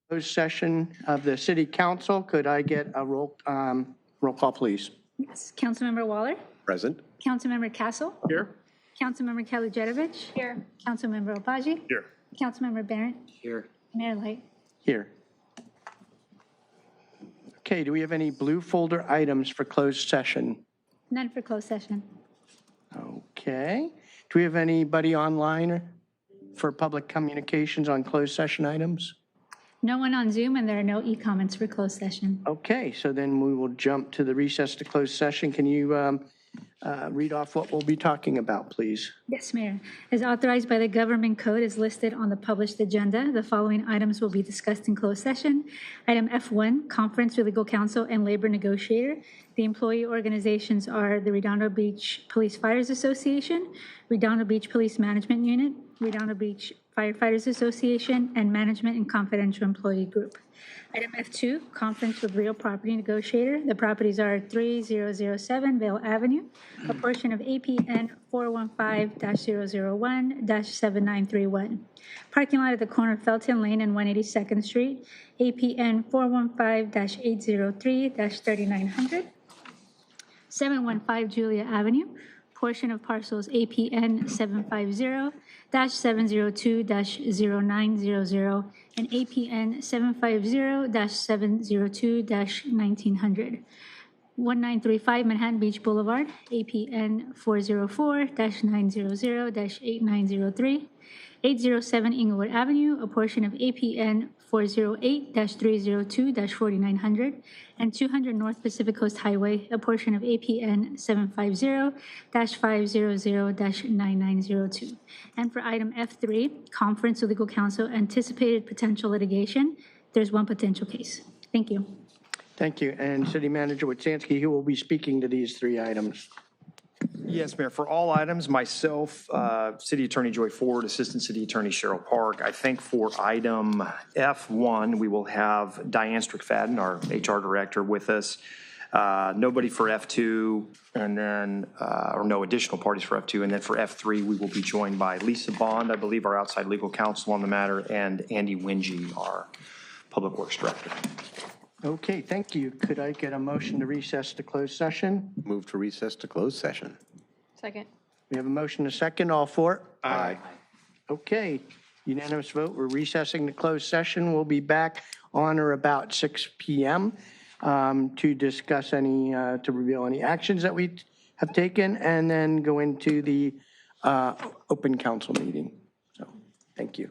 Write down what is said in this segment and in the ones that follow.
Closed session of the city council. Could I get a roll call, please? Yes. Councilmember Waller? Present. Councilmember Castle? Here. Councilmember Kalujetovich? Here. Councilmember Opaji? Here. Councilmember Barrett? Here. Mayor Light? Here. Okay, do we have any blue folder items for closed session? None for closed session. Okay. Do we have anybody online for public communications on closed session items? No one on Zoom, and there are no e-comments for closed session. Okay, so then we will jump to the recess to closed session. Can you read off what we'll be talking about, please? Yes, Mayor. As authorized by the government code as listed on the published agenda, the following items will be discussed in closed session. Item F1, conference with legal counsel and labor negotiator. The employee organizations are the Redondo Beach Police Fires Association, Redondo Beach Police Management Unit, Redondo Beach Firefighters Association, and Management and Confidential Employee Group. Item F2, conference with real property negotiator. The properties are 3007 Vale Avenue, a portion of APN 415-001-7931. Parking lot at the corner of Felton Lane and 182nd Street, APN 415-803-3900. 715 Julia Avenue, portion of parcels APN 750-702-0900 and APN 750-702-1900. 1935 Manhattan Beach Boulevard, APN 404-900-8903. 807 Inglewood Avenue, a portion of APN 408-302-4900, and 200 North Pacific Coast Highway, a portion of APN 750-500-9902. And for item F3, conference with legal counsel, anticipated potential litigation, there's one potential case. Thank you. Thank you. And City Manager Witsansky, who will be speaking to these three items? Yes, Mayor. For all items, myself, City Attorney Joy Ford, Assistant City Attorney Cheryl Park. I think for item F1, we will have Diane Strickfadden, our HR Director, with us. Nobody for F2, and then, or no additional parties for F2. And then for F3, we will be joined by Lisa Bond, I believe, our outside legal counsel on the matter, and Andy Wingy, our Public Works Director. Okay, thank you. Could I get a motion to recess to closed session? Move to recess to closed session. Second. We have a motion and a second. All for? Aye. Okay, unanimous vote. We're recessing to closed session. We'll be back on or about 6 p.m. To discuss any, to reveal any actions that we have taken, and then go into the open council meeting. So, thank you.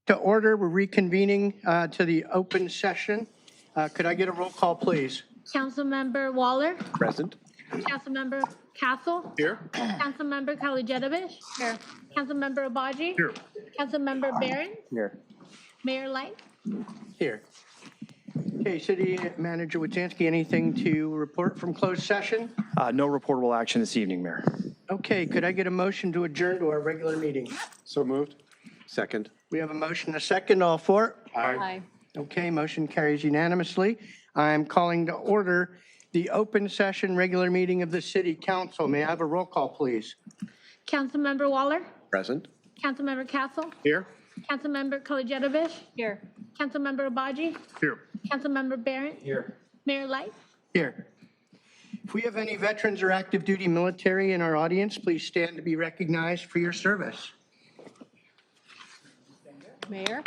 To order, we're reconvening to the open session. Could I get a roll call, please? Councilmember Waller, Present. Councilmember Castle. Here. Councilmember Kalijadovich. Here. Councilmember Obaji. Here. Councilmember Barron. Here. Mayor Light. Here. Okay, City Manager Wojciechowski, anything to report from closed session? No reportable action this evening, Mayor. Okay, could I get a motion to adjourn to our regular meeting? So moved. Second. We have a motion, a second, all for? Aye. Okay, motion carries unanimously. I'm calling to order the open session regular meeting of the City Council. May I have a roll call, please? Councilmember Waller, Present. Councilmember Castle. Here. Councilmember Kalijadovich. Here. Councilmember Obaji. Here. Councilmember Barron. Here. Mayor Light. Here. If we have any veterans or active duty military in our audience, please stand to be recognized for your service. Mayor.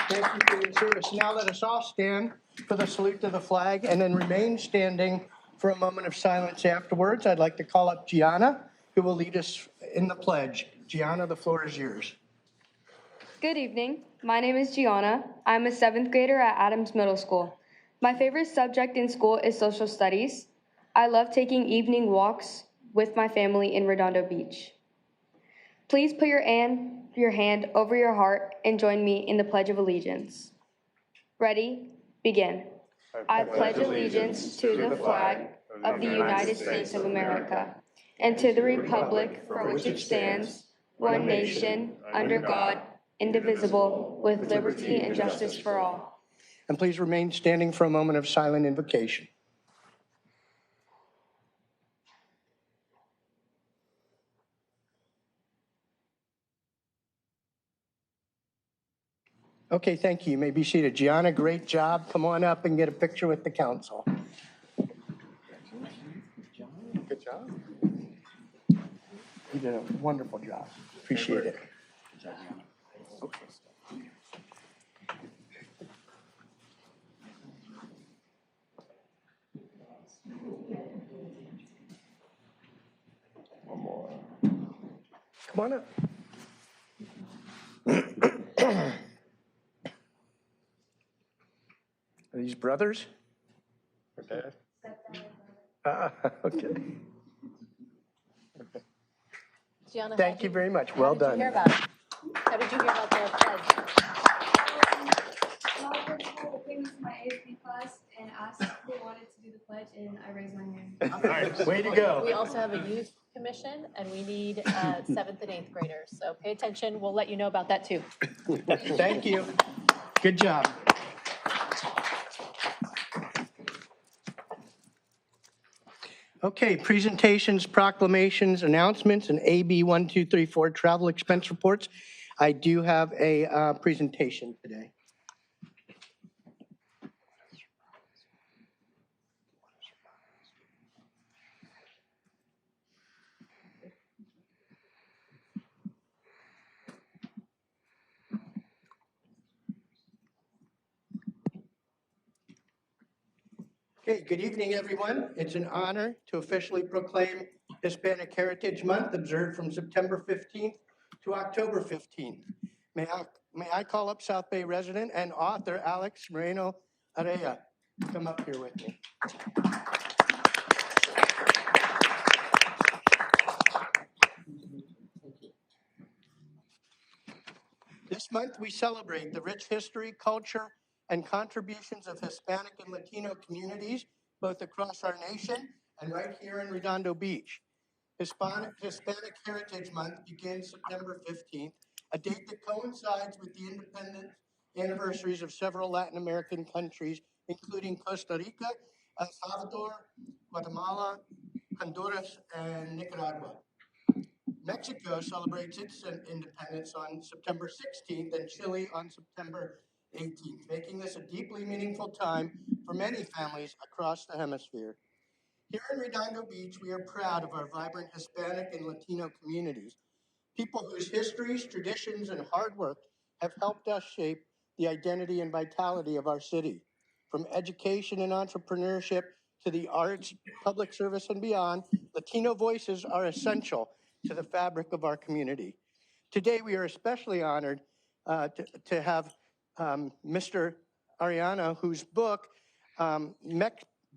Thank you for your service. Now let us all stand for the salute to the flag and then remain standing for a moment of silence afterwards. I'd like to call up Gianna, who will lead us in the pledge. Gianna, the floor is yours. Good evening. My name is Gianna. I'm a 7th grader at Adams Middle School. My favorite subject in school is social studies. I love taking evening walks with my family in Redondo Beach. Please put your hand over your heart and join me in the Pledge of Allegiance. Ready? Begin. I pledge allegiance to the flag of the United States of America and to the republic for which it stands, one nation, under God, indivisible, with liberty and justice for all. And please remain standing for a moment of silent invocation. Okay, thank you. You may be seated. Gianna, great job. Come on up and get a picture with the council. Good job. You did a wonderful job. Appreciate it. One more. Come on up. Are these brothers? Okay. Okay. Gianna, Thank you very much. Well done. How did you hear about the pledge? Robert came to my ASB class and asked who wanted to do the pledge, and I raised my hand. All right, way to go. We also have a youth commission, and we need 7th and 8th graders. So pay attention. We'll let you know about that too. Thank you. Good job. Okay, presentations, proclamations, announcements, and AB 1234 travel expense reports. I do have a presentation today. Okay, good evening, everyone. It's an honor to officially proclaim Hispanic Heritage Month, observed from September 15th to October 15th. May I call up South Bay resident and author Alex Moreno Araya. Come up here with me. This month, we celebrate the rich history, culture, and contributions of Hispanic and Latino communities, both across our nation and right here in Redondo Beach. Hispanic Heritage Month begins September 15th, a date that coincides with the independence anniversaries of several Latin American countries, including Costa Rica, El Salvador, Guatemala, Honduras, and Nicaragua. Mexico celebrates its independence on September 16th and Chile on September 18th, making this a deeply meaningful time for many families across the hemisphere. Here in Redondo Beach, we are proud of our vibrant Hispanic and Latino communities, people whose histories, traditions, and hard work have helped us shape the identity and vitality of our city. From education and entrepreneurship to the arts, public service, and beyond, Latino voices are essential to the fabric of our community. Today, we are especially honored to have Mr. Ariana, whose book,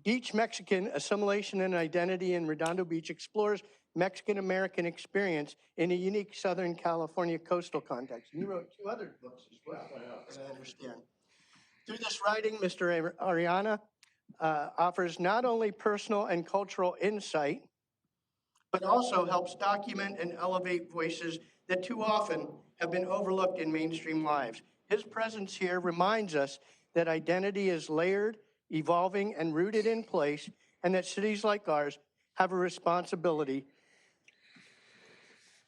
Beach Mexican Assimilation and Identity in Redondo Beach, explores Mexican-American experience in a unique Southern California coastal context. And you wrote 2 other books as well, as I understand. Through this writing, Mr. Ariana offers not only personal and cultural insight, but also helps document and elevate voices that too often have been overlooked in mainstream lives. His presence here reminds us that identity is layered, evolving, and rooted in place, and that cities like ours have a responsibility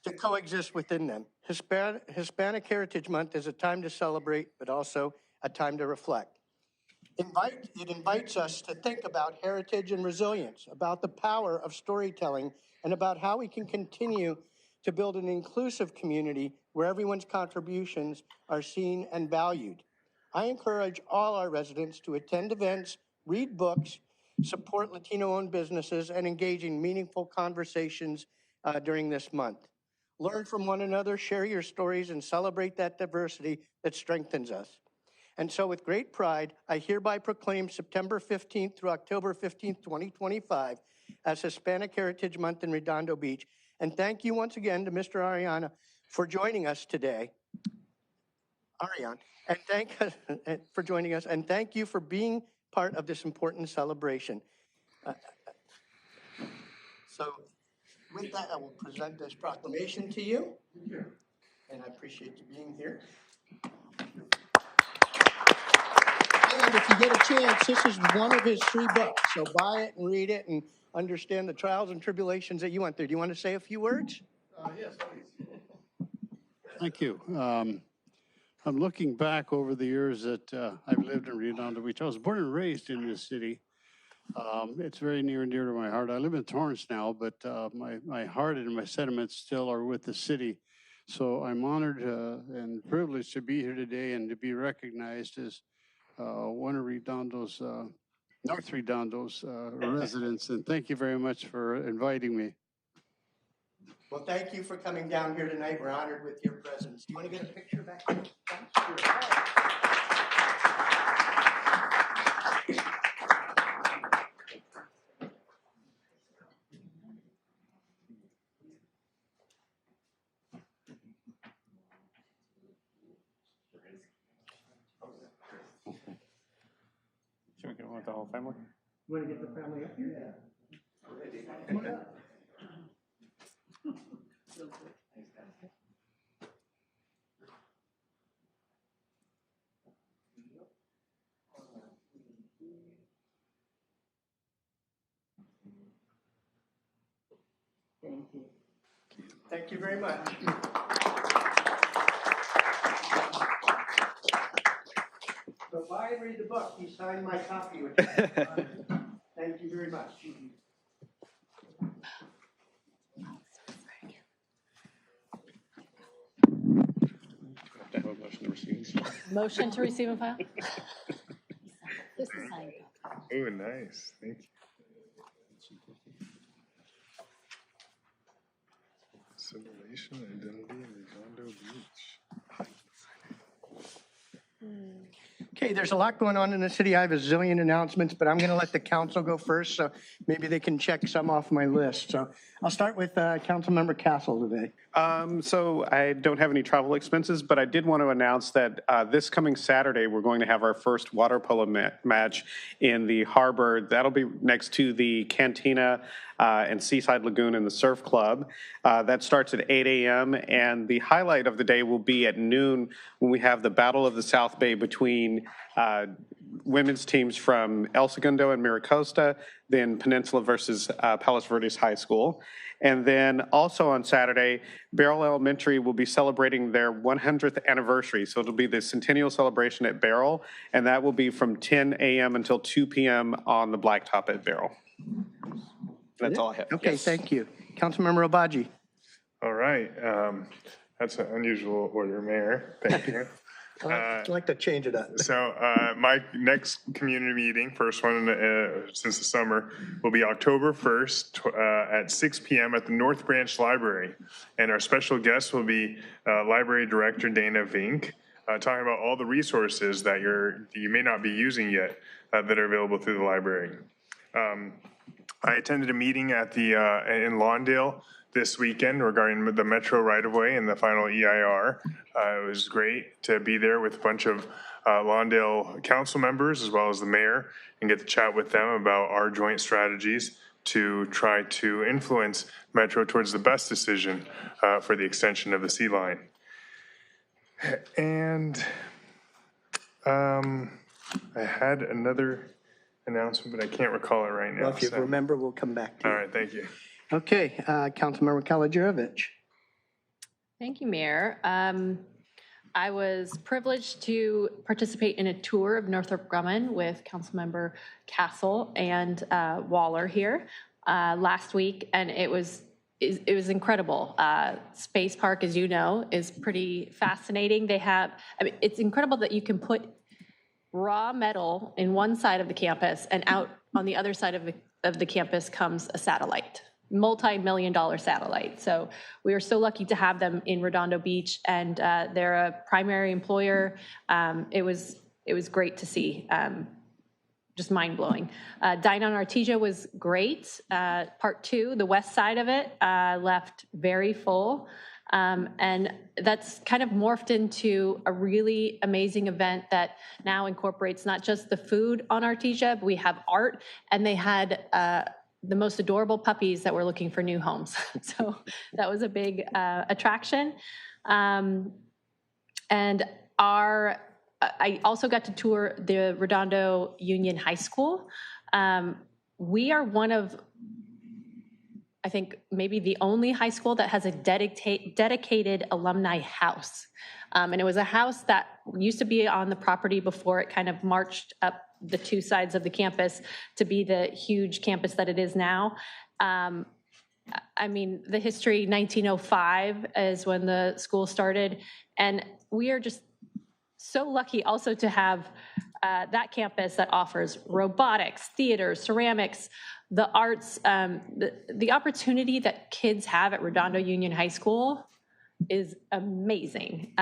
to coexist within them. Hispanic Heritage Month is a time to celebrate, but also a time to reflect. It invites us to think about heritage and resilience, about the power of storytelling, and about how we can continue to build an inclusive community where everyone's contributions are seen and valued. I encourage all our residents to attend events, read books, support Latino-owned businesses, and engage in meaningful conversations during this month. Learn from one another, share your stories, and celebrate that diversity that strengthens us. And so with great pride, I hereby proclaim September 15th through October 15th, 2025 as Hispanic Heritage Month in Redondo Beach. And thank you once again to Mr. Ariana for joining us today. Ariane, and for joining us, and thank you for being part of this important celebration. So with that, I will present this proclamation to you. And I appreciate you being here. And if you get a chance, this is one of his 3 books. So buy it and read it and understand the trials and tribulations that you went through. Do you want to say a few words? Yes, please. Thank you. I'm looking back over the years that I've lived in Redondo Beach. I was born and raised in this city. It's very near and dear to my heart. I live in Torrance now, but my heart and my sentiments still are with the city. So I'm honored and privileged to be here today and to be recognized as one of Redondo's, North Redondo's residents. And thank you very much for inviting me. Well, thank you for coming down here tonight. We're honored with your presence. Do you want to get a picture back here? Should we get one with the whole family? You want to get the family up here? Yeah. Come on up. Thank you. Thank you very much. So buy and read the book. He signed my copy, which thank you very much. Motion to receive and file? Just a sign. Oh, nice. Thank you. Assimilation, identity, in Redondo Beach. Okay, there's a lot going on in the city. I have a zillion announcements, but I'm going to let the council go first, so maybe they can check some off my list. So I'll start with Councilmember Castle today. So I don't have any travel expenses, but I did want to announce that this coming Saturday, we're going to have our first water polo match in the harbor. That'll be next to the Cantina and Seaside Lagoon and the Surf Club. That starts at 8 a.m. and the highlight of the day will be at noon when we have the Battle of the South Bay between women's teams from El Segundo and Miracosta, then Peninsula versus Palos Verdes High School. And then also on Saturday, Barrel Elementary will be celebrating their 100th anniversary. So it'll be the centennial celebration at Barrel, and that will be from 10 a.m. until 2 p.m. on the blacktop at Barrel. That's all I have. Okay, Yes. thank you. Councilmember Obaji. All right. That's an unusual order, Mayor. Thank you. I'd like to change it up. So my next community meeting, first one since the summer, will be October 1st at 6 p.m. at the North Branch Library. And our special guest will be Library Director Dana Vink, talking about all the resources that you may not be using yet that are available through the library. I attended a meeting at the in Lawndale this weekend regarding the Metro right-of-way and the final EIR. It was great to be there with a bunch of Lawndale council members as well as the mayor and get to chat with them about our joint strategies to try to influence Metro towards the best decision for the extension of the C line. And I had another announcement, but I can't recall it right now. Well, if you remember, we'll come back to you. All right, thank you. Okay, Councilmember Kalajerovich. Thank you, Mayor. I was privileged to participate in a tour of Northrop Grumman with Councilmember Castle and Waller here last week, and it was incredible. Space Park, as you know, is pretty fascinating. It's incredible that you can put raw metal in one side of the campus, and out on the other side of the campus comes a satellite. Multi-million-dollar satellite. So we are so lucky to have them in Redondo Beach, and they're a primary employer. It was great to see. Just mind-blowing. Dine on Artesia was great. Part 2, the west side of it, left very full. And that's kind of morphed into a really amazing event that now incorporates not just the food on Artesia, but we have art, and they had the most adorable puppies that were looking for new homes. So that was a big attraction. And I also got to tour the Redondo Union High School. We are one of, I think, maybe the only high school that has a dedicated alumni house. And it was a house that used to be on the property before it kind of marched up the two sides of the campus to be the huge campus that it is now. I mean, the history, 1905 is when the school started. And we are just so lucky also to have that campus that offers robotics, theater, ceramics, the arts. The opportunity that kids have at Redondo Union High School is amazing.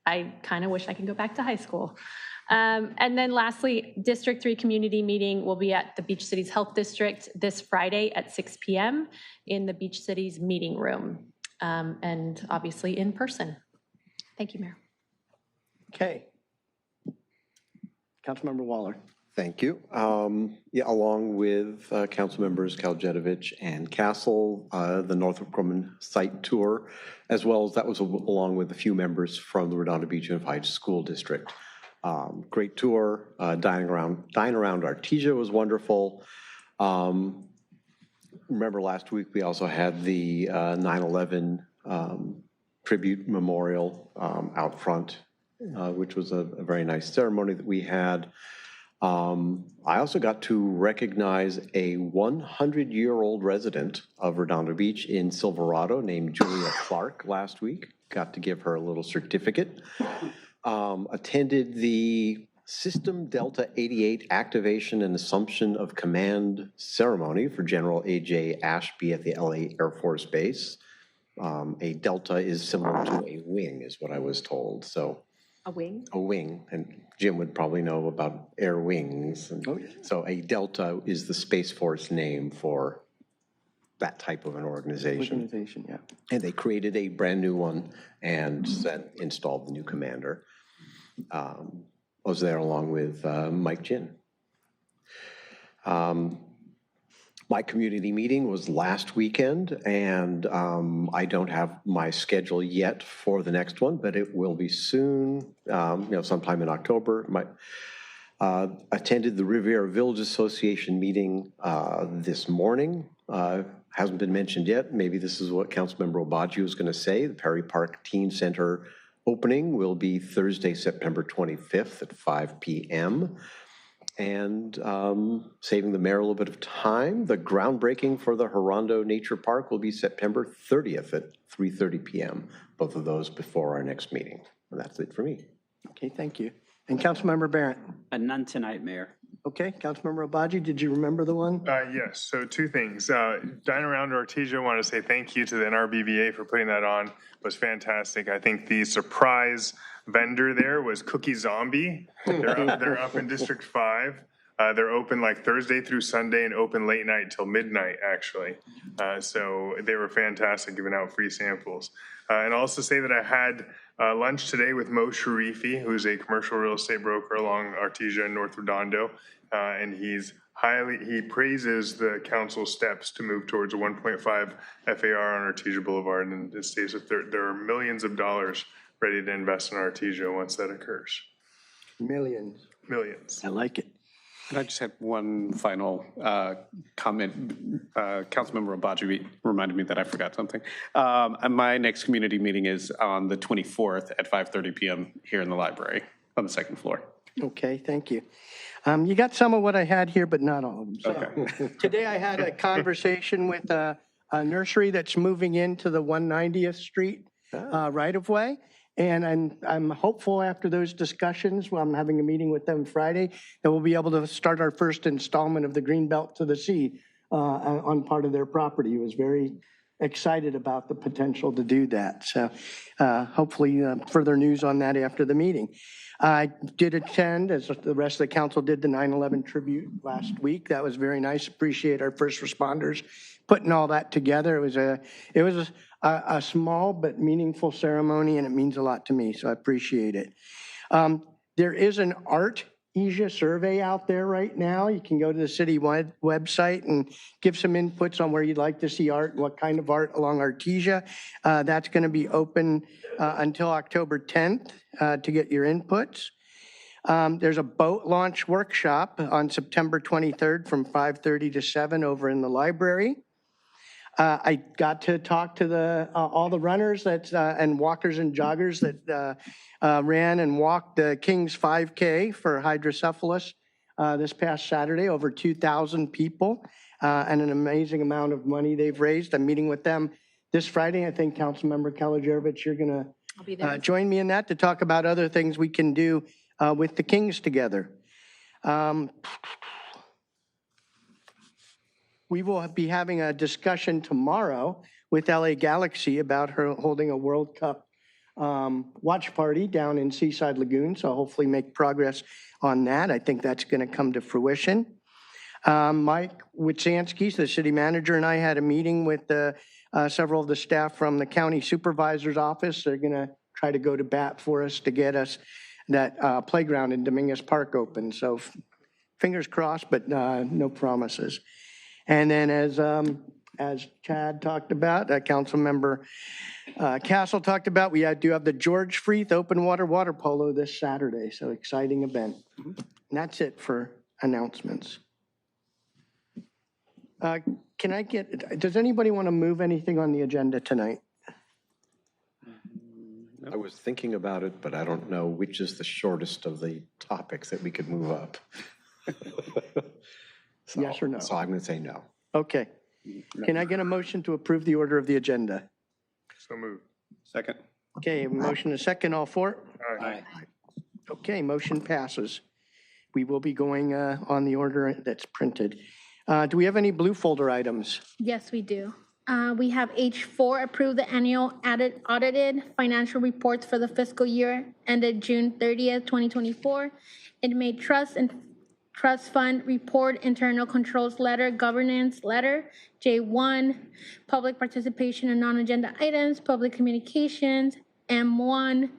I kind of wish I could go back to high school. And then lastly, District 3 community meeting will be at the Beach Cities Health District this Friday at 6 p.m. in the Beach Cities meeting room, and obviously in person. Thank you, Mayor. Okay. Councilmember Waller. Thank you. Along with council members Kalajetovich and Castle, the Northrop Grumman site tour, as well as that was along with a few members from the Redondo Beach Unified School District. Great tour. Dining around Artesia was wonderful. Remember last week we also had the 9/11 tribute memorial out front, which was a very nice ceremony that we had. I also got to recognize a 100-year-old resident of Redondo Beach in Silverado named Julia Clark last week. Got to give her a little certificate. Attended the System Delta 88 activation and assumption of command ceremony for General A.J. Ashby at the LA Air Force Base. A Delta is similar to a wing, is what I was told. So. A wing? A wing, and Jim would probably know about air wings. And so a Delta is the Space Force name for that type of an organization. Yeah. And they created a brand new one and then installed the new commander. I was there along with Mike Jin. My community meeting was last weekend, and I don't have my schedule yet for the next one, but it will be soon, sometime in October. Attended the Riviera Village Association meeting this morning. Hasn't been mentioned yet. Maybe this is what Councilmember Obaji was going to say. The Perry Park Teen Center opening will be Thursday, September 25th at 5 p.m. And saving the mayor a little bit of time, the groundbreaking for the Redondo Nature Park will be September 30th at 3:30 p.m. Both of those before our next meeting. And that's it for me. Okay, thank you. And Councilmember Barrett. None tonight, Mayor. Okay, Councilmember Obaji, did you remember the one? Yes, so two things. Dine Around Artesia, want to say thank you to the NRBVA for putting that on. It was fantastic. I think the surprise vendor there was Cookie Zombie. They're up in District 5. They're open like Thursday through Sunday and open late night till midnight, actually. So they were fantastic, giving out free samples. And I'll also say that I had lunch today with Mo Sharifi, who's a commercial real estate broker along Artesia and North Redondo. And he praises the council's steps to move towards a 1.5 FAR on Artesia Boulevard. And it states that there are millions of dollars ready to invest in Artesia once that occurs. Millions. Millions. I like it. And I just had one final comment. Councilmember Obaji reminded me that I forgot something. My next community meeting is on the 24th at 5:30 p.m. here in the library on the second floor. Okay, thank you. You got some of what I had here, but not all of them. So, Okay. today I had a conversation with a nursery that's moving into the 190th Street right-of-way. And I'm hopeful after those discussions, I'm having a meeting with them Friday, that we'll be able to start our first installment of the Green Belt to the Sea on part of their property. He was very excited about the potential to do that. So hopefully further news on that after the meeting. I did attend, as the rest of the council did, the 9/11 tribute last week. That was very nice. Appreciate our first responders putting all that together. It was a small but meaningful ceremony, and it means a lot to me, so I appreciate it. There is an Artesia survey out there right now. You can go to the city website and give some inputs on where you'd like to see art, what kind of art along Artesia. That's going to be open until October 10th to get your inputs. There's a boat launch workshop on September 23rd from 5:30 to 7 over in the library. I got to talk to all the runners and walkers and joggers that ran and walked the King's 5K for hydrocephalus this past Saturday, over 2,000 people, and an amazing amount of money they've raised. I'm meeting with them this Friday. I think Councilmember Kalajerovich, you're going to join me in that to talk about other things we can do with the Kings together. We will be having a discussion tomorrow with LA Galaxy about her holding a World Cup watch party down in Seaside Lagoon, so hopefully make progress on that. I think that's going to come to fruition. Mike Witsansky, the city manager, and I had a meeting with several of the staff from the county supervisor's office. They're going to try to go to bat for us to get us that playground in Dominguez Park open. So fingers crossed, but no promises. And then as Chad talked about, Councilmember Castle talked about, we do have the George Freeth Open Water Polo this Saturday. So exciting event. And that's it for announcements. Does anybody want to move anything on the agenda tonight? I was thinking about it, but I don't know which is the shortest of the topics that we could move up. Yes or no? So I'm going to say no. Okay. Can I get a motion to approve the order of the agenda? So moved. Second. Okay, a motion and a second, all four? Aye. Okay, motion passes. We will be going on the order that's printed. Do we have any blue folder items? Yes, we do. We have H4, approve the annual audited financial reports for the fiscal year ended June 30th, 2024. Inmate trust and trust fund report, internal controls letter, governance letter. J1, public participation in non-agenda items, public communications. M1,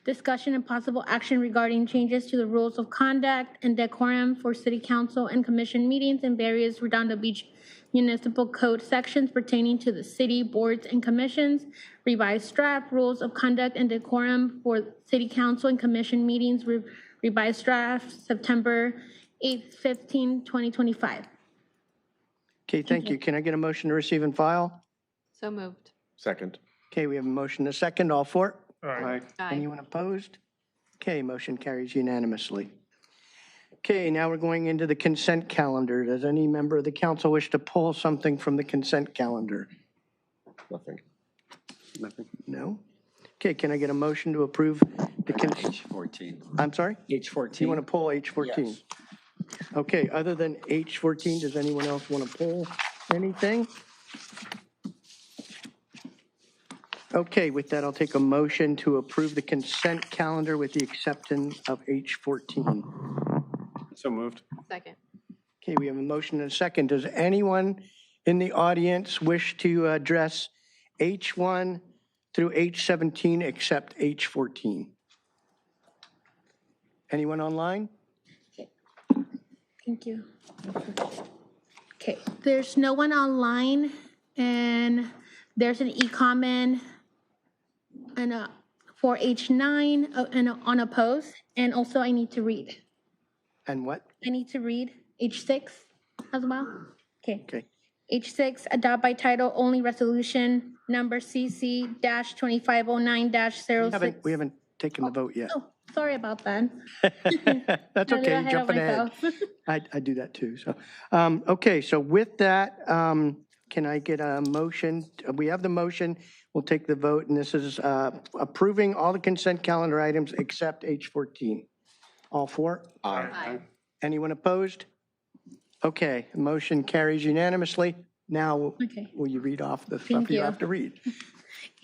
discussion and possible action regarding changes to the rules of conduct and decorum for city council and commission meetings in various Redondo Beach Municipal Code sections pertaining to the city boards and commissions, revised draft rules of conduct and decorum for city council and commission meetings, revised draft September 8th, 15, 2025. Okay, thank you. Can I get a motion to receive and file? So moved. Second. Okay, we have a motion and a second, all four? Aye. Anyone opposed? Okay, motion carries unanimously. Okay, now we're going into the consent calendar. Does any member of the council wish to pull something from the consent calendar? Nothing. Nothing. No? Okay, can I get a motion to approve the, H14. I'm sorry? H14. You want to pull H14? Yes. Okay, other than H14, does anyone else want to pull anything? Okay, with that, I'll take a motion to approve the consent calendar with the exception of H14. So moved. Second. Okay, we have a motion and a second. Does anyone in the audience wish to address H1 through H17 except H14? Anyone online? Thank you. Okay, there's no one online, and there's an e-comment and for H9 and unopposed, and also I need to read. And what? I need to read H6 as well. Okay. Okay. H6, adopt by title only resolution number CC-2509-06. We haven't taken the vote yet. Oh, sorry about that. That's Got okay, ahead of jumping ahead. myself. I do that too, so. Okay, so with that, can I get a motion? We have the motion, we'll take the vote, and this is approving all the consent calendar items except H14. All four? Aye. Anyone opposed? Okay, motion carries unanimously. Now, Okay. will you read off the stuff Thank you you. have to read?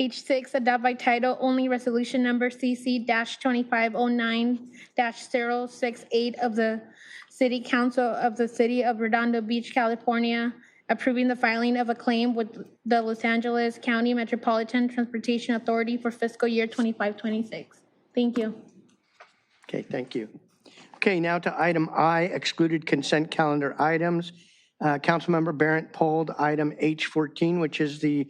H6, adopt by title only resolution number CC-2509-068 of the City Council of the City of Redondo Beach, California, approving the filing of a claim with the Los Angeles County Metropolitan Transportation Authority for fiscal year 25-26. Thank you. Okay, thank you. Okay, now to item I, excluded consent calendar items. Councilmember Barrett pulled item H14, which is the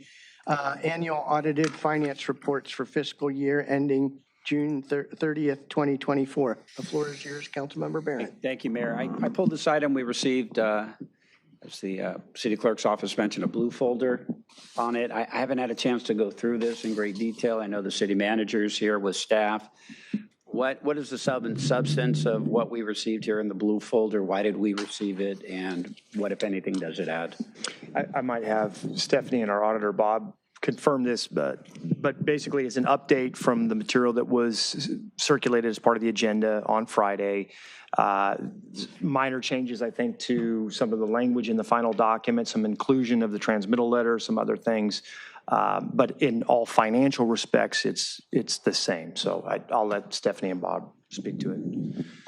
annual audited finance reports for fiscal year ending June 30th, 2024. The floor is yours, Councilmember Barrett. Thank you, Mayor. I pulled this item. We received, as the city clerk's office mentioned, a blue folder on it. I haven't had a chance to go through this in great detail. I know the city manager's here with staff. What is the substance of what we received here in the blue folder? Why did we receive it? And what, if anything, does it add? I might have Stephanie and our auditor, Bob, confirm this, but basically it's an update from the material that was circulated as part of the agenda on Friday. Minor changes, I think, to some of the language in the final document, some inclusion of the transmittal letter, some other things. But in all financial respects, it's the same. So I'll let Stephanie and Bob speak to it.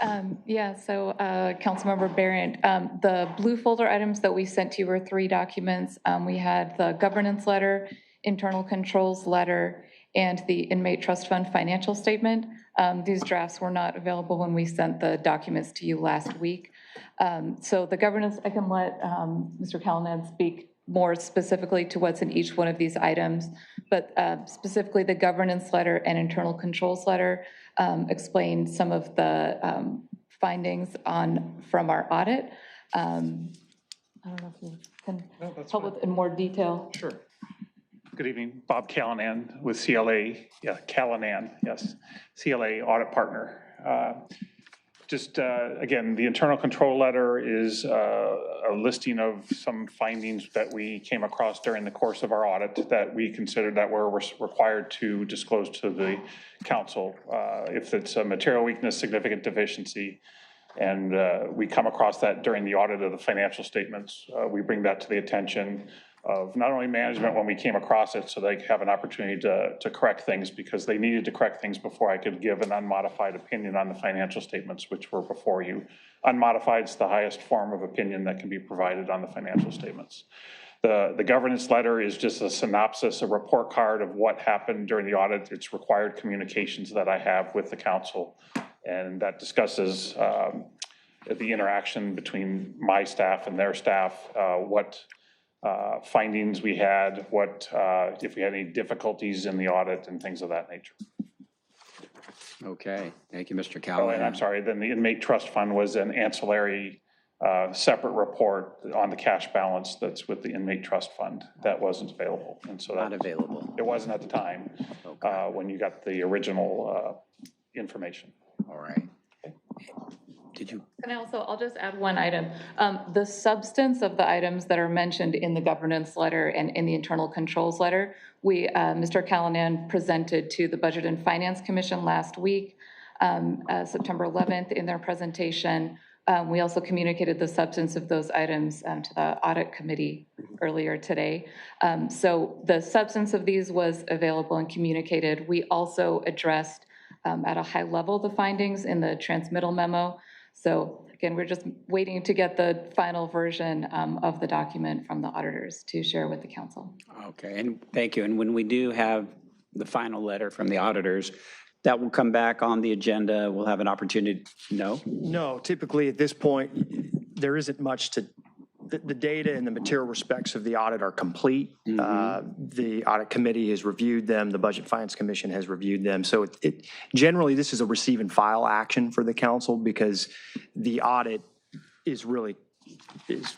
Councilmember Barrett, the blue folder items that we sent to you were 3 documents. We had the governance letter, internal controls letter, and the inmate trust fund financial statement. These drafts were not available when we sent the documents to you last week. So the governance, I can let Mr. Callanan speak more specifically to what's in each one of these items, but specifically the governance letter and internal controls letter explain some of the findings from our audit. I don't know if you can help with in more detail. Sure. Good evening, Bob Callanan with CLA, Callanan, yes, CLA audit partner. Again, the internal control letter is a listing of some findings that we came across during the course of our audit that we considered that were required to disclose to the council. If it's a material weakness, significant deficiency, and we come across that during the audit of the financial statements, we bring that to the attention of not only management when we came across it so they have an opportunity to correct things, because they needed to correct things before I could give an unmodified opinion on the financial statements, which were before you. Unmodified is the highest form of opinion that can be provided on the financial statements. The governance letter is just a synopsis, a report card of what happened during the audit. It's required communications that I have with the council, and that discusses the interaction between my staff and their staff, what findings we had, if we had any difficulties in the audit and things of that nature. Okay, thank you, Mr. Oh, Callahan. and I'm sorry, then the inmate trust fund was an ancillary separate report on the cash balance that's with the inmate trust fund that wasn't available. And so Not available. It wasn't at the time when you got the original information. All right. did you? And I'll just add one item. The substance of the items that are mentioned in the governance letter and in the internal controls letter, Mr. Callanan presented to the Budget and Finance Commission last week, September 11th, in their presentation. We also communicated the substance of those items to the Audit Committee earlier today. So the substance of these was available and communicated. We also addressed at a high level the findings in the transmittal memo. So again, we're just waiting to get the final version of the document from the auditors to share with the council. Okay, and thank you. And when we do have the final letter from the auditors, that will come back on the agenda. We'll have an opportunity. No? No, typically at this point, there isn't much to, the data and the material respects of the audit are complete. The audit committee has reviewed them. The Budget Finance Commission has reviewed them. So generally, this is a receive and file action for the council because the audit is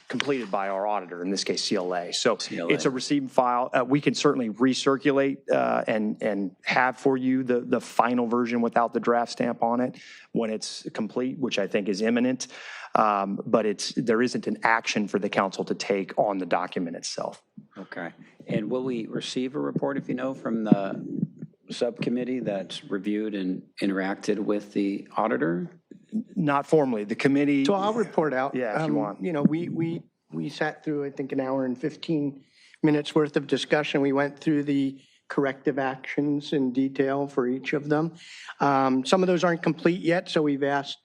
completed by our auditor, in this case CLA. So it's a receive and file. We can certainly recirculate and have for you the final version without the draft stamp on it when it's complete, which I think is imminent. But there isn't an action for the council to take on the document itself. Okay. And will we receive a report, if you know, from the subcommittee that's reviewed and interacted with the auditor? Not formally. The committee. So I'll report out. Yeah, if you want. You know, we sat through, I think, an hour and 15 minutes worth of discussion. We went through the corrective actions in detail for each of them. Some of those aren't complete yet, so we've asked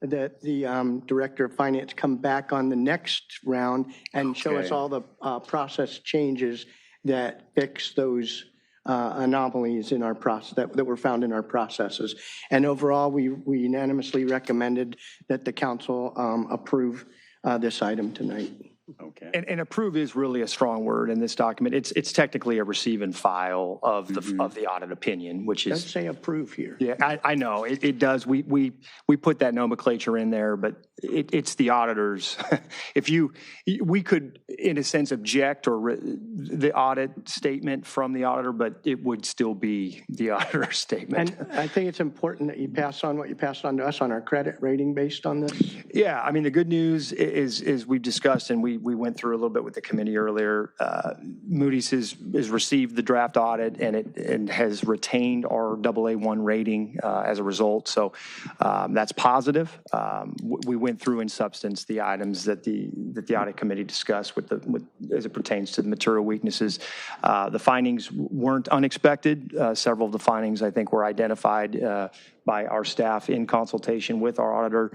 that the Director of Finance come back on the next round and show us all the process changes that fix those anomalies in our process that were found in our processes. And overall, we unanimously recommended that the council approve this item tonight. Okay. And approve is really a strong word in this document. It's technically a receive and file of the audit opinion, which is. It does say approve here. Yeah, I know it does. We put that nomenclature in there, but it's the auditors. We could, in a sense, object or the audit statement from the auditor, but it would still be the auditor's statement. And I think it's important that you pass on what you passed on to us on our credit rating based on this. Yeah, I mean, the good news is we've discussed and we went through a little bit with the committee earlier. Moody's has received the draft audit and has retained our AA1 rating as a result. So that's positive. We went through in substance the items that the audit committee discussed as it pertains to the material weaknesses. The findings weren't unexpected. Several of the findings, I think, were identified by our staff in consultation with our auditor.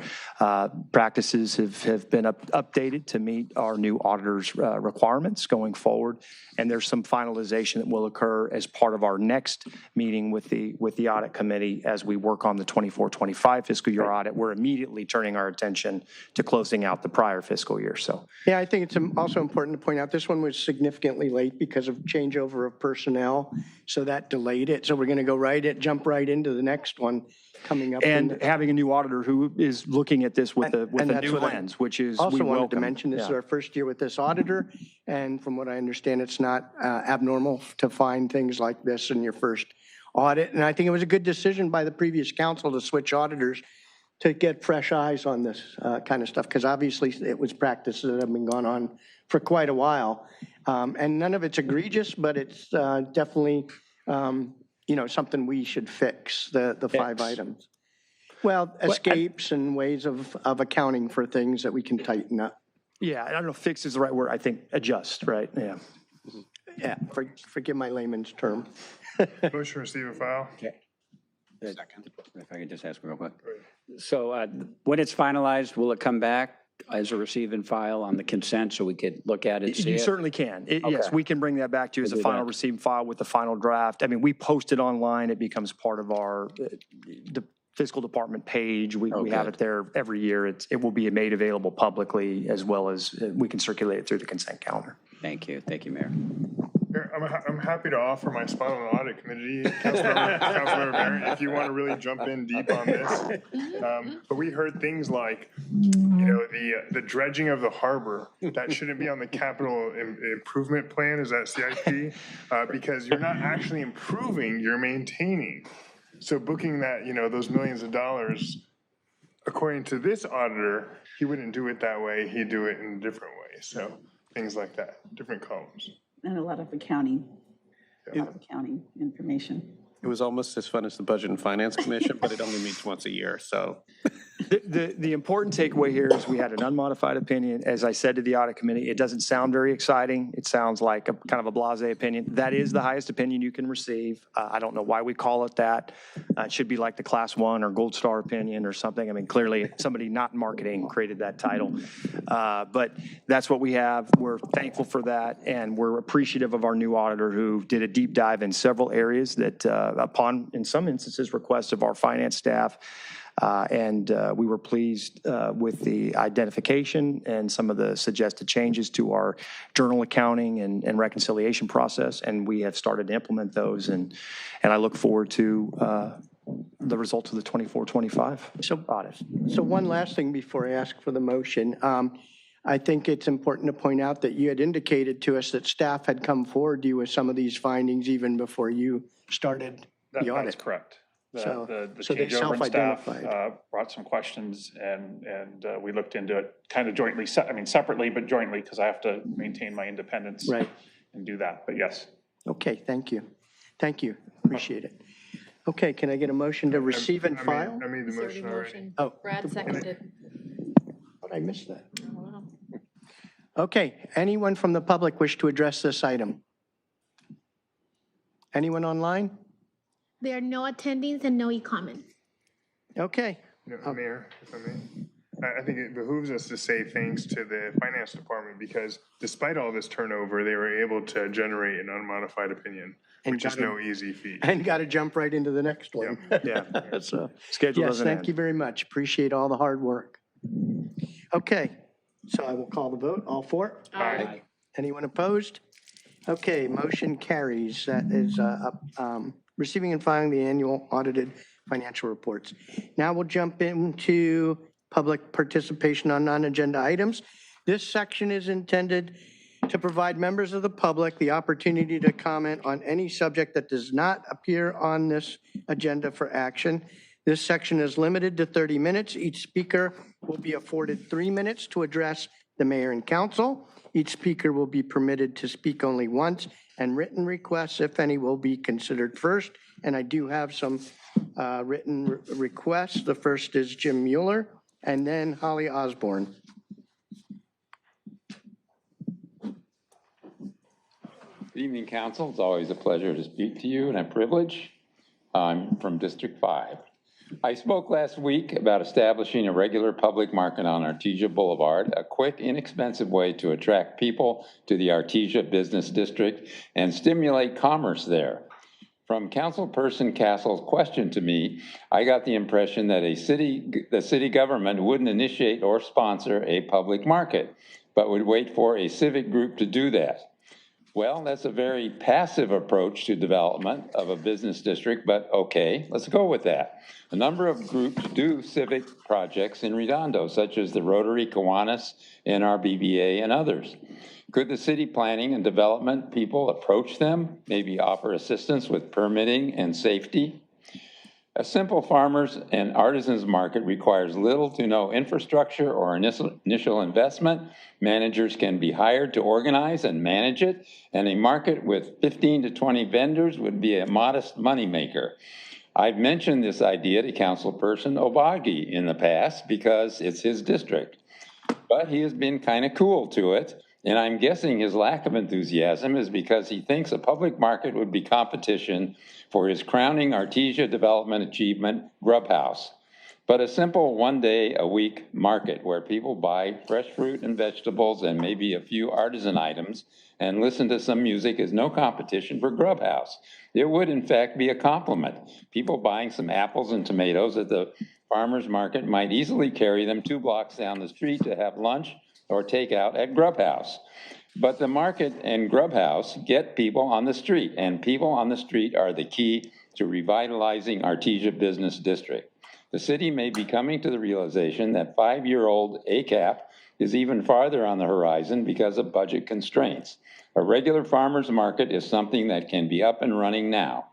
Practices have been updated to meet our new auditor's requirements going forward. And there's some finalization that will occur as part of our next meeting with the audit committee as we work on the 24-25 fiscal year audit. We're immediately turning our attention to closing out the prior fiscal year. So yeah, I think it's also important to point out this one was significantly late because of changeover of personnel. So that delayed it. So we're going to jump right into the next one coming up. And having a new auditor who is looking at this with a new lens, which is also we wanted welcome. to mention this is our first year with this auditor. And from what I understand, it's not abnormal to find things like this in your first audit. And I think it was a good decision by the previous council to switch auditors to get fresh eyes on this kind of stuff, because obviously it was practices that have been going on for quite a while. And none of it's egregious, but it's definitely something we should fix, the 5 items. Well, escapes and ways of accounting for things that we can tighten up. Yeah, I don't know if fix is the right word. I think adjust, right? Yeah. Yeah, forgive my layman's term. Motion to receive and file. Okay. Second. If I could just ask real quick. So when it's finalized, will it come back as a receive and file on the consent so we could look at it, see You it? certainly can. Yes, we can bring that back to you as a final receive and file with the final draft. I mean, we post it online. It becomes part of our the fiscal department page. We have it there every year. It will be made available publicly as well as we can circulate it through the consent calendar. Thank you. Thank you, Mayor. I'm happy to offer my spot on the audit committee, Councilmember Barrett, if you want to really jump in deep on this. But we heard things like, the dredging of the harbor, that shouldn't be on the capital improvement plan, is that CIP? Because you're not actually improving, you're maintaining. So booking that, those millions of dollars according to this auditor, he wouldn't do it that way. He'd do it in a different way. So things like that, different columns. And a lot of accounting information. It was almost as fun as the Budget and Finance Commission, but it only meets once a year, so. The important takeaway here is we had an unmodified opinion. As I said to the audit committee, it doesn't sound very exciting. It sounds like a kind of a blasé opinion. That is the highest opinion you can receive. I don't know why we call it that. It should be like the Class 1 or Gold Star opinion or something. I mean, clearly somebody not in marketing created that title. But that's what we have. We're thankful for that, and we're appreciative of our new auditor who did a deep dive in several areas that upon, in some instances, request of our finance staff. And we were pleased with the identification and some of the suggested changes to our journal accounting and reconciliation process. And we have started to implement those. And I look forward to the results of the 24-25 audit. So one last thing before I ask for the motion. I think it's important to point out that you had indicated to us that staff had come forward to you with some of these findings even before you started the audit. That's correct. The So they changeover in staff self-identified. brought some questions, and we looked into it kind of jointly, separately, but jointly, because I have to maintain my independence and do that. But yes. Okay, thank you. Thank you. Appreciate it. Okay, can I get a motion to receive and file? I made the motion already. Oh, Brad seconded. but I missed that. Okay, anyone from the public wish to address this item? Anyone online? There are no attendings and no e-comments. Okay. Mayor, if I may. I think it behooves us to say thanks to the finance department because despite all this turnover, they were able to generate an unmodified opinion, which is no easy feat. And got to jump right into the next one. Yeah. So, Schedule yes, doesn't thank end. you very much. Appreciate all the hard work. Okay, so I will call the vote. All for? Aye. Anyone opposed? Okay, motion carries. That is receiving and filing the annual audited financial reports. Now we'll jump into public participation on non-agenda items. This section is intended to provide members of the public the opportunity to comment on any subject that does not appear on this agenda for action. This section is limited to 30 minutes. Each speaker will be afforded 3 minutes to address the mayor and council. Each speaker will be permitted to speak only once, and written requests, if any, will be considered first. And I do have some written requests. The first is Jim Mueller, and then Holly Osborne. Good evening, Council. It's always a pleasure to speak to you and a privilege. I'm from District 5. I spoke last week about establishing a regular public market on Artesia Boulevard, a quick, inexpensive way to attract people to the Artesia Business District and stimulate commerce there. From Councilperson Castle's question to me, I got the impression that the city government wouldn't initiate or sponsor a public market, but would wait for a civic group to do that. Well, that's a very passive approach to development of a business district, but okay, let's go with that. A number of groups do civic projects in Redondo, such as the Rotary Kiwanis, NRBBA, and others. Could the city planning and development people approach them, maybe offer assistance with permitting and safety? A simple farmers and artisans market requires little to no infrastructure or initial investment. Managers can be hired to organize and manage it, and a market with 15 to 20 vendors would be a modest moneymaker. I've mentioned this idea to Councilperson Obagi in the past because it's his district, but he has been kind of cool to it. And I'm guessing his lack of enthusiasm is because he thinks a public market would be competition for his crowning Artesia development achievement, Grub House. But a simple one-day-a-week market where people buy fresh fruit and vegetables and maybe a few artisan items and listen to some music is no competition for Grub House. It would, in fact, be a compliment. People buying some apples and tomatoes at the farmer's market might easily carry them 2 blocks down the street to have lunch or take out at Grub House. But the market and Grub House get people on the street, and people on the street are the key to revitalizing Artesia Business District. The city may be coming to the realization that 5-year-old ACAP is even farther on the horizon because of budget constraints. A regular farmer's market is something that can be up and running now.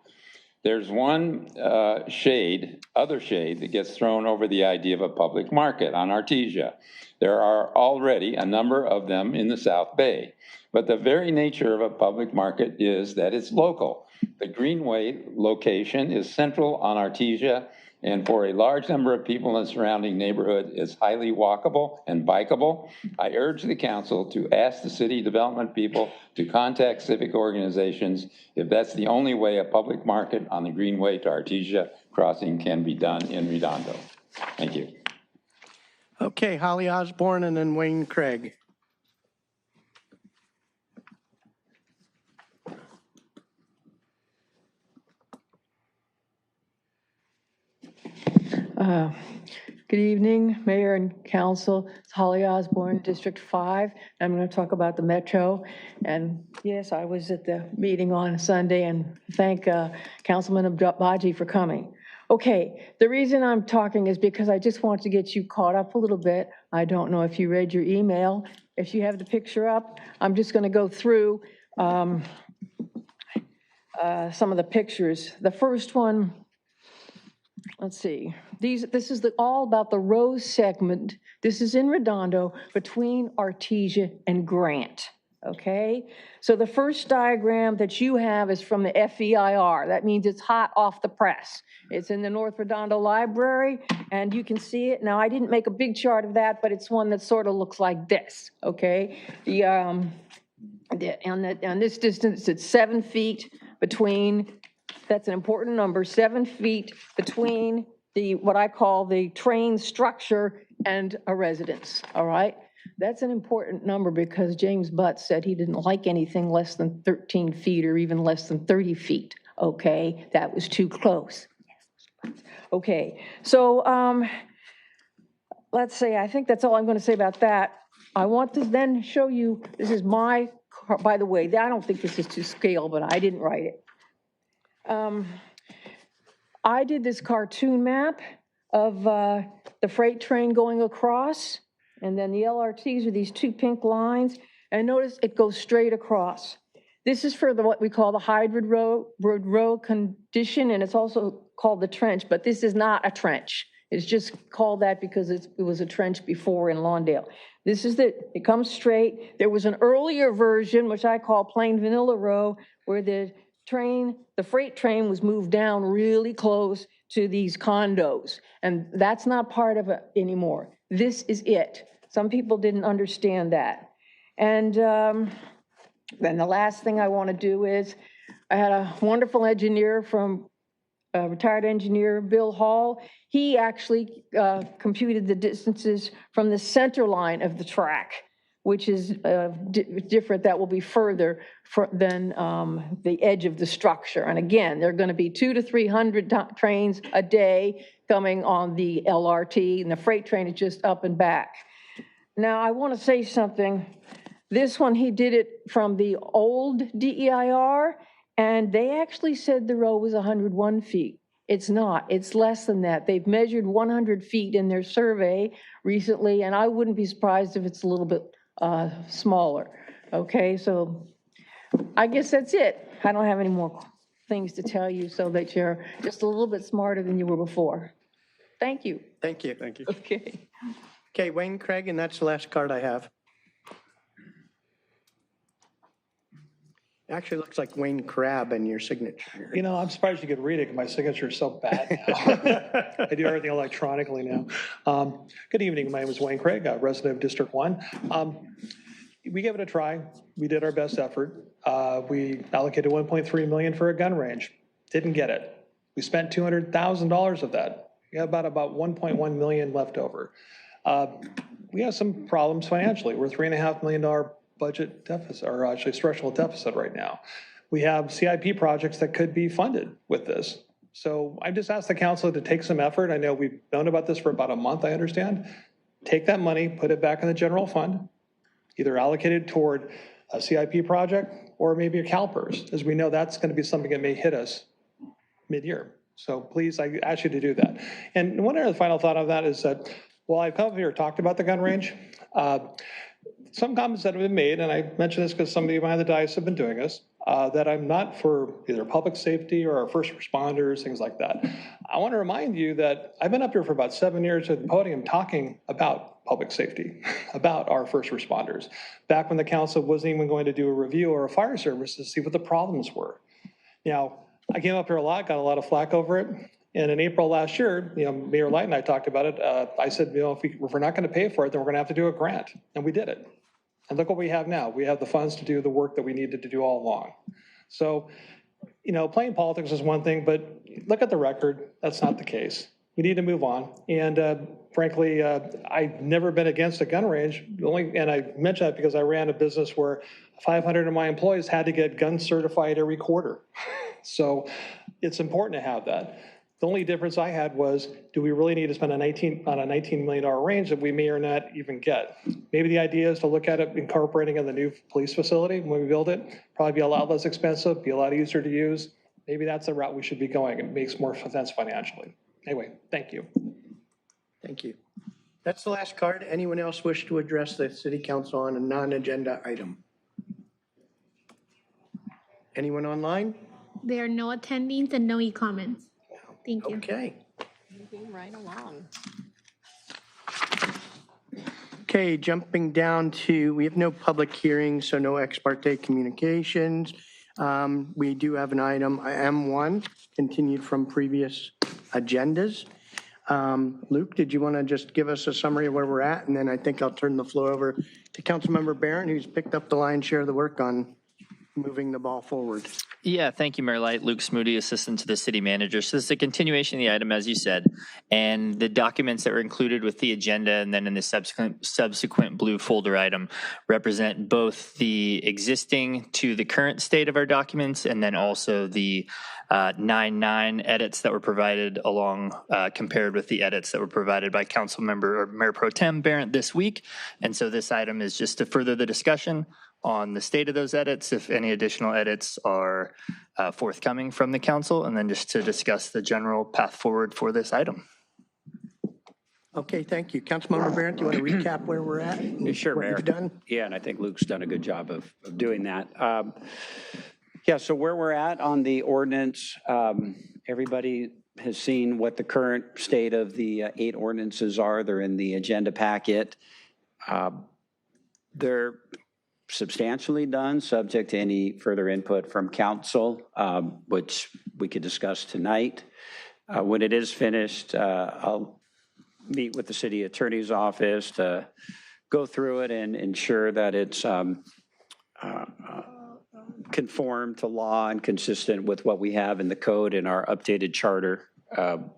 There's one other shade that gets thrown over the idea of a public market on Artesia. There are already a number of them in the South Bay, but the very nature of a public market is that it's local. The Greenway location is central on Artesia, and for a large number of people in the surrounding neighborhood, is highly walkable and bikeable. I urge the council to ask the city development people to contact civic organizations if that's the only way a public market on the Greenway to Artesia crossing can be done in Redondo. Thank you. Okay, Holly Osborne and then Wayne Craig. Good evening, Mayor and Council. It's Holly Osborne, District 5. I'm going to talk about the Metro. And yes, I was at the meeting on Sunday, and thank Councilman Abbaji for coming. Okay, the reason I'm talking is because I just want to get you caught up a little bit. I don't know if you read your email. If you have the picture up, I'm just going to go through some of the pictures. The first one, let's see. This is all about the Rose segment. This is in Redondo between Artesia and Grant. Okay, so the first diagram that you have is from the FEIR. That means it's hot off the press. It's in the North Redondo Library, and you can see it. Now, I didn't make a big chart of that, but it's one that sort of looks like this. Okay, on this distance, it's 7 feet between. That's an important number. 7 feet between what I call the train structure and a residence. All right. That's an important number because James Butt said he didn't like anything less than 13 feet or even less than 30 feet. Okay, that was too close. Okay, so let's say, I think that's all I'm going to say about that. I want to then show you, this is my, by the way, I don't think this is to scale, but I didn't write it. I did this cartoon map of the freight train going across. And then the LRTs are these two pink lines. And notice it goes straight across. This is for what we call the hybrid row condition, and it's also called the trench, but this is not a trench. It's just called that because it was a trench before in Lawndale. This is it comes straight. There was an earlier version, which I call plain vanilla row, where the freight train was moved down really close to these condos. And that's not part of it anymore. This is it. Some people didn't understand that. And then the last thing I want to do is, I had a wonderful engineer from, retired engineer, Bill Hall. He actually computed the distances from the center line of the track, which is different. That will be further than the edge of the structure. And again, there are going to be 200 to 300 trains a day coming on the LRT, and the freight train is just up and back. Now, I want to say something. This one, he did it from the old DEIR, and they actually said the row was 101 feet. It's not. It's less than that. They've measured 100 feet in their survey recently, and I wouldn't be surprised if it's a little bit smaller. Okay, so I guess that's it. I don't have any more things to tell you so that you're just a little bit smarter than you were before. Thank you. Thank you. Thank you. Okay. Okay, Wayne Craig, and that's the last card I have. Actually looks like Wayne Crab in your signature. You know, I'm surprised you could read it because my signature is so bad now. I do everything electronically now. Good evening. My name is Wayne Craig, a resident of District 1. We gave it a try. We did our best effort. We allocated $1.3 million for a gun range. Didn't get it. We spent $200,000 of that. We have about $1.1 million left over. We have some problems financially. We're $3.5 million budget deficit, or actually structural deficit right now. We have CIP projects that could be funded with this. So I just asked the council to take some effort. I know we've known about this for about a month, I understand. Take that money, put it back in the general fund, either allocated toward a CIP project or maybe a CalPERS, as we know that's going to be something that may hit us mid-year. So please, I ask you to do that. And one other final thought on that is that while I've come up here and talked about the gun range, some comments that have been made, and I mention this because some of you behind the dais have been doing this, that I'm not for either public safety or our first responders, things like that. I want to remind you that I've been up here for about 7 years at the podium talking about public safety, about our first responders, back when the council wasn't even going to do a review or a fire service to see what the problems were. Now, I came up here a lot, got a lot of flack over it. And in April last year, Mayor Light and I talked about it. I said, if we're not going to pay for it, then we're going to have to do a grant. And we did it. And look what we have now. We have the funds to do the work that we needed to do all along. So, playing politics is one thing, but look at the record. That's not the case. We need to move on. And frankly, I've never been against a gun range. And I mention that because I ran a business where 500 of my employees had to get gun certified every quarter. So it's important to have that. The only difference I had was, do we really need to spend on a $19 million range that we may or not even get? Maybe the idea is to look at it incorporating in the new police facility when we build it. Probably be a lot less expensive, be a lot easier to use. Maybe that's the route we should be going. It makes more sense financially. Anyway, thank you. Thank you. That's the last card. Anyone else wish to address the city council on a non-agenda item? Anyone online? There are no attendings and no e-comments. Thank you. Okay. Moving right along. Okay, jumping down to, we have no public hearings, so no ex parte communications. We do have an item, M1, continued from previous agendas. Luke, did you want to just give us a summary of where we're at? And then I think I'll turn the floor over to Councilmember Barron, who's picked up the lion's share of the work on moving the ball forward. Yeah, thank you, Mayor Light. Luke Smoody, Assistant to the City Manager. So this is a continuation of the item, as you said, and the documents that were included with the agenda and then in the subsequent blue folder item represent both the existing to the current state of our documents and then also the 9-9 edits that were provided along compared with the edits that were provided by Councilmember or Mayor Pro Tem Barrett this week. And so this item is just to further the discussion on the state of those edits, if any additional edits are forthcoming from the council, and then just to discuss the general path forward for this item. Okay, thank you. Councilmember Barrett, do you want to recap where we're at? Sure, Mayor. You've done? Yeah, and I think Luke's done a good job of doing that. Yeah, so where we're at on the ordinance, everybody has seen what the current state of the 8 ordinances are. They're in the agenda packet. They're substantially done, subject to any further input from council, which we could discuss tonight. When it is finished, I'll meet with the city attorney's office to go through it and ensure that it's conform to law and consistent with what we have in the code and our updated charter,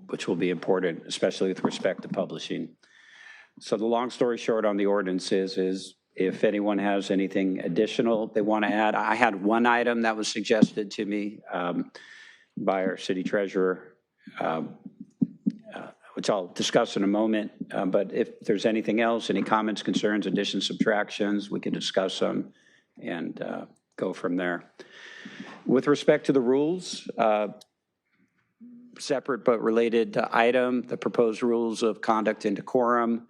which will be important, especially with respect to publishing. So the long story short on the ordinances is if anyone has anything additional they want to add. I had one item that was suggested to me by our city treasurer, which I'll discuss in a moment. But if there's anything else, any comments, concerns, additions, subtractions, we can discuss them and go from there. With respect to the rules, separate but related item, the proposed rules of conduct and decorum.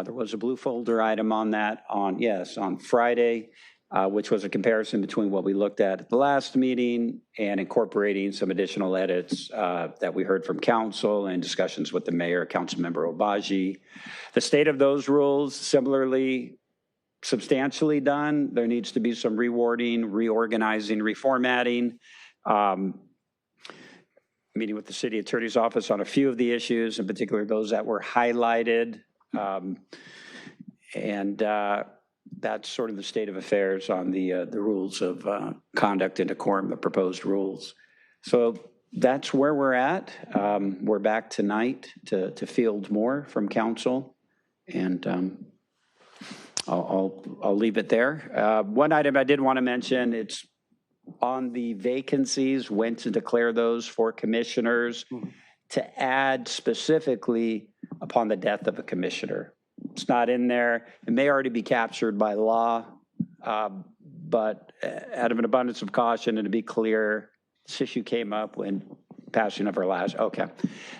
There was a blue folder item on that on Friday, which was a comparison between what we looked at the last meeting and incorporating some additional edits that we heard from council and discussions with the mayor, Councilmember Obaji. The state of those rules, similarly, substantially done. There needs to be some rewording, reorganizing, reformatting. Meeting with the city attorney's office on a few of the issues, in particular those that were highlighted. That's sort of the state of affairs on the rules of conduct and decorum, the proposed rules. So that's where we're at. We're back tonight to field more from council, and I'll leave it there. One item I did want to mention, it's on the vacancies, when to declare those for commissioners, to add specifically upon the death of a commissioner. It's not in there. It may already be captured by law, but out of an abundance of caution and to be clear, this issue came up when passing of our last,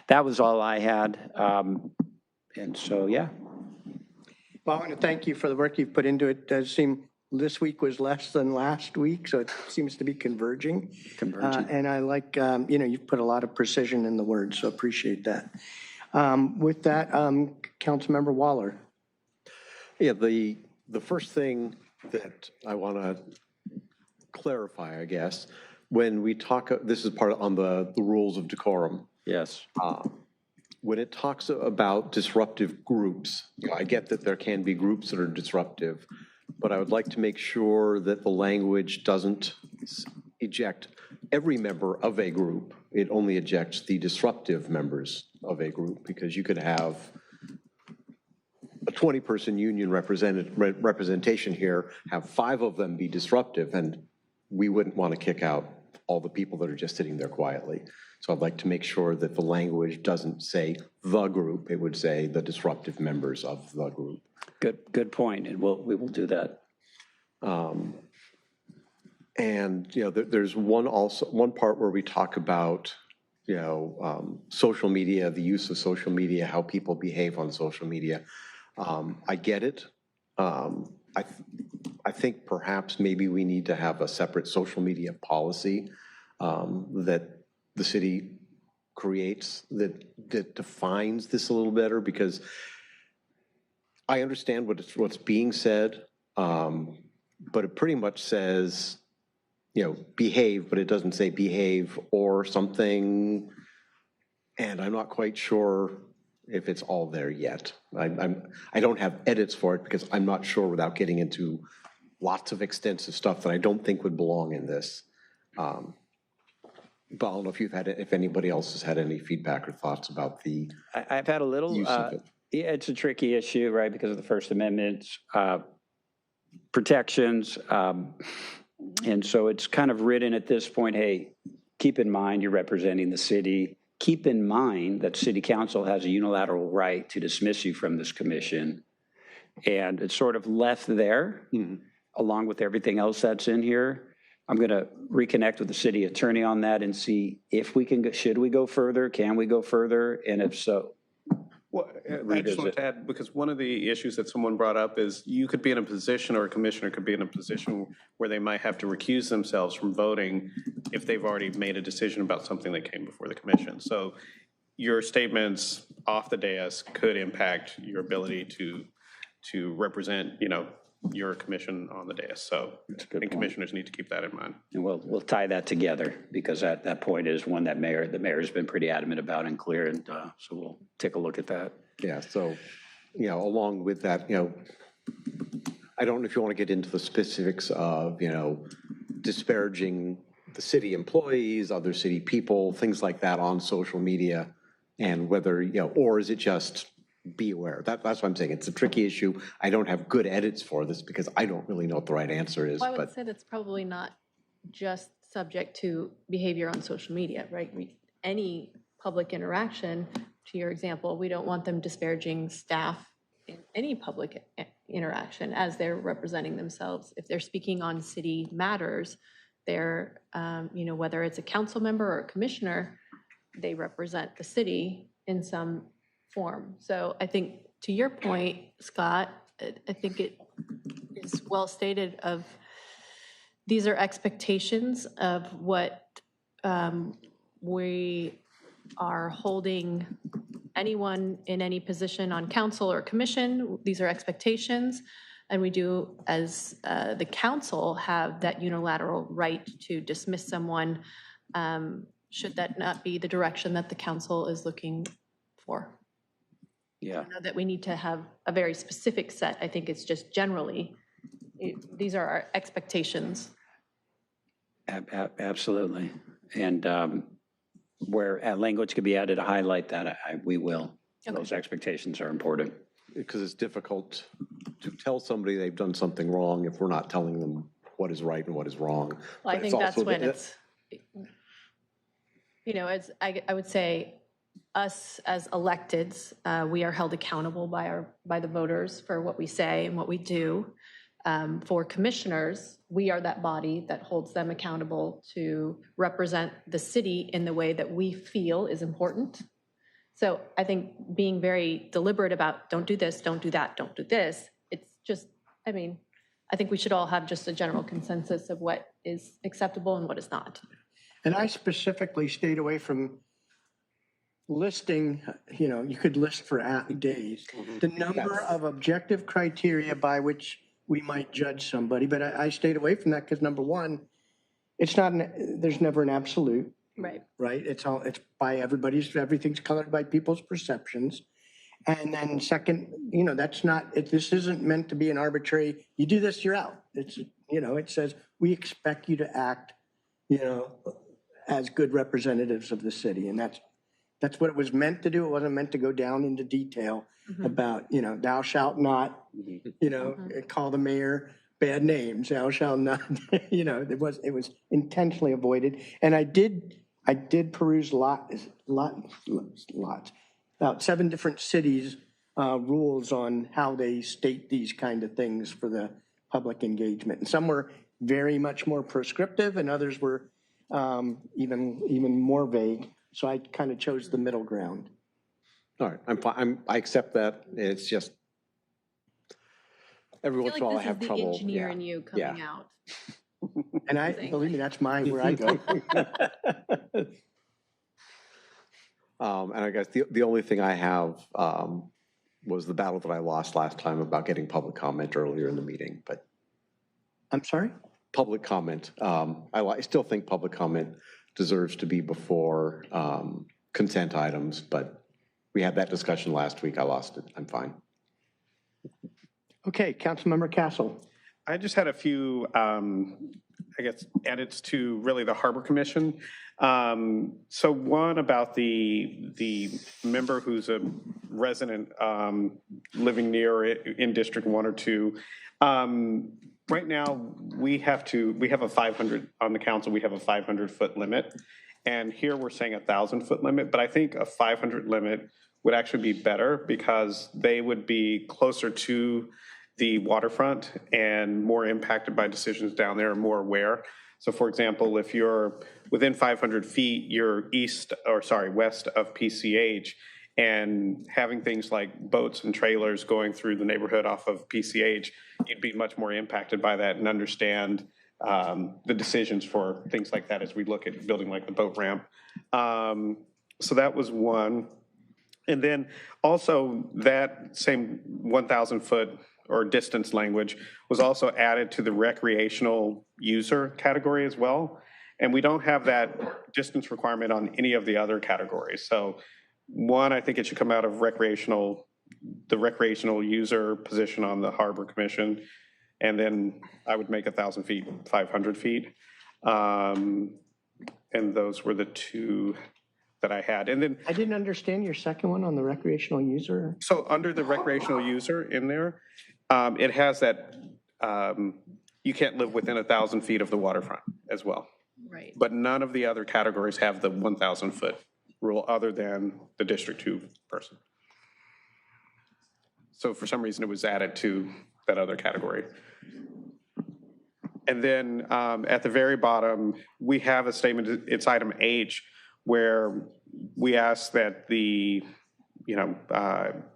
that was all I had. And so, yeah. Well, I want to thank you for the work you've put into it. It does seem this week was less than last week, so it seems to be converging. And I like, you've put a lot of precision in the words, so appreciate that. With that, Councilmember Waller. Yeah, the first thing that I want to clarify, I guess, when we talk, this is part on the rules of decorum. Yes. When it talks about disruptive groups, I get that there can be groups that are disruptive, but I would like to make sure that the language doesn't eject every member of a group. It only ejects the disruptive members of a group, because you could have a 20-person union representation here, have 5 of them be disruptive, and we wouldn't want to kick out all the people that are just sitting there quietly. So I'd like to make sure that the language doesn't say the group, it would say the disruptive members of the group. Good point, and we will do that. And there's one part where we talk about social media, the use of social media, how people behave on social media. I get it. I think perhaps maybe we need to have a separate social media policy that the city creates that defines this a little better, because I understand what's being said, but it pretty much says, behave, but it doesn't say behave or something, and I'm not quite sure if it's all there yet. I don't have edits for it because I'm not sure, without getting into lots of extensive stuff that I don't think would belong in this. But I don't know if anybody else has had any feedback or thoughts about the I've had a little, use of it. Yeah, it's a tricky issue, right, because of the First Amendment's protections. And so it's kind of written at this point, hey, keep in mind you're representing the city. Keep in mind that City Council has a unilateral right to dismiss you from this commission. And it's sort of left there, along with everything else that's in here. I'm going to reconnect with the city attorney on that and see if we can, should we go further? Can we go further? And if so, well, I just want to add, because one of the issues that someone brought up is you could be in a position, or a commissioner could be in a position where they might have to recuse themselves from voting if they've already made a decision about something that came before the commission. So your statements off the dais could impact your ability to represent, your commission on the dais. So and commissioners need to keep that in mind. And we'll tie that together, because that point is one that the mayor's been pretty adamant about and clear, and so we'll take a look at that. Yeah, so, along with that, I don't know if you want to get into the specifics of, disparaging the city employees, other city people, things like that on social media, and whether, or is it just be aware? That's what I'm saying. It's a tricky issue. I don't have good edits for this because I don't really know what the right answer is. Well, I would say that's probably not just subject to behavior on social media, right? Any public interaction, to your example, we don't want them disparaging staff in any public interaction as they're representing themselves. If they're speaking on city matters, they're, whether it's a council member or a commissioner, they represent the city in some form. So I think, to your point, Scott, I think it is well stated of these are expectations of what we are holding anyone in any position on council or commission. These are expectations, and we do, as the council, have that unilateral right to dismiss someone should that not be the direction that the council is looking for. Yeah. I know that we need to have a very specific set. I think it's just generally, these are our expectations. Absolutely. And where language could be added to highlight that, we will. Okay. Those expectations are important. Because it's difficult to tell somebody they've done something wrong if we're not telling them what is right and what is wrong. Well, I think that's when it's, as I would say, us as electeds, we are held accountable by the voters for what we say and what we do. For commissioners, we are that body that holds them accountable to represent the city in the way that we feel is important. So I think being very deliberate about don't do this, don't do that, don't do this, just, I mean, I think we should all have just a general consensus of what is acceptable and what is not. And I specifically stayed away from listing, you could list for days, the number of objective criteria by which we might judge somebody, but I stayed away from that because number one, it's not, there's never an absolute, Right. right? It's by everything's colored by people's perceptions. And then second, that's not, this isn't meant to be an arbitrary, you do this, you're out. It's, it says, we expect you to act, as good representatives of the city. And that's what it was meant to do. It wasn't meant to go down into detail about, thou shalt not, call the mayor bad names, thou shalt not, it was intentionally avoided. And I did peruse lots, about 7 different cities' rules on how they state these kind of things for the public engagement. And some were very much more prescriptive and others were even more vague. So I kind of chose the middle ground. All right, I'm fine. I accept that. It's just every once in a while I have trouble. This is the engineer in you coming out. And believe me, that's where I go. And I guess the only thing I have was the battle that I lost last time about getting public comment earlier in the meeting, but. I'm sorry? Public comment. I still think public comment deserves to be before consent items, but we had that discussion last week. I lost it. I'm fine. Okay, Councilmember Castle. I just had a few, edits to really the Harbor Commission. So one about the member who's a resident living near in District 1 or 2. Right now, we have a 500, on the council, we have a 500-foot limit. And here we're saying a 1,000-foot limit, but I think a 500 limit would actually be better because they would be closer to the waterfront and more impacted by decisions down there, more aware. So for example, if you're within 500 feet, you're west of PCH, and having things like boats and trailers going through the neighborhood off of PCH, you'd be much more impacted by that and understand the decisions for things like that as we look at building like the boat ramp. So that was one. And then also that same 1,000 foot or distance language was also added to the recreational user category as well. And we don't have that distance requirement on any of the other categories. So one, I think it should come out of the recreational user position on the Harbor Commission. And then I would make 1,000 feet, 500 feet. And those were the two that I had. And then I didn't understand your second one on the recreational user. So under the recreational user in there, it has that you can't live within 1,000 feet of the waterfront as well. Right. But none of the other categories have the 1,000 foot rule other than the District 2 person. So for some reason it was added to that other category. And then at the very bottom, we have a statement, it's item H, where we ask that the,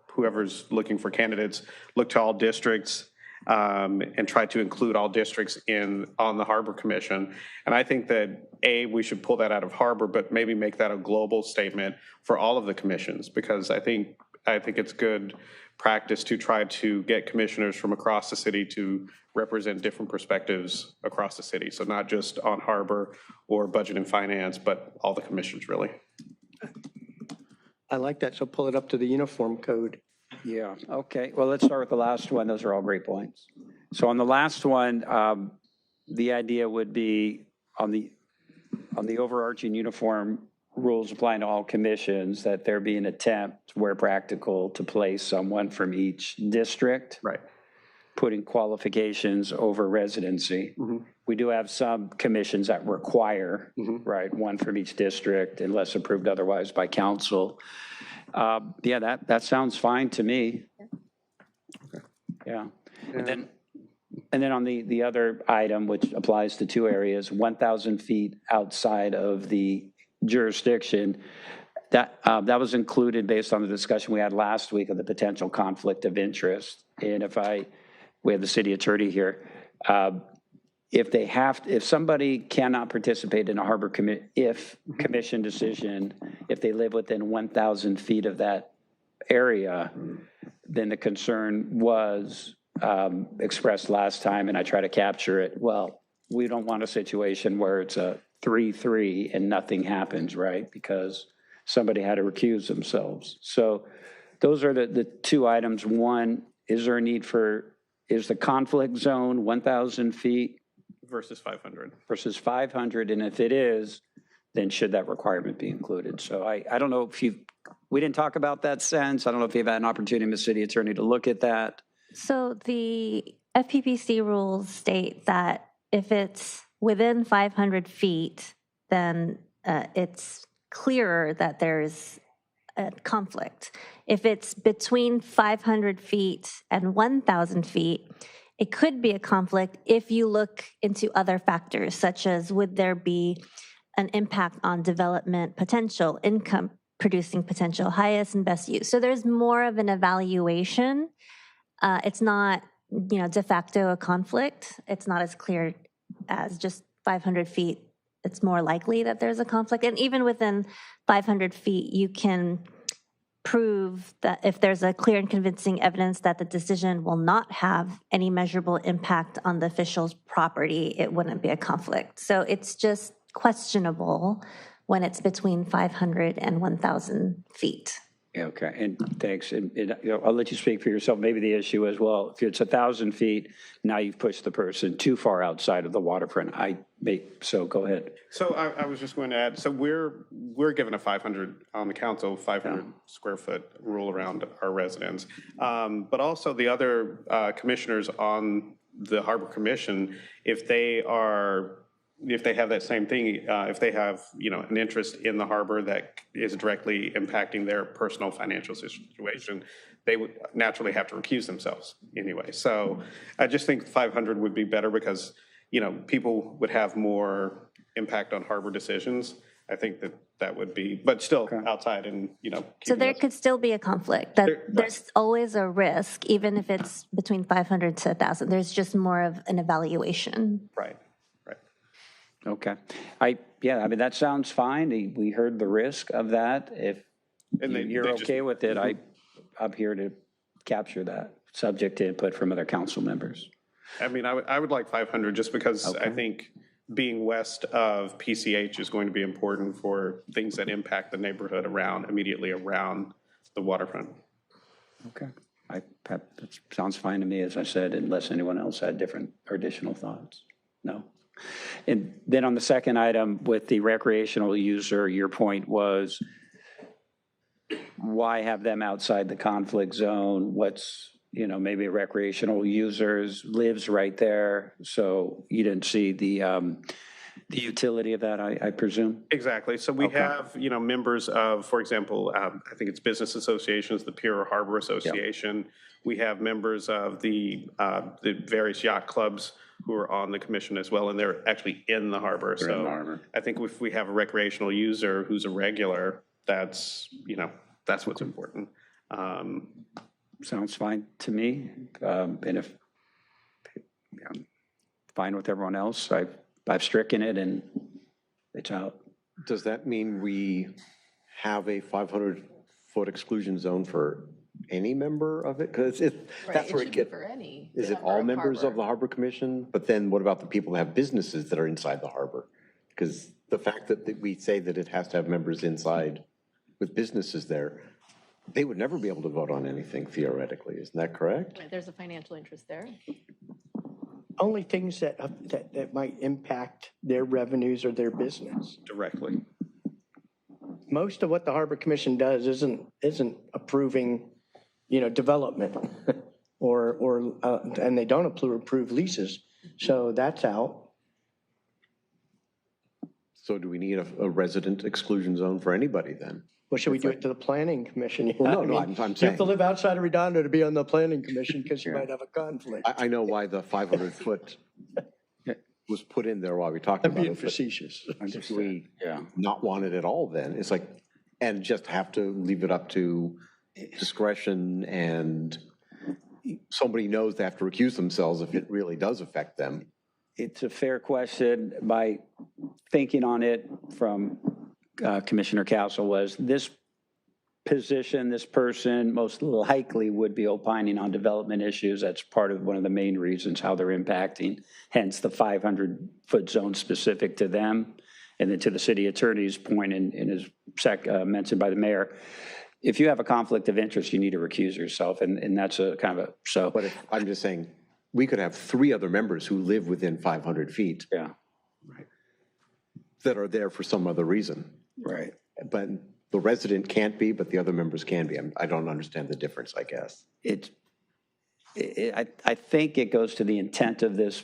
whoever's looking for candidates look to all districts and try to include all districts on the Harbor Commission. And I think that we should pull that out of Harbor, but maybe make that a global statement for all of the commissions, because I think it's good practice to try to get commissioners from across the city to represent different perspectives across the city. So not just on Harbor or Budget and Finance, but all the commissions really. I like that, so pull it up to the uniform code. Yeah, okay. Well, let's start with the last one. Those are all great points. So on the last one, the idea would be on the overarching uniform rules applying to all commissions, that there be an attempt, where practical, to place someone from each district. Right. Putting qualifications over residency. Mm-hmm. We do have some commissions that require, right, one from each district unless approved otherwise by council. Yeah, that sounds fine to me. Okay. Yeah. And then on the other item, which applies to 2 areas, 1,000 feet outside of the jurisdiction, that was included based on the discussion we had last week of the potential conflict of interest. And if I we have the city attorney here. If somebody cannot participate in a harbor commission decision, if they live within 1,000 feet of that area, then the concern was expressed last time, and I try to capture it. Well, we don't want a situation where it's a 3-3 and nothing happens, right? Because somebody had to recuse themselves. So those are the two items. One, is there a need is the conflict zone 1,000 feet? Versus 500. Versus 500, and if it is, then should that requirement be included? So I don't know if we didn't talk about that since. I don't know if you've had an opportunity, Ms. City Attorney, to look at that. So the FPPC rules state that if it's within 500 feet, then it's clearer that there's a conflict. If it's between 500 feet and 1,000 feet, it could be a conflict if you look into other factors, such as would there be an impact on development potential, income producing potential, highest and best use. So there's more of an evaluation. It's not, de facto a conflict. It's not as clear as just 500 feet. It's more likely that there's a conflict. And even within 500 feet, you can prove that if there's a clear and convincing evidence that the decision will not have any measurable impact on the official's property, it wouldn't be a conflict. So it's just questionable when it's between 500 and 1,000 feet. Okay, and thanks. And I'll let you speak for yourself. Maybe the issue is, well, if it's 1,000 feet, now you've pushed the person too far outside of the waterfront. So go ahead. So I was just going to add, so we're given a 500 on the council, 500 square foot rule around our residents. But also the other commissioners on the Harbor Commission, if they have that same thing, if they have, an interest in the harbor that is directly impacting their personal financial situation, they would naturally have to recuse themselves anyway. So I just think 500 would be better because, people would have more impact on harbor decisions. I think that would be, but still outside and, So there could still be a conflict. There's always a risk, even if it's between 500 to 1,000. There's just more of an evaluation. Right. Okay. That sounds fine. We heard the risk of that. If you're okay with it, I'm here to capture that, subject to input from other council members. I would like 500 just because I think being west of PCH is going to be important for things that impact the neighborhood immediately around the waterfront. Okay. That sounds fine to me, as I said, unless anyone else had different or additional thoughts. No? And then on the second item with the recreational user, your point was, why have them outside the conflict zone? Maybe recreational users lives right there. So you didn't see the utility of that, I presume? Exactly. So we have, members of, for example, I think it's business associations, the Pier Harbor Association. Yep. We have members of the various yacht clubs who are on the commission as well, and they're actually in the harbor. They're in the harbor. I think if we have a recreational user who's a regular, that's what's important. Sounds fine to me. And if fine with everyone else, I've stricken it and it's out. Does that mean we have a 500-foot exclusion zone for any member of it? Because that's where it gets. For any. Is it all members of the Harbor Commission? But then what about the people that have businesses that are inside the harbor? Because the fact that we say that it has to have members inside with businesses there, they would never be able to vote on anything theoretically. Isn't that correct? There's a financial interest there. Only things that might impact their revenues or their business directly. Most of what the Harbor Commission does isn't approving, development, and they don't approve leases. So that's out. So do we need a resident exclusion zone for anybody then? Well, should we do it to the Planning Commission? Well, no, I'm saying. You have to live outside of Redondo to be on the Planning Commission because you might have a conflict. I know why the 500-foot was put in there while we talked about it. I'm being facetious. If we not want it at all then, it's like, and just have to leave it up to discretion and somebody knows they have to recuse themselves if it really does affect them. It's a fair question. My thinking on it from Commissioner Castle was this position, this person most likely would be opining on development issues. That's part of one of the main reasons how they're impacting, hence the 500-foot zone specific to them. And then to the city attorney's point, and is mentioned by the mayor, if you have a conflict of interest, you need to recuse yourself. And that's a kind of a, so. But if, I'm just saying, we could have 3 other members who live within 500 feet. Yeah. Right. That are there for some other reason. Right. But the resident can't be, but the other members can be. I don't understand the difference, I guess. I think it goes to the intent of this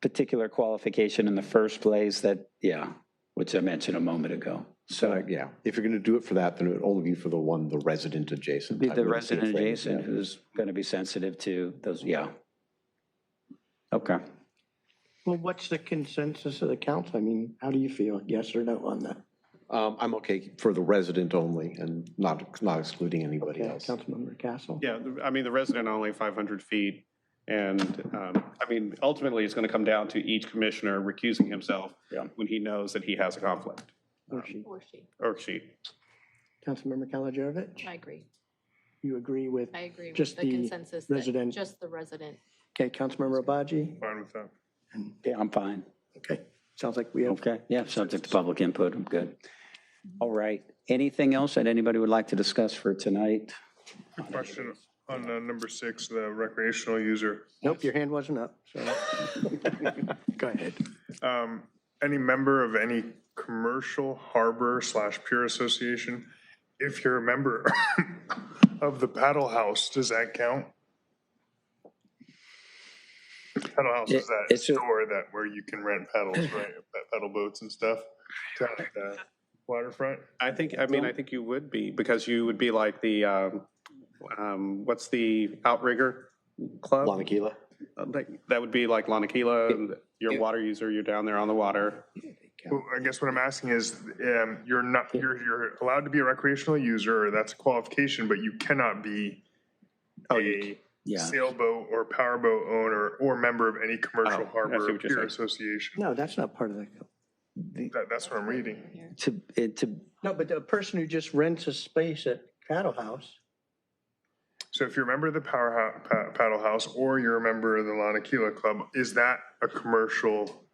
particular qualification in the first place that, which I mentioned a moment ago. So yeah, if you're going to do it for that, then it would only be for the resident adjacent. Be the resident adjacent who's going to be sensitive to those, Okay. Well, what's the consensus of the council? I mean, how do you feel? Yes or no on that? I'm okay for the resident only and not excluding anybody else. Councilmember Castle? Yeah, I mean, the resident only 500 feet. And I mean, ultimately, it's going to come down to each commissioner recusing himself when he knows that he has a conflict. Or she. Or she. Councilmember Kalajovic? I agree. You agree with? I agree with just the consensus that resident? just the resident. Okay, Councilmember Obaji? Fine with that. Yeah, I'm fine. Okay, sounds like we have. Okay, yeah, subject to public input, I'm good. All right, anything else that anybody would like to discuss for tonight? Question on number 6, the recreational user. Nope, your hand wasn't up, so. Go ahead. Any member of any commercial harbor/pier association, if you're a member of the paddle house, does that count? Paddle house is that store where you can rent paddles, right? Paddle boats and stuff down at the waterfront. I think you would be, because you would be like the, what's the outrigger club? Lanakila. That would be like Lanakila, you're a water user, you're down there on the water. Well, I guess what I'm asking is, you're allowed to be a recreational user, or that's a qualification, but you cannot be a sailboat or powerboat owner or member of any commercial harbor or pier association. No, that's not part of the. That's what I'm reading. No, but the person who just rents a space at Paddle House. So if you're a member of the Paddle House or you're a member of the Lanakila Club, is that a commercial?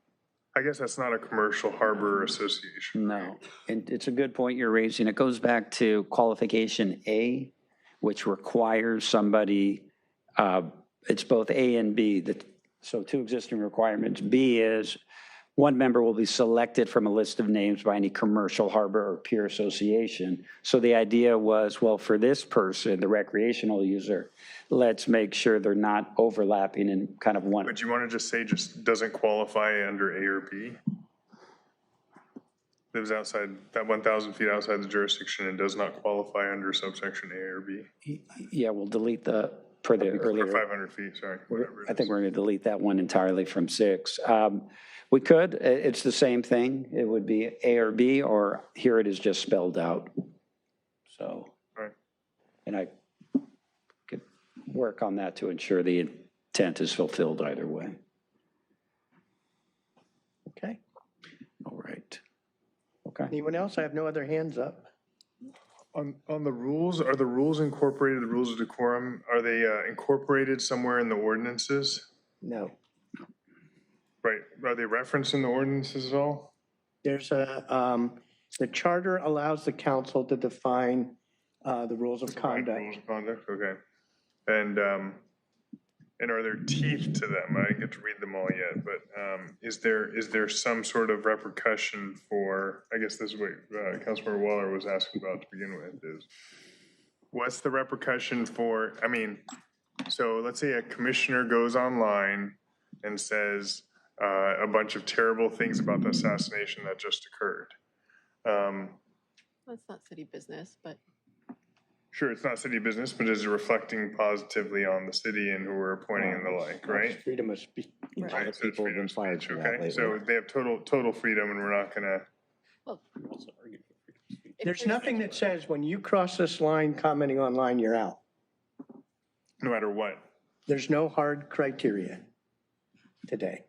I guess that's not a commercial harbor association. No, and it's a good point you're raising. It goes back to qualification A, which requires somebody, it's both A and B. So 2 existing requirements. B is 1 member will be selected from a list of names by any commercial harbor or pier association. So the idea was, well, for this person, the recreational user, let's make sure they're not overlapping in kind of one. But you want to just say doesn't qualify under A or B? Lives outside that 1,000 feet outside the jurisdiction and does not qualify under subsection A or B? Yeah, we'll delete the, per the earlier. 500 feet, sorry. I think we're going to delete that one entirely from 6. We could, it's the same thing. It would be A or B, or here it is just spelled out. So, right. And I could work on that to ensure the intent is fulfilled either way. Okay. All right. Okay. Anyone else? I have no other hands up. On the rules, are the rules incorporated, the rules of decorum, are they incorporated somewhere in the ordinances? No. Right, are they referenced in the ordinances at all? There's the charter allows the council to define the rules of conduct. Rules of conduct, okay. And are there teeth to them? I didn't get to read them all yet, but is there some sort of repercussion for, I guess this is what Councilmember Waller was asking about to begin with, is what's the repercussion for, I mean, so let's say a commissioner goes online and says a bunch of terrible things about the assassination that just occurred. That's not city business, but. Sure, it's not city business, but is it reflecting positively on the city and who we're appointing and the like, right? Freedom of speech. Right, so people have been fired for that okay, lately. so they have total freedom and we're not gonna. Well, There's nothing that says when you cross this line commenting online, you're out. No matter what. There's no hard criteria today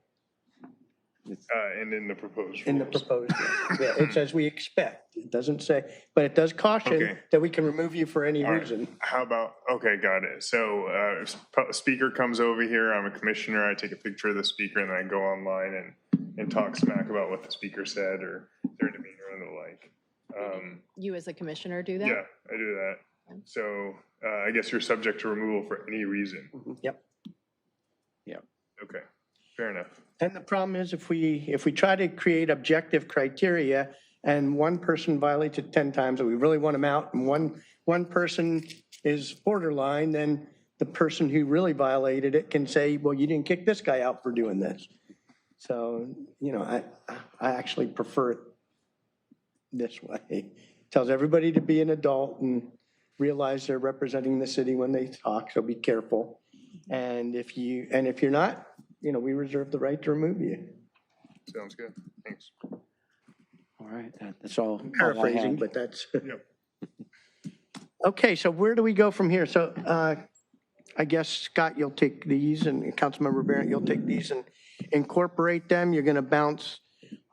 And in the proposed in the rules. proposed. Yeah, it says we expect. It doesn't say, but it does caution Okay. that we can remove you for any All right. reason. How about, okay, got it. So if a speaker comes over here, I'm a commissioner, I take a picture of the speaker and then I go online and talk smack about what the speaker said or their demeanor and the like. You as a commissioner do that? Yeah, I do that. So I guess you're subject to removal for any reason. Yep. Yep. Okay, fair enough. And the problem is if we try to create objective criteria and one person violates it 10 times and we really want them out and one person is borderline, then the person who really violated it can say, well, you didn't kick this guy out for doing this. So, you know, I actually prefer it this way. Tells everybody to be an adult and realize they're representing the city when they talk, so be careful. And if you're not, you know, we reserve the right to remove you. Sounds good, thanks. All right, that's all. Paraphrasing, but that's. Okay, so where do we go from here? So I guess, Scott, you'll take these, and Councilmember Barrett, you'll take these and incorporate them. You're going to bounce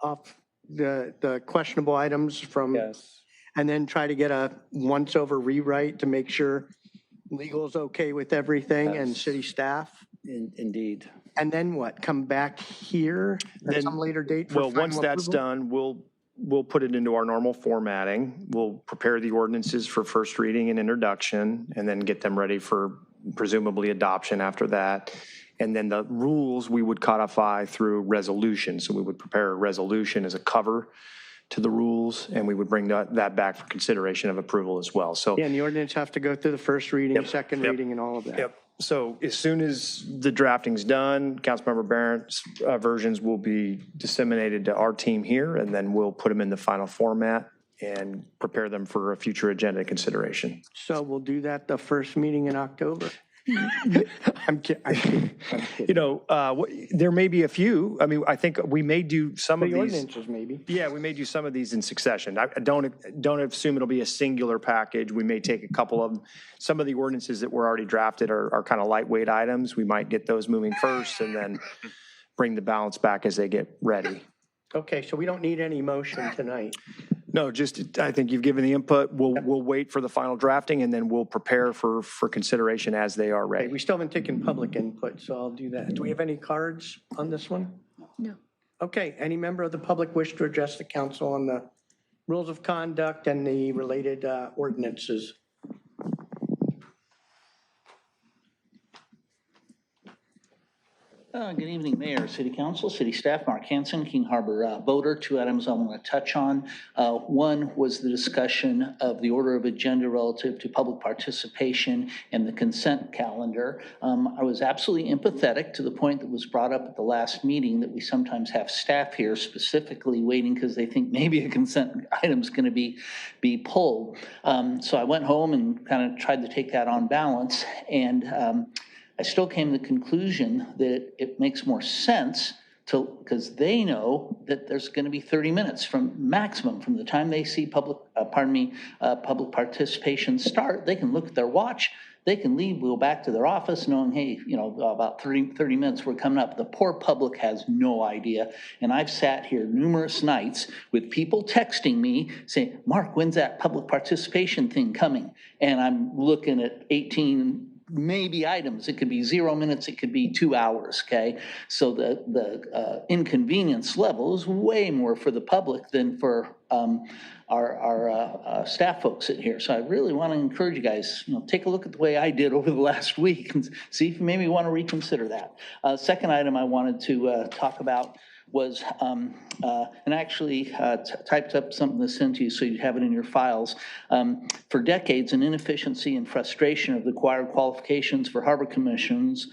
off the questionable items from, Yes. and then try to get a once-over rewrite to make sure legal's okay with everything and city staff. Indeed. And then what? Come back here at some later date for Well, once final that's approval? done, we'll put it into our normal formatting. We'll prepare the ordinances for first reading and introduction, and then get them ready for presumably adoption after that. And then the rules we would codify through resolution. So we would prepare a resolution as a cover to the rules, and we would bring that back for consideration of approval as well. So Yeah, and the ordinance have to go through the first reading, second reading, and all of that. Yep. So as soon as the drafting's done, Councilmember Barrett's versions will be disseminated to our team here, and then we'll put them in the final format and prepare them for a future agenda consideration. So we'll do that the first meeting in October. I'm kidding. You know, there may be a few. I mean, I think we may do some of The these. ordinances, maybe. Yeah, we may do some of these in succession. I don't assume it'll be a singular package. We may take a couple of them. Some of the ordinances that were already drafted are kind of lightweight items. We might get those moving first and then bring the balance back as they get ready. Okay, so we don't need any motion tonight. No, just, I think you've given the input. We'll wait for the final drafting and then we'll prepare for consideration as they are Okay, ready. we still haven't taken public input, so I'll do that. Do we have any cards on this one? No. Okay, any member of the public wish to address the council on the rules of conduct and the related ordinances? Good evening, Mayor, City Council, City Staff, Mark Hansen, King Harbor Boater. Two items I want to touch on. One was the discussion of the order of agenda relative to public participation and the consent calendar. I was absolutely empathetic to the point that was brought up at the last meeting that we sometimes have staff here specifically waiting because they think maybe a consent item is going to be pulled. So I went home and kind of tried to take that on balance, and I still came to the conclusion that it makes more sense because they know that there's going to be 30 minutes from maximum from the time they see public participation start. They can look at their watch, they can leave, go back to their office knowing, hey, you know, about 30 minutes we're coming up. The poor public has no idea. And I've sat here numerous nights with people texting me saying, Mark, when's that public participation thing coming? And I'm looking at 18 maybe items. It could be 0 minutes, it could be 2 hours, okay? So the inconvenience level is way more for the public than for our staff folks in here. So I really want to encourage you guys, you know, take a look at the way I did over the last week and see if you maybe want to reconsider that. Second item I wanted to talk about was, and actually typed up something to send to you so you have it in your files. For decades, an inefficiency and frustration of the required qualifications for harbor commissioners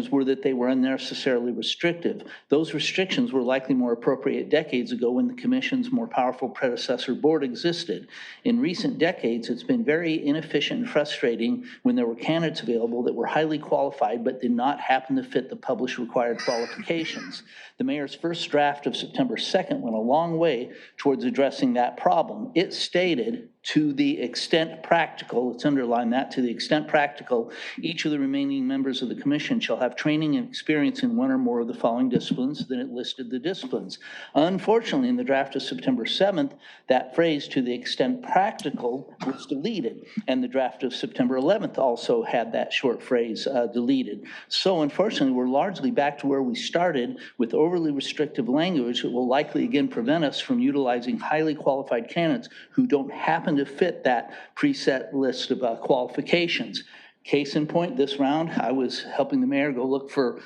were that they were unnecessarily restrictive. Those restrictions were likely more appropriate decades ago when the commission's more powerful predecessor board existed. In recent decades, it's been very inefficient and frustrating when there were candidates available that were highly qualified but did not happen to fit the published required qualifications. The mayor's first draft of September 2nd went a long way towards addressing that problem. It stated, To the extent practical, let's underline that, to the extent practical, each of the remaining members of the commission shall have training and experience in one or more of the following disciplines. Then it listed the disciplines. Unfortunately, in the draft of September 7th, that phrase, to the extent practical, was deleted. And the draft of September 11th also had that short phrase deleted. So unfortunately, we're largely back to where we started with overly restrictive language that will likely again prevent us from utilizing highly qualified candidates who don't happen to fit that preset list of qualifications. Case in point, this round, I was helping the mayor go look for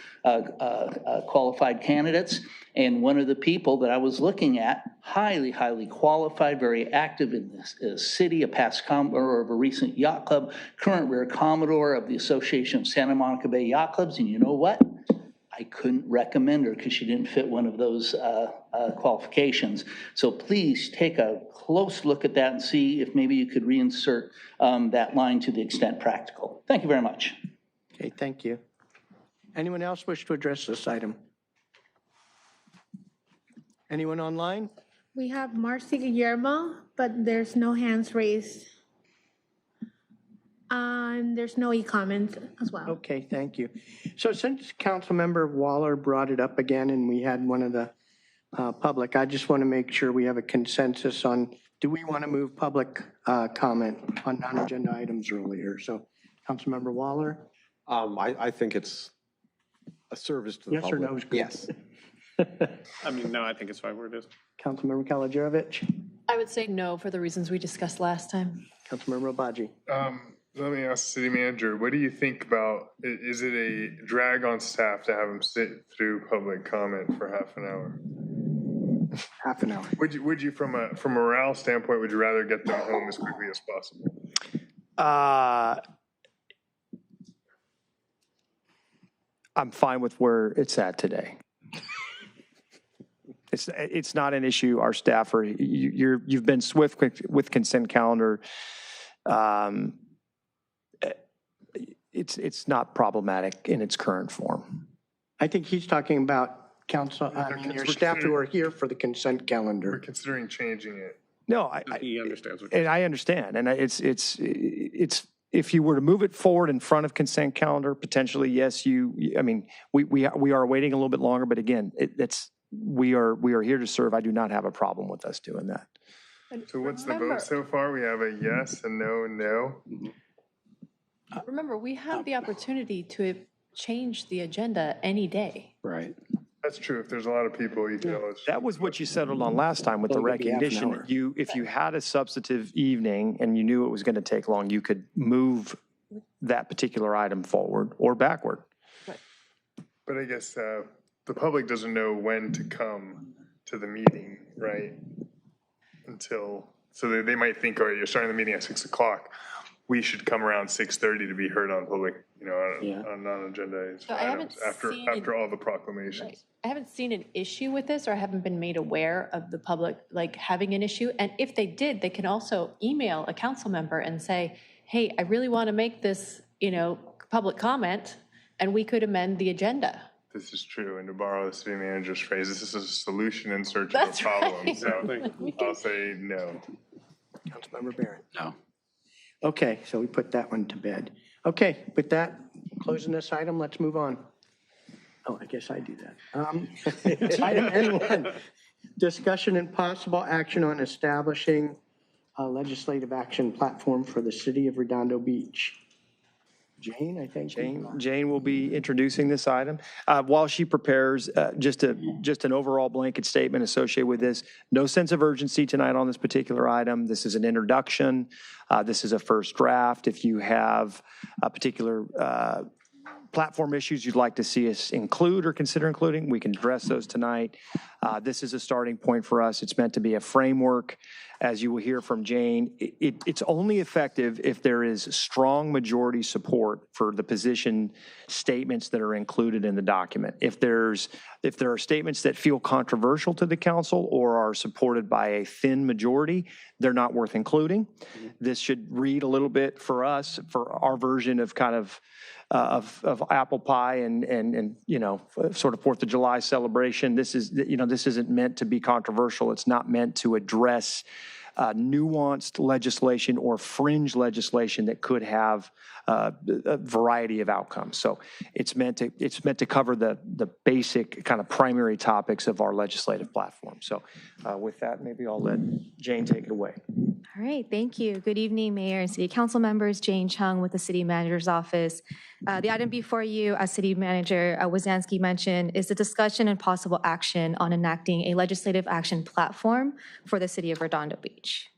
qualified candidates, and one of the people that I was looking at, highly qualified, very active in this city, a past Commodore of a recent yacht club, current Rear Commodore of the Association of Santa Monica Bay Yacht Clubs, and you know what? I couldn't recommend her because she didn't fit one of those qualifications. So please take a close look at that and see if maybe you could reinsert that line to the extent practical. Thank you very much. Okay, thank you. Anyone else wish to address this item? Anyone online? We have Marcy Guillermo, but there's no hands raised. There's no e-comment as well. Okay, thank you. So since Councilmember Waller brought it up again and we had one of the public, I just want to make sure we have a consensus on, do we want to move public comment on non-agenda items earlier? So Councilmember Waller? I think it's a service to the Yes public. or no is good. Yes. I mean, no, I think it's fine where it is. Councilmember Kalajevic? I would say no for the reasons we discussed last time. Councilmember Obaji? Let me ask the city manager, what do you think about, is it a drag on staff to have them sit through public comment for half an hour? Half an hour. Would you from a morale standpoint, would you rather get them home as quickly as possible? I'm fine with where it's at today. It's not an issue. Our staff are, you've been swift with consent calendar. It's not problematic in its current form. I think he's talking about your staff who are here for the consent calendar. We're considering changing it. No, He understands what and I understand, and it's if you were to move it forward in front of consent calendar, potentially yes. I mean, we are waiting a little bit longer, but again, we are here to serve. I do not have a problem with us doing that. So what's the vote so far? We have a yes, a no, and no. Remember, we have the opportunity to change the agenda any day. Right. That's true. If there's a lot of people, you can always. That was what you settled on last time with the Only gonna be half an recognition. hour. If you had a substantive evening and you knew it was going to take long, you could move that particular item forward or backward. But I guess the public doesn't know when to come to the meeting, right? So they might think, oh, you're starting the meeting at 6 o'clock. We should come around 6:30 to be heard on public, on non-agenda So I haven't items after all the proclamations. I haven't seen an issue with this, or I haven't been made aware of the public having an issue. And if they did, they can also email a council member and say, hey, I really want to make this, public comment, and we could amend the agenda. This is true, and to borrow the city manager's phrase, this is a solution in search of a problem. Right. So I'll say no. Councilmember Barron? No. Okay, so we put that one to bed. Okay, with that, closing this item, let's move on. Oh, I guess I do that. Item N1, discussion and possible action on establishing a legislative action platform for the city of Redondo Beach. Jane, I think. Jane will be introducing this item. While she prepares, just an overall blanket statement associated with this. No sense of urgency tonight on this particular item. This is an introduction. This is a first draft. If you have a particular platform issues you'd like to see us include or consider including, we can address those tonight. This is a starting point for us. It's meant to be a framework. As you will hear from Jane, it's only effective if there is strong majority support for the position statements that are included in the document. If there are statements that feel controversial to the council or are supported by a thin majority, they're not worth including. This should read a little bit for us, for our version of kind of apple pie and sort of 4th of July celebration. This isn't meant to be controversial. It's not meant to address nuanced legislation or fringe legislation that could have a variety of outcomes. So it's meant to cover the basic kind of primary topics of our legislative platform. So with that, maybe I'll let Jane take it away. All right, thank you. Good evening, Mayor and City Council members. Jane Chung with the City Manager's Office. The item before you, as City Manager Wozniacki mentioned, is the discussion and possible action on enacting a legislative action platform for the City of Redondo Beach.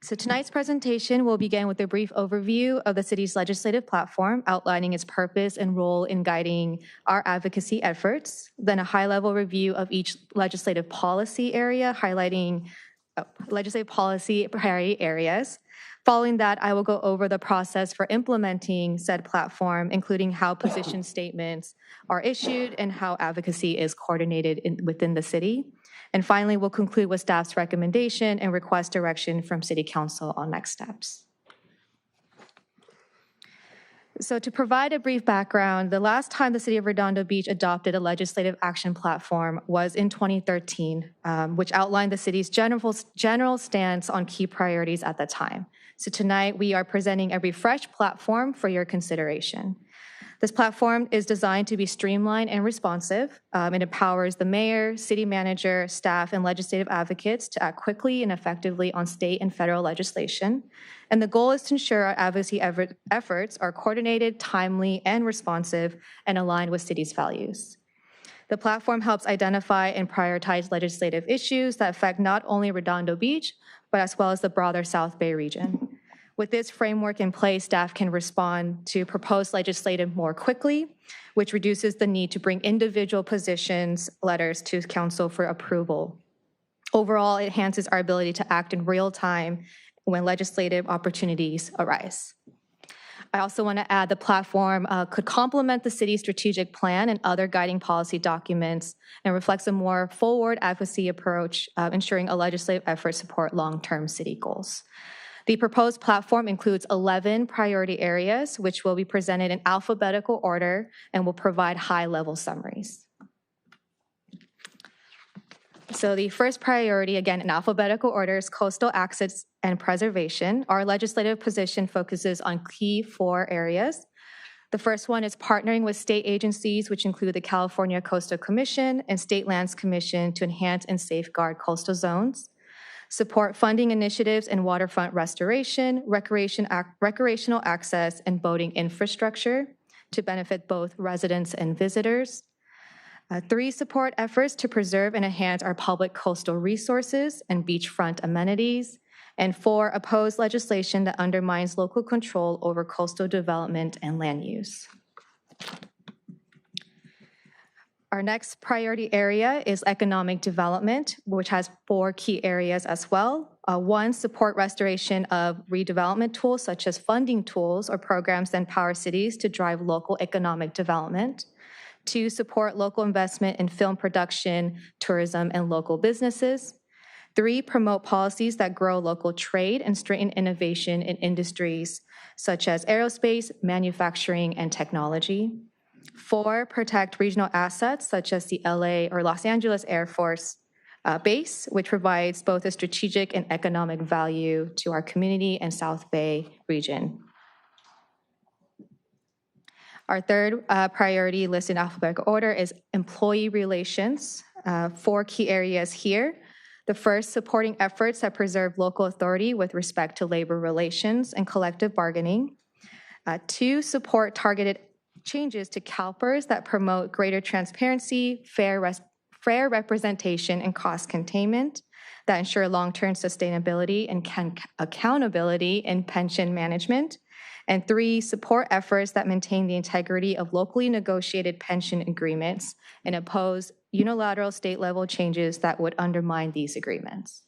So tonight's presentation will begin with a brief overview of the city's legislative platform, outlining its purpose and role in guiding our advocacy efforts, then a high-level review of each legislative policy area, highlighting legislative policy priority areas. Following that, I will go over the process for implementing said platform, including how position statements are issued and how advocacy is coordinated within the city. And finally, we'll conclude with staff's recommendation and request direction from City Council on next steps. So to provide a brief background, the last time the City of Redondo Beach adopted a legislative action platform was in 2013, which outlined the city's general stance on key priorities at the time. So tonight, we are presenting a refreshed platform for your consideration. This platform is designed to be streamlined and responsive. It empowers the mayor, city manager, staff, and legislative advocates to act quickly and effectively on state and federal legislation. And the goal is to ensure our advocacy efforts are coordinated, timely, and responsive, and aligned with city's values. The platform helps identify and prioritize legislative issues that affect not only Redondo Beach, but as well as the broader South Bay region. With this framework in place, staff can respond to proposed legislation more quickly, which reduces the need to bring individual positions letters to council for approval. Overall, it enhances our ability to act in real time when legislative opportunities arise. I also want to add the platform could complement the city's strategic plan and other guiding policy documents and reflects a more forward advocacy approach, ensuring a legislative effort support long-term city goals. The proposed platform includes 11 priority areas, which will be presented in alphabetical order and will provide high-level summaries. So the first priority, again, in alphabetical order, is coastal access and preservation. Our legislative position focuses on key 4 areas. The first one is partnering with state agencies, which include the California Coastal Commission and State Lands Commission, to enhance and safeguard coastal zones. Support funding initiatives in waterfront restoration, recreational access, and boating infrastructure to benefit both residents and visitors. 3, support efforts to preserve and enhance our public coastal resources and beachfront amenities. And 4, oppose legislation that undermines local control over coastal development and land use. Our next priority area is economic development, which has 4 key areas as well. 1, support restoration of redevelopment tools, such as funding tools or programs that empower cities to drive local economic development. 2, support local investment in film production, tourism, and local businesses. 3, promote policies that grow local trade and strengthen innovation in industries such as aerospace, manufacturing, and technology. 4, protect regional assets such as the LA or Los Angeles Air Force Base, which provides both a strategic and economic value to our community and South Bay region. Our third priority listed in alphabetical order is employee relations. 4 key areas here. The first, supporting efforts that preserve local authority with respect to labor relations and collective bargaining. 2, support targeted changes to CalPERS that promote greater transparency, fair representation, and cost containment that ensure long-term sustainability and accountability in pension management. And 3, support efforts that maintain the integrity of locally negotiated pension agreements and oppose unilateral state-level changes that would undermine these agreements.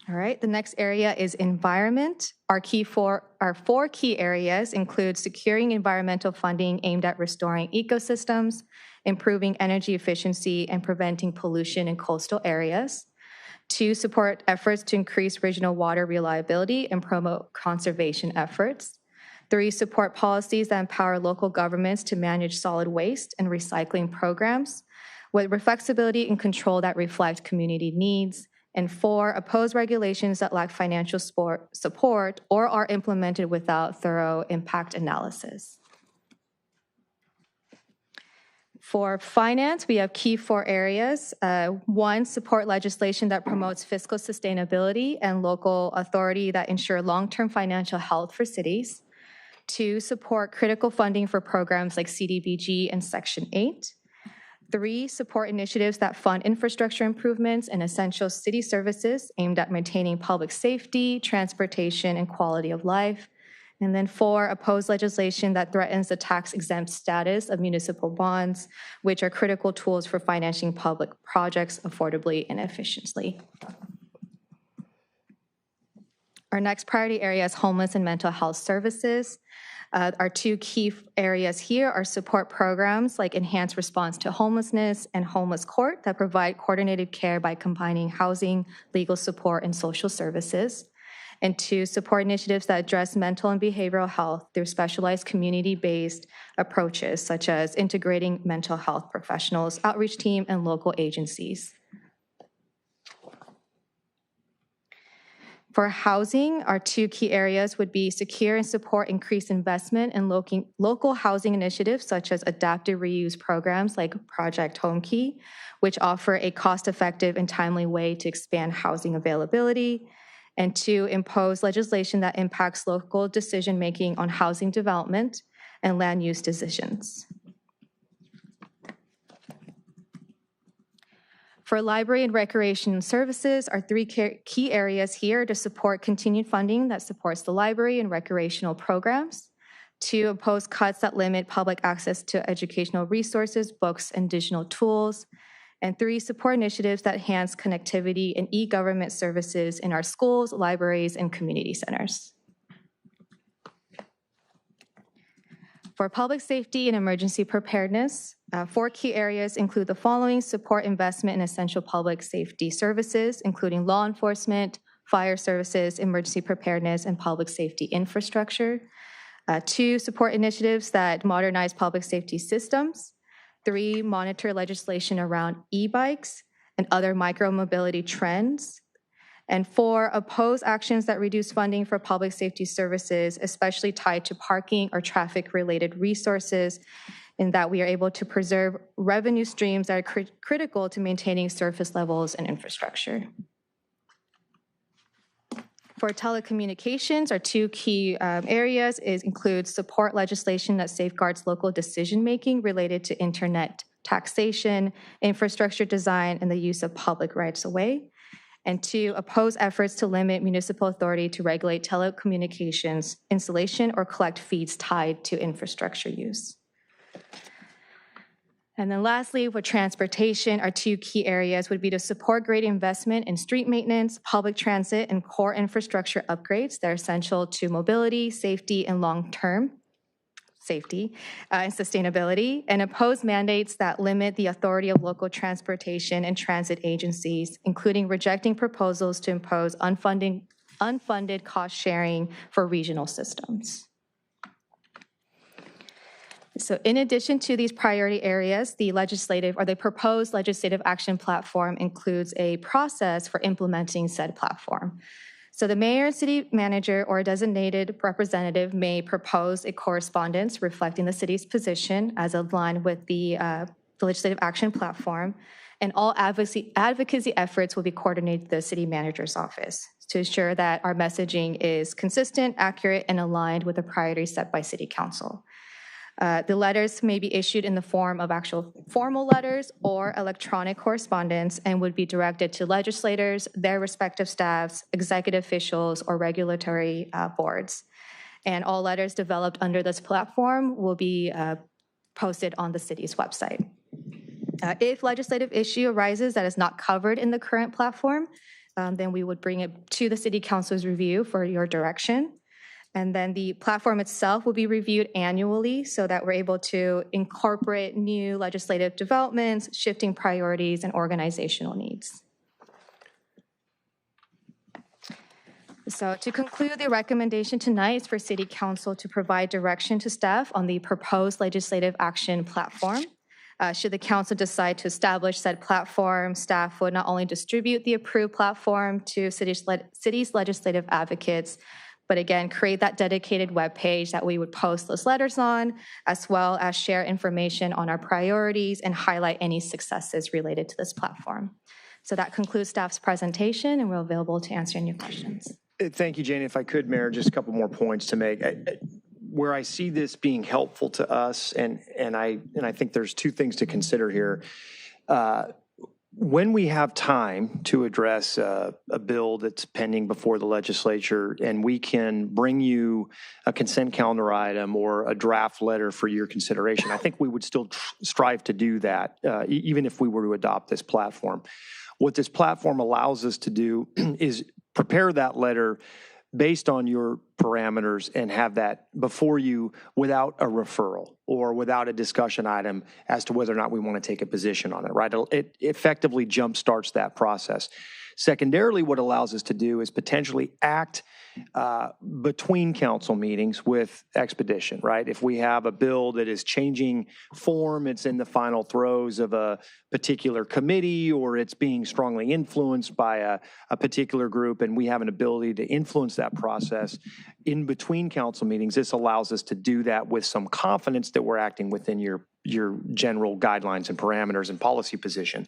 All right, the next area is environment. Our 4 key areas include securing environmental funding aimed at restoring ecosystems, improving energy efficiency, and preventing pollution in coastal areas. 2, support efforts to increase regional water reliability and promote conservation efforts. 3, support policies that empower local governments to manage solid waste and recycling programs, with flexibility and control that reflect community needs. And 4, oppose regulations that lack financial support or are implemented without thorough impact analysis. For finance, we have key 4 areas. 1, support legislation that promotes fiscal sustainability and local authority that ensure long-term financial health for cities. 2, support critical funding for programs like CDBG and Section 8. 3, support initiatives that fund infrastructure improvements and essential city services aimed at maintaining public safety, transportation, and quality of life. And then 4, oppose legislation that threatens the tax-exempt status of municipal bonds, which are critical tools for financing public projects affordably and efficiently. Our next priority area is homeless and mental health services. Our 2 key areas here are support programs like Enhanced Response to Homelessness and Homeless Court that provide coordinated care by combining housing, legal support, and social services. And 2, support initiatives that address mental and behavioral health through specialized community-based approaches, such as integrating mental health professionals, outreach team, and local agencies. For housing, our 2 key areas would be secure and support increased investment in local housing initiatives such as adaptive reuse programs like Project Homekey, which offer a cost-effective and timely way to expand housing availability. And 2, impose legislation that impacts local decision-making on housing development and land use decisions. For library and recreation services, our 3 key areas here to support continued funding that supports the library and recreational programs. 2, oppose cuts that limit public access to educational resources, books, and digital tools. And 3, support initiatives that enhance connectivity and e-government services in our schools, libraries, and community centers. For public safety and emergency preparedness, 4 key areas include the following: support investment in essential public safety services, including law enforcement, fire services, emergency preparedness, and public safety infrastructure. 2, support initiatives that modernize public safety systems. 3, monitor legislation around e-bikes and other micro-mobility trends. And 4, oppose actions that reduce funding for public safety services, especially tied to parking or traffic-related resources, in that we are able to preserve revenue streams that are critical to maintaining surface levels and infrastructure. For telecommunications, our 2 key areas include support legislation that safeguards local decision-making related to internet taxation, infrastructure design, and the use of public rights-of-way. And 2, oppose efforts to limit municipal authority to regulate telecommunications installation or collect fees tied to infrastructure use. And then lastly, for transportation, our 2 key areas would be to support great investment in street maintenance, public transit, and core infrastructure upgrades that are essential to mobility, safety, and long-term safety and sustainability, and oppose mandates that limit the authority of local transportation and transit agencies, including rejecting proposals to impose unfunded cost sharing for regional systems. So in addition to these priority areas, the proposed legislative action platform includes a process for implementing said platform. So the mayor and city manager or a designated representative may propose a correspondence reflecting the city's position as aligned with the legislative action platform, and all advocacy efforts will be coordinated with the city manager's office to ensure that our messaging is consistent, accurate, and aligned with the priorities set by city council. The letters may be issued in the form of actual formal letters or electronic correspondence and would be directed to legislators, their respective staffs, executive officials, or regulatory boards. And all letters developed under this platform will be posted on the city's website. If legislative issue arises that is not covered in the current platform, then we would bring it to the city council's review for your direction. And then the platform itself will be reviewed annually so that we're able to incorporate new legislative developments, shifting priorities, and organizational needs. So to conclude, the recommendation tonight is for City Council to provide direction to staff on the proposed legislative action platform. Should the council decide to establish said platform, staff would not only distribute the approved platform to city's legislative advocates, but again, create that dedicated webpage that we would post those letters on, as well as share information on our priorities and highlight any successes related to this platform. So that concludes staff's presentation, and we're available to answer any questions. Thank you, Jane. If I could, Mayor, just a couple more points to make. Where I see this being helpful to us, and I think there's two things to consider here. When we have time to address a bill that's pending before the legislature, and we can bring you a consent calendar item or a draft letter for your consideration, I think we would still strive to do that, even if we were to adopt this platform. What this platform allows us to do is prepare that letter based on your parameters and have that before you without a referral or without a discussion item as to whether or not we want to take a position on it, right? It effectively jumpstarts that process. Secondarily, what allows us to do is potentially act between council meetings with expedition, right? If we have a bill that is changing form, it's in the final throes of a particular committee, or it's being strongly influenced by a particular group, and we have an ability to influence that process in between council meetings, this allows us to do that with some confidence that we're acting within your general guidelines and parameters and policy position.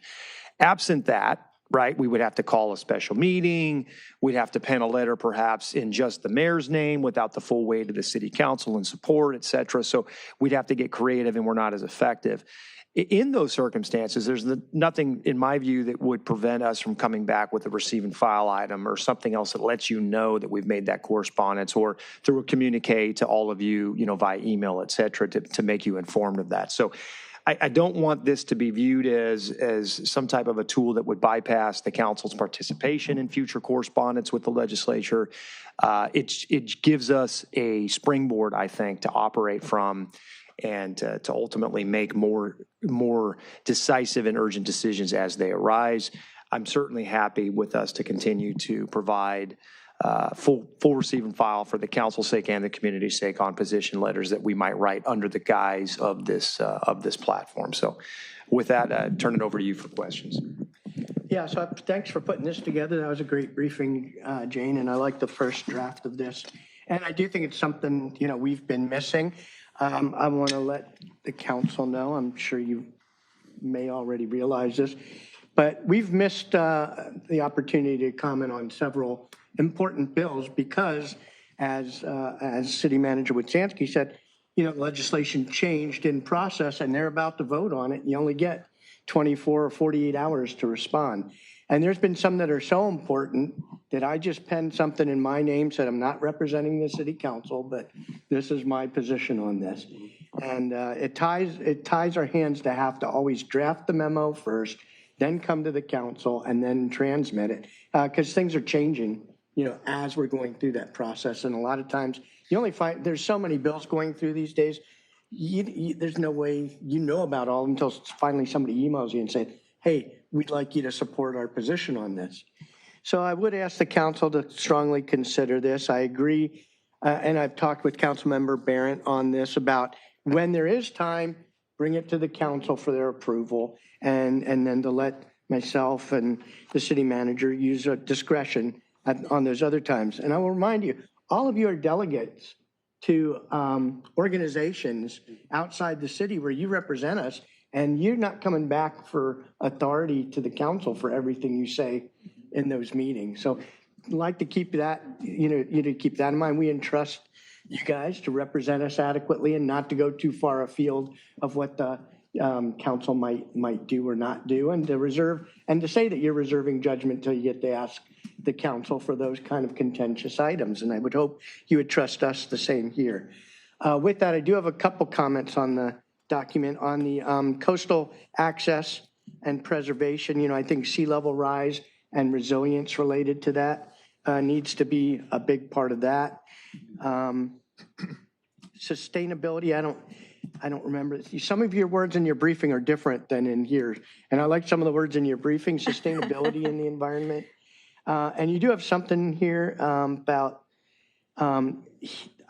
Absent that, right, we would have to call a special meeting. We'd have to pen a letter perhaps in just the mayor's name without the full weight of the city council and support, et cetera. So we'd have to get creative, and we're not as effective. In those circumstances, there's nothing, in my view, that would prevent us from coming back with a receive and file item or something else that lets you know that we've made that correspondence, or through a communique to all of you, via email, et cetera, to make you informed of that. So I don't want this to be viewed as some type of a tool that would bypass the council's participation in future correspondence with the legislature. It gives us a springboard, I think, to operate from and to ultimately make more decisive and urgent decisions as they arise. I'm certainly happy with us to continue to provide full receive and file for the council's sake and the community's sake on position letters that we might write under the guise of this platform. So with that, turn it over to you for questions. Yeah, so thanks for putting this together. That was a great briefing, Jane, and I like the first draft of this. And I do think it's something, we've been missing. I want to let the council know, I'm sure you may already realize this, but we've missed the opportunity to comment on several important bills because, as City Manager Witsansky said, legislation changed in process and they're about to vote on it. You only get 24 or 48 hours to respond. And there's been some that are so important that I just penned something in my name, said I'm not representing the city council, but this is my position on this. And it ties our hands to have to always draft the memo first, then come to the council and then transmit it, because things are changing, as we're going through that process. And a lot of times you only find there's so many bills going through these days. There's no way about all of them until finally somebody emails you and says, hey, we'd like you to support our position on this. So I would ask the council to strongly consider this. I agree, and I've talked with Councilmember Barrett on this about when there is time, bring it to the council for their approval, and then to let myself and the city manager use discretion on those other times. And I will remind you, all of you are delegates to organizations outside the city where you represent us, and you're not coming back for authority to the council for everything you say in those meetings. So I'd like to keep that, keep that in mind. We entrust you guys to represent us adequately and not to go too far afield of what the council might do or not do, and to say that you're reserving judgment until you get to ask the council for those kind of contentious items. And I would hope you would trust us the same here. With that, I do have a couple comments on the document on the coastal access and preservation. I think sea level rise and resilience related to that needs to be a big part of that. Sustainability, I don't remember. Some of your words in your briefing are different than in here. And I like some of the words in your briefing, sustainability in the environment. And you do have something here about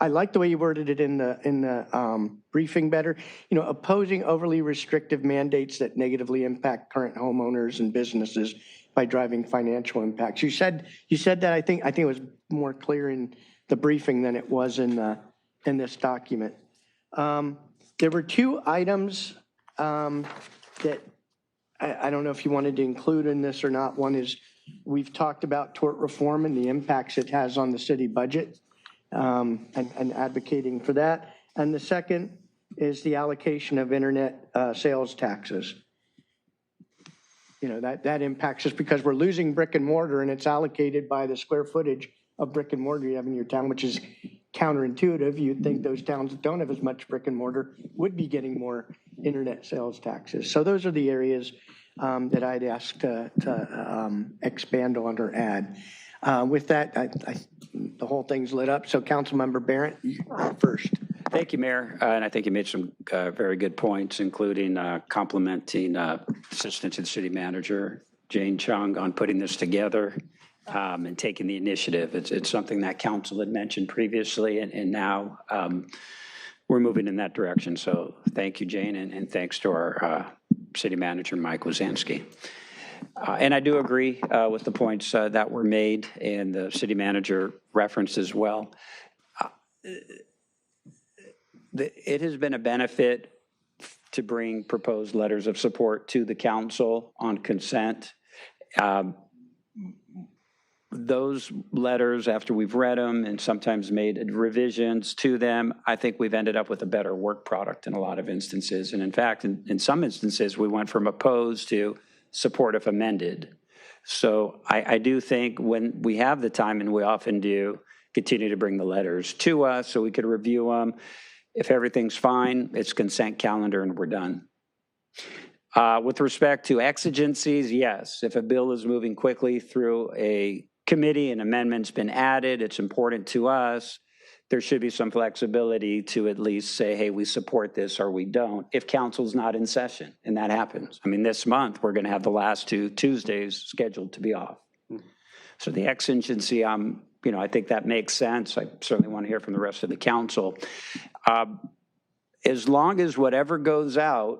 I like the way you worded it in the briefing better. You know, opposing overly restrictive mandates that negatively impact current homeowners and businesses by driving financial impacts. You said that. I think it was more clear in the briefing than it was in this document. There were two items that I don't know if you wanted to include in this or not. One is we've talked about tort reform and the impacts it has on the city budget, and advocating for that. And the second is the allocation of internet sales taxes. You know, that impacts us because we're losing brick and mortar, and it's allocated by the square footage of brick and mortar you have in your town, which is counterintuitive. You'd think those towns that don't have as much brick and mortar would be getting more internet sales taxes. So those are the areas that I'd ask to expand on or add. With that, the whole thing's lit up. So Councilmember Barrett, first. Thank you, Mayor. And I think you made some very good points, including complimenting Assistant to the City Manager, Jane Chung, on putting this together and taking the initiative. It's something that council had mentioned previously, and now we're moving in that direction. So thank you, Jane, and thanks to our City Manager, Mike Wazanski. And I do agree with the points that were made, and the City Manager referenced as well. It has been a benefit to bring proposed letters of support to the council on consent. Those letters, after we've read them and sometimes made revisions to them, I think we've ended up with a better work product in a lot of instances. And in fact, in some instances, we went from opposed to support if amended. So I do think when we have the time, and we often do, continue to bring the letters to us so we could review them. If everything's fine, it's consent calendar and we're done. With respect to exigencies, yes, if a bill is moving quickly through a committee and amendment's been added, it's important to us, there should be some flexibility to at least say, hey, we support this or we don't, if council's not in session, and that happens. I mean, this month, we're gonna have the last 2 Tuesdays scheduled to be off. So the exigency, I think that makes sense. I certainly want to hear from the rest of the council. As long as whatever goes out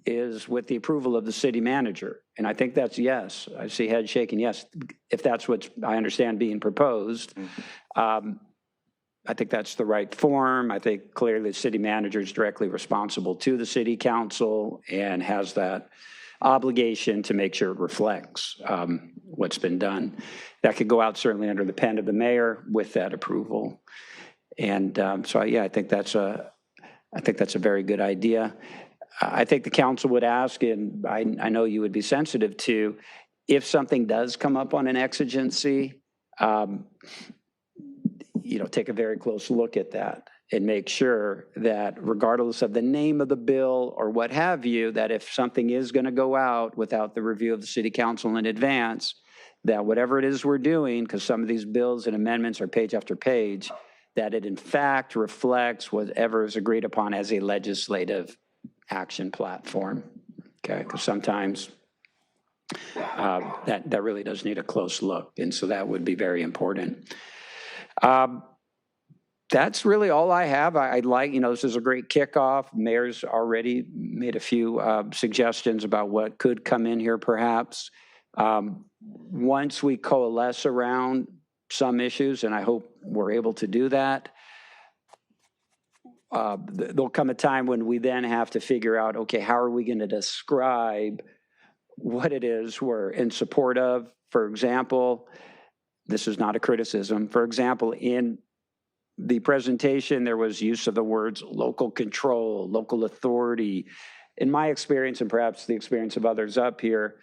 is with the approval of the city manager, and I think that's yes. I see head shaking yes, if that's what I understand being proposed. I think that's the right form. I think clearly the city manager is directly responsible to the city council and has that obligation to make sure it reflects what's been done. That could go out certainly under the pen of the mayor with that approval. And so, yeah, I think that's a very good idea. I think the council would ask, and I know you would be sensitive to, if something does come up on an exigency, take a very close look at that and make sure that regardless of the name of the bill or what have you, that if something is going to go out without the review of the city council in advance, that whatever it is we're doing, because some of these bills and amendments are page after page, that it in fact reflects whatever is agreed upon as a legislative action platform, okay? Because sometimes that really does need a close look, and so that would be very important. That's really all I have. I'd like, this is a great kickoff. Mayor's already made a few suggestions about what could come in here perhaps. Once we coalesce around some issues, and I hope we're able to do that, there'll come a time when we then have to figure out, okay, how are we going to describe what it is we're in support of? For example, this is not a criticism. For example, in the presentation, there was use of the words local control, local authority. In my experience, and perhaps the experience of others up here,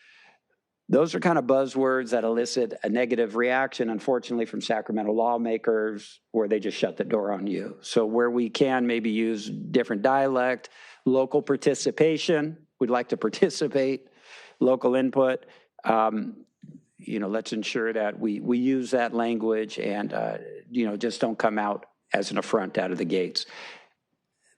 those are kind of buzzwords that elicit a negative reaction, unfortunately, from Sacramento lawmakers, where they just shut the door on you. So where we can maybe use different dialect, local participation, we'd like to participate, local input, let's ensure that we use that language and, just don't come out as an affront out of the gates.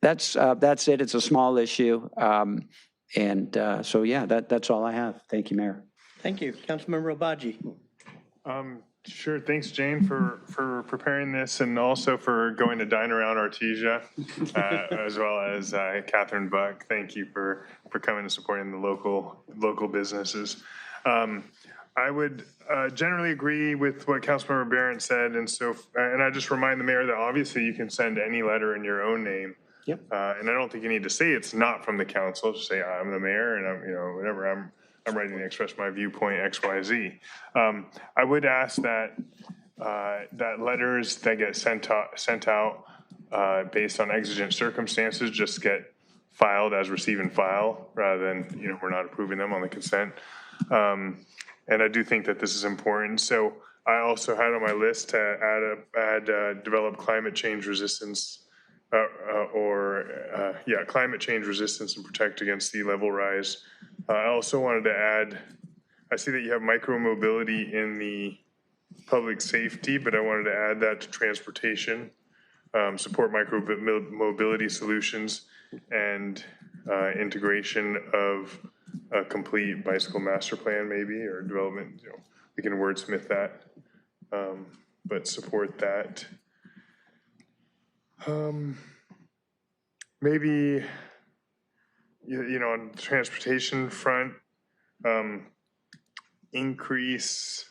That's it. It's a small issue. So, yeah, that's all I have. Thank you, Mayor. Thank you. Councilmember Obaji. Sure. Thanks, Jane, for preparing this and also for going to dine around Artesia, as well as Catherine Buck. Thank you for coming and supporting the local businesses. I would generally agree with what Councilmember Barron said, and I just remind the mayor that obviously you can send any letter in your own name. Yep. And I don't think you need to say it's not from the council. Just say I'm the mayor, and I'm whatever I'm ready to express my viewpoint X, Y, Z. I would ask that that letters that get sent out based on exigent circumstances just get filed as receive and file rather than we're not approving them on the consent. And I do think that this is important. So I also had on my list to add develop climate change resistance climate change resistance and protect against sea level rise. I also wanted to add, I see that you have micro-mobility in the public safety, but I wanted to add that to transportation, support micro-mobility solutions and integration of a complete bicycle master plan maybe, or development, we can wordsmith that, but support that. Maybe, on the transportation front, increase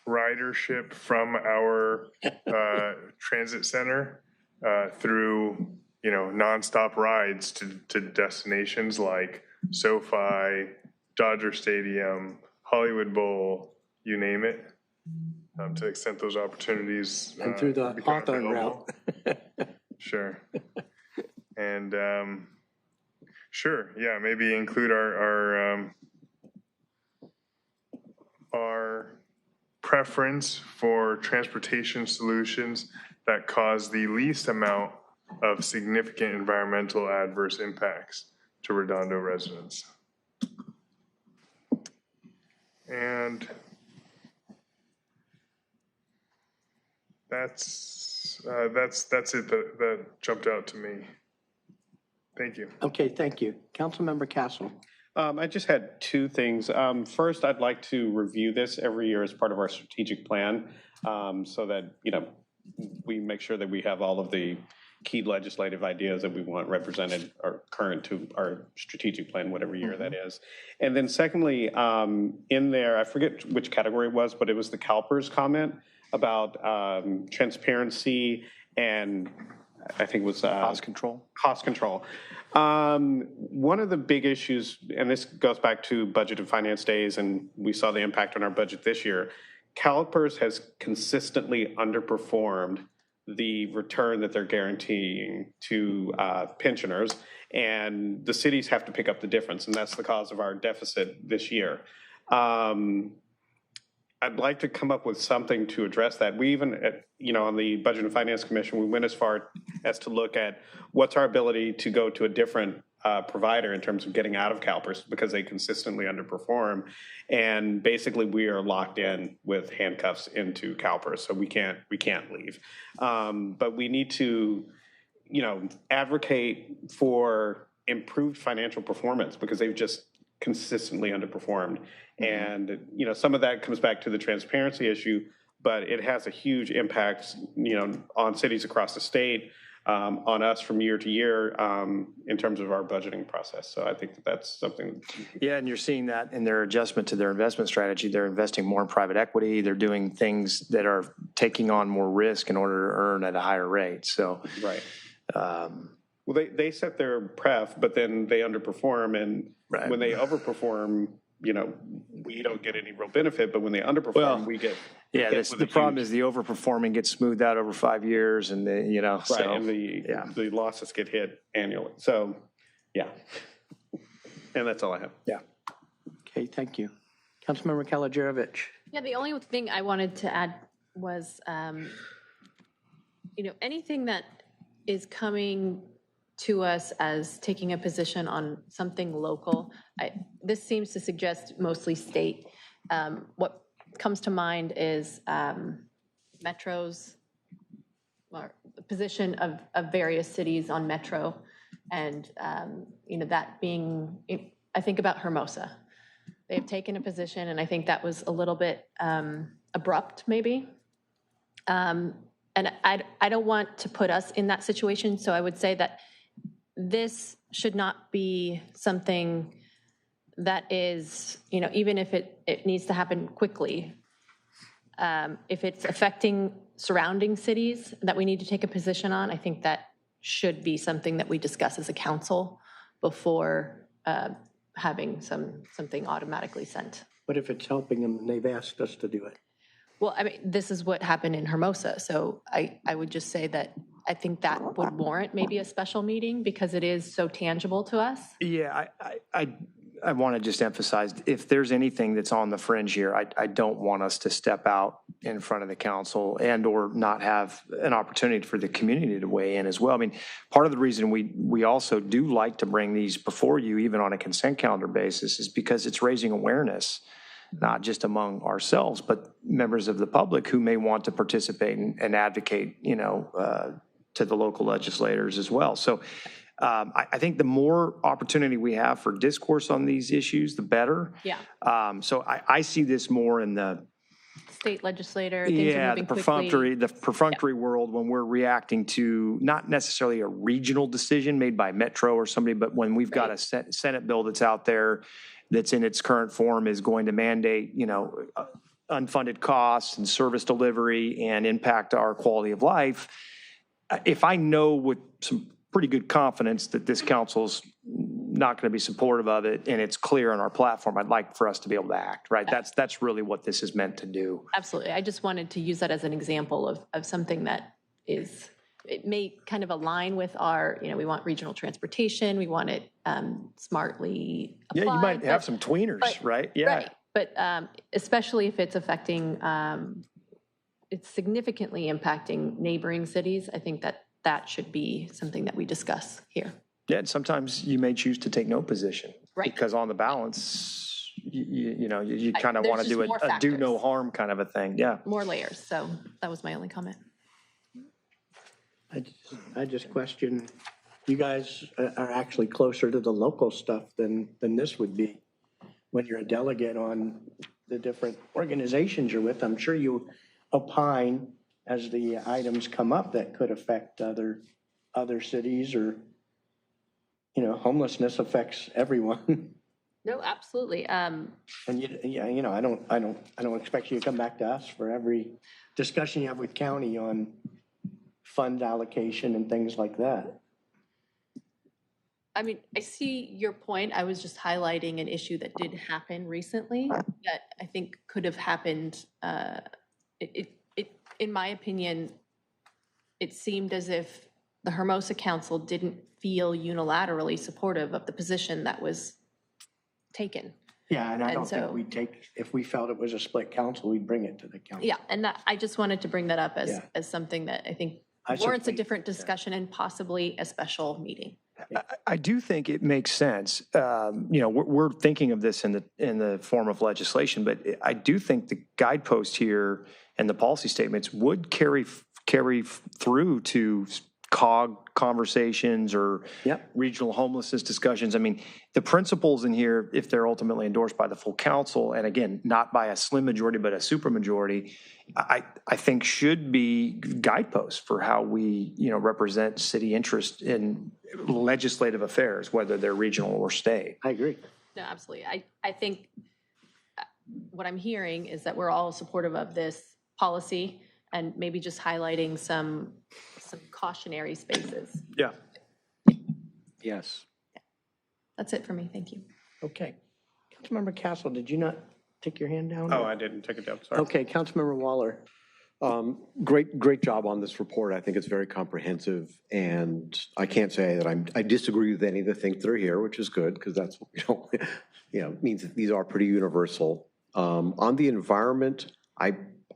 ridership from our transit center through, nonstop rides to destinations like SoFi, Dodger Stadium, Hollywood Bowl, you name it, to the extent those opportunities. And through the Hawthorne route. Sure. And sure, yeah, maybe include our preference for transportation solutions that cause the least amount of significant environmental adverse impacts to Redondo residents. And that's it that jumped out to me. Thank you. Okay, thank you. Councilmember Castle. I just had two things. First, I'd like to review this every year as part of our strategic plan, so that, we make sure that we have all of the key legislative ideas that we want represented or current to our strategic plan, whatever year that is. And then secondly, in there, I forget which category it was, but it was the CalPERS comment about transparency and I think it was Cost control. Cost control. One of the big issues, and this goes back to budget and finance days, and we saw the impact on our budget this year, CalPERS has consistently underperformed the return that they're guaranteeing to pensioners, and the cities have to pick up the difference, and that's the cause of our deficit this year. I'd like to come up with something to address that. We even, on the Budget and Finance Commission, we went as far as to look at what's our ability to go to a different provider in terms of getting out of CalPERS because they consistently underperform. And basically we are locked in with handcuffs into CalPERS, so we can't leave. But we need to, advocate for improved financial performance because they've just consistently underperformed. And, some of that comes back to the transparency issue, but it has a huge impact, on cities across the state, on us from year to year, in terms of our budgeting process. So I think that's something. Yeah, and you're seeing that in their adjustment to their investment strategy. They're investing more in private equity. They're doing things that are taking on more risk in order to earn at a higher rate. So, right. Well, they set their pref, but then they underperform, and when they overperform, we don't get any real benefit, but when they underperform, we get. Yeah, the problem is the overperforming gets smoothed out over 5 years, and right, so, and the losses get hit annually. So, yeah, and that's all I have. Yeah. Okay, thank you. Councilmember Kalajerovich. Yeah, the only thing I wanted to add was, anything that is coming to us as taking a position on something local, this seems to suggest mostly state. What comes to mind is metros, or the position of various cities on metro, and that being, I think about Hermosa. They've taken a position, and I think that was a little bit abrupt, maybe, And I don't want to put us in that situation, so I would say that this should not be something that is, even if it needs to happen quickly, if it's affecting surrounding cities that we need to take a position on, I think that should be something that we discuss as a council before having something automatically sent. But if it's helping them, they've asked us to do it. Well, I mean, this is what happened in Hermosa, so I would just say that I think that would warrant maybe a special meeting because it is so tangible to us. Yeah, I want to just emphasize, if there's anything that's on the fringe here, I don't want us to step out in front of the council and or not have an opportunity for the community to weigh in as well. I mean, part of the reason we also do like to bring these before you, even on a consent calendar basis, is because it's raising awareness, not just among ourselves, but members of the public who may want to participate and advocate, to the local legislators as well. So I think the more opportunity we have for discourse on these issues, the better. Yeah. So I see this more in the State legislator, things are moving quickly. the perfunctory world when we're reacting to not necessarily a regional decision made by Metro or somebody, but when we've got a Senate bill that's out there that's in its current form is going to mandate, unfunded costs and service delivery and impact our quality of life. If I know with some pretty good confidence that this council's not going to be supportive of it and it's clear on our platform, I'd like for us to be able to act, right? That's really what this is meant to do. Absolutely. I just wanted to use that as an example of something that it may kind of align with our, we want regional transportation, we want it smartly applied. Yeah, you might have some tweeners, right? Yeah. Right. But especially if it's affecting, it's significantly impacting neighboring cities, I think that should be something that we discuss here. Yeah, and sometimes you may choose to take no position. Right. Because on the balance, you kind of want to do a do no harm kind of a thing. Yeah. More layers. So that was my only comment. I just question, you guys are actually closer to the local stuff than this would be. When you're a delegate on the different organizations you're with, I'm sure you opine as the items come up that could affect other cities or, homelessness affects everyone. No, absolutely. And I don't expect you to come back to us for every discussion you have with county on fund allocation and things like that. I mean, I see your point. I was just highlighting an issue that did happen recently that I think could have happened. In my opinion, it seemed as if the Hermosa Council didn't feel unilaterally supportive of the position that was taken. Yeah, and I don't think if we felt it was a split council, we'd bring it to the council. Yeah, and I just wanted to bring that up as something that I think warrants a different discussion and possibly a special meeting. I do think it makes sense. We're thinking of this in the form of legislation, but I do think the guidepost here and the policy statements would carry through to COG conversations or regional homelessness discussions. I mean, the principles in here, if they're ultimately endorsed by the full council, and again, not by a slim majority, but a supermajority, I think should be guideposts for how we, represent city interest in legislative affairs, whether they're regional or state. I agree. No, absolutely. I think what I'm hearing is that we're all supportive of this policy and maybe just highlighting some cautionary spaces. Yeah. Yes. That's it for me. Thank you. Okay. Councilmember Castle, did you not take your hand down? Oh, I didn't take it down. Sorry. Okay, Councilmember Waller. Great job on this report. I think it's very comprehensive, and I can't say that I disagree with any of the things that are here, which is good because that's means that these are pretty universal. On the environment, I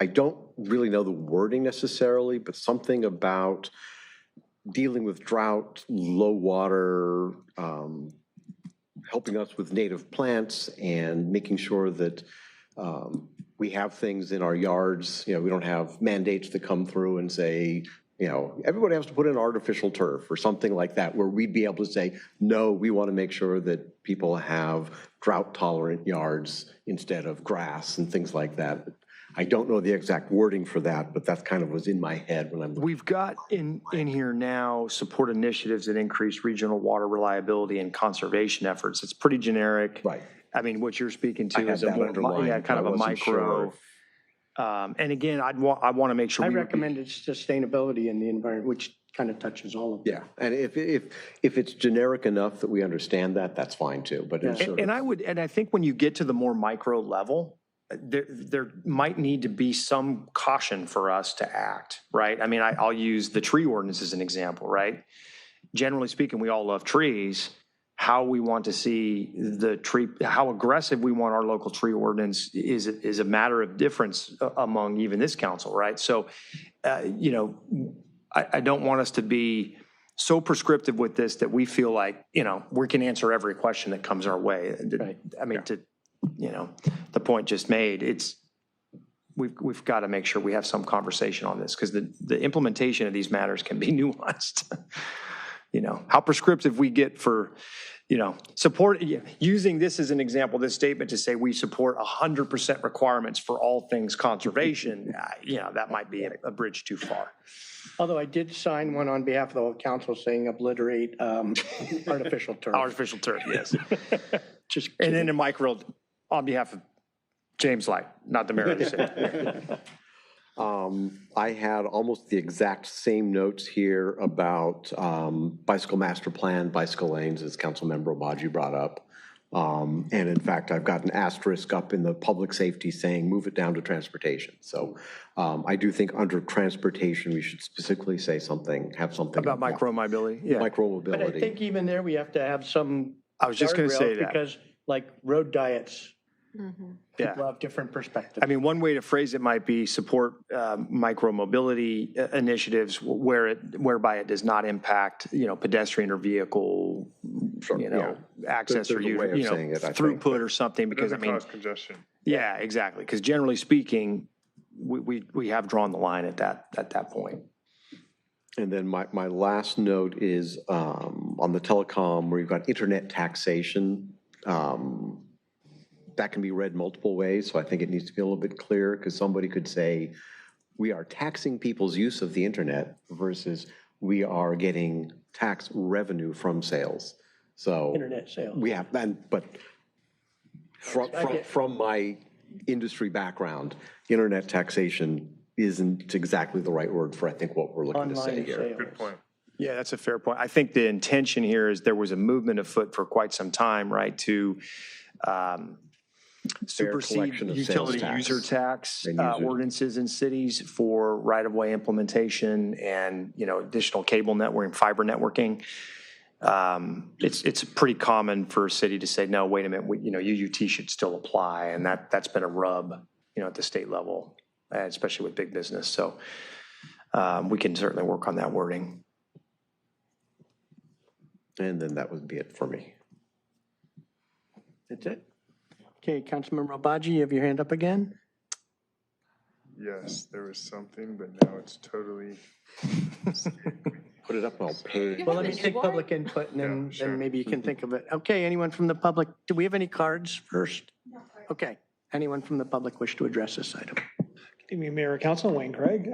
don't really know the wording necessarily, but something about dealing with drought, low water, helping us with native plants, and making sure that we have things in our yards. We don't have mandates that come through and say, everybody has to put in artificial turf or something like that, where we'd be able to say, no, we want to make sure that people have drought-tolerant yards instead of grass and things like that. I don't know the exact wording for that, but that's kind of was in my head when I'm. We've got in here now support initiatives that increase regional water reliability and conservation efforts. It's pretty generic. Right. I mean, what you're speaking I to had is a that more, underlined, yeah, kind but of I a wasn't micro. sure. And again, I want to make sure I we recommended sustainability in the environment, which kind of touches all of them. Yeah, and if it's generic enough that we understand that, that's fine too, but it's sort of. And I think when you get to the more micro level, there might need to be some caution for us to act, right? I mean, I'll use the tree ordinance as an example, right? Generally speaking, we all love trees. How we want to see the tree, how aggressive we want our local tree ordinance is a matter of difference among even this council, right? So, you know, I don't want us to be so prescriptive with this that we feel like, you know, we can answer every question that comes our way. Right. I mean, you know, the point just made, we've got to make sure we have some conversation on this because the implementation of these matters can be nuanced. You know, how prescriptive we get for, you know, support, using this as an example, this statement to say we support 100% requirements for all things conservation, you know, that might be a bridge too far. Although I did sign one on behalf of the whole council saying obliterate artificial turf. Artificial turf, yes. Just and then in micro, on behalf of James Light, not the mayor of the city. I had almost the exact same notes here about bicycle master plan, bicycle lanes, as Councilmember Obaji brought up. And in fact, I've got an asterisk up in the public safety saying move it down to transportation. So I do think under transportation, we should specifically say something, have something. About micro mobility, yeah. Micro mobility. But I think even there, we have to have some. I was just going to say that. Because like road diets, yeah, people have different perspectives. I mean, one way to phrase it might be support micro mobility initiatives whereby it does not impact, you know, pedestrian or vehicle, you know, access or you know, throughput or something. Because I mean, cause congestion. Yeah, exactly. Because generally speaking, we have drawn the line at that point. And then my last note is on the telecom where you've got internet taxation. That can be read multiple ways, so I think it needs to be a little bit clearer because somebody could say we are taxing people's use of the internet versus we are getting tax revenue from sales. So internet sales. We have, but from my industry background, internet taxation isn't exactly the right word for I think what we're looking to say here. Good point. Yeah, that's a fair point. I think the intention here is there was a movement afoot for quite some time, right, to supersede utility user tax ordinances in cities for right-of-way implementation and, you know, additional cable networking, fiber networking. It's pretty common for a city to say, no, wait a minute, you know, UUT should still apply, and that's been a rub, you know, at the state level, especially with big business. So we can certainly work on that wording. And then that would be it for me. That's it. Okay, Councilmember Obaji, you have your hand up again? Yes, there was something, but now it's totally. Put it up, I'll pay. Well, let me take public input and then maybe you can think of it. Okay, anyone from the public, do we have any cards first? No. Okay, anyone from the public wish to address this item? Good evening, Mayor, Council, Wayne Craig,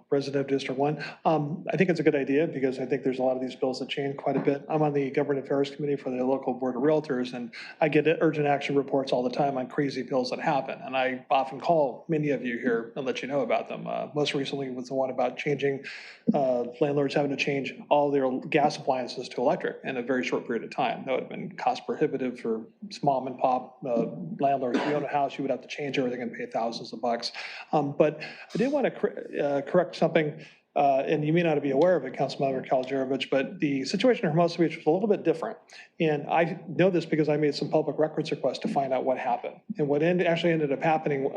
resident of District 1. I think it's a good idea because I think there's a lot of these bills that change quite a bit. I'm on the Government Affairs Committee for the local Board of Realtors, and I get urgent action reports all the time on crazy bills that happen. And I often call many of you here and let you know about them. Most recently was the one about changing, landlords having to change all their gas appliances to electric in a very short period of time. That would have been cost prohibitive for mom and pop landlords. If you own a house, you would have to change everything and pay thousands of bucks. But I did want to correct something, and you may not be aware of it, Councilmember Kalajerovich, but the situation in Hermosa Beach was a little bit different. And I know this because I made some public records requests to find out what happened. And what actually ended up happening,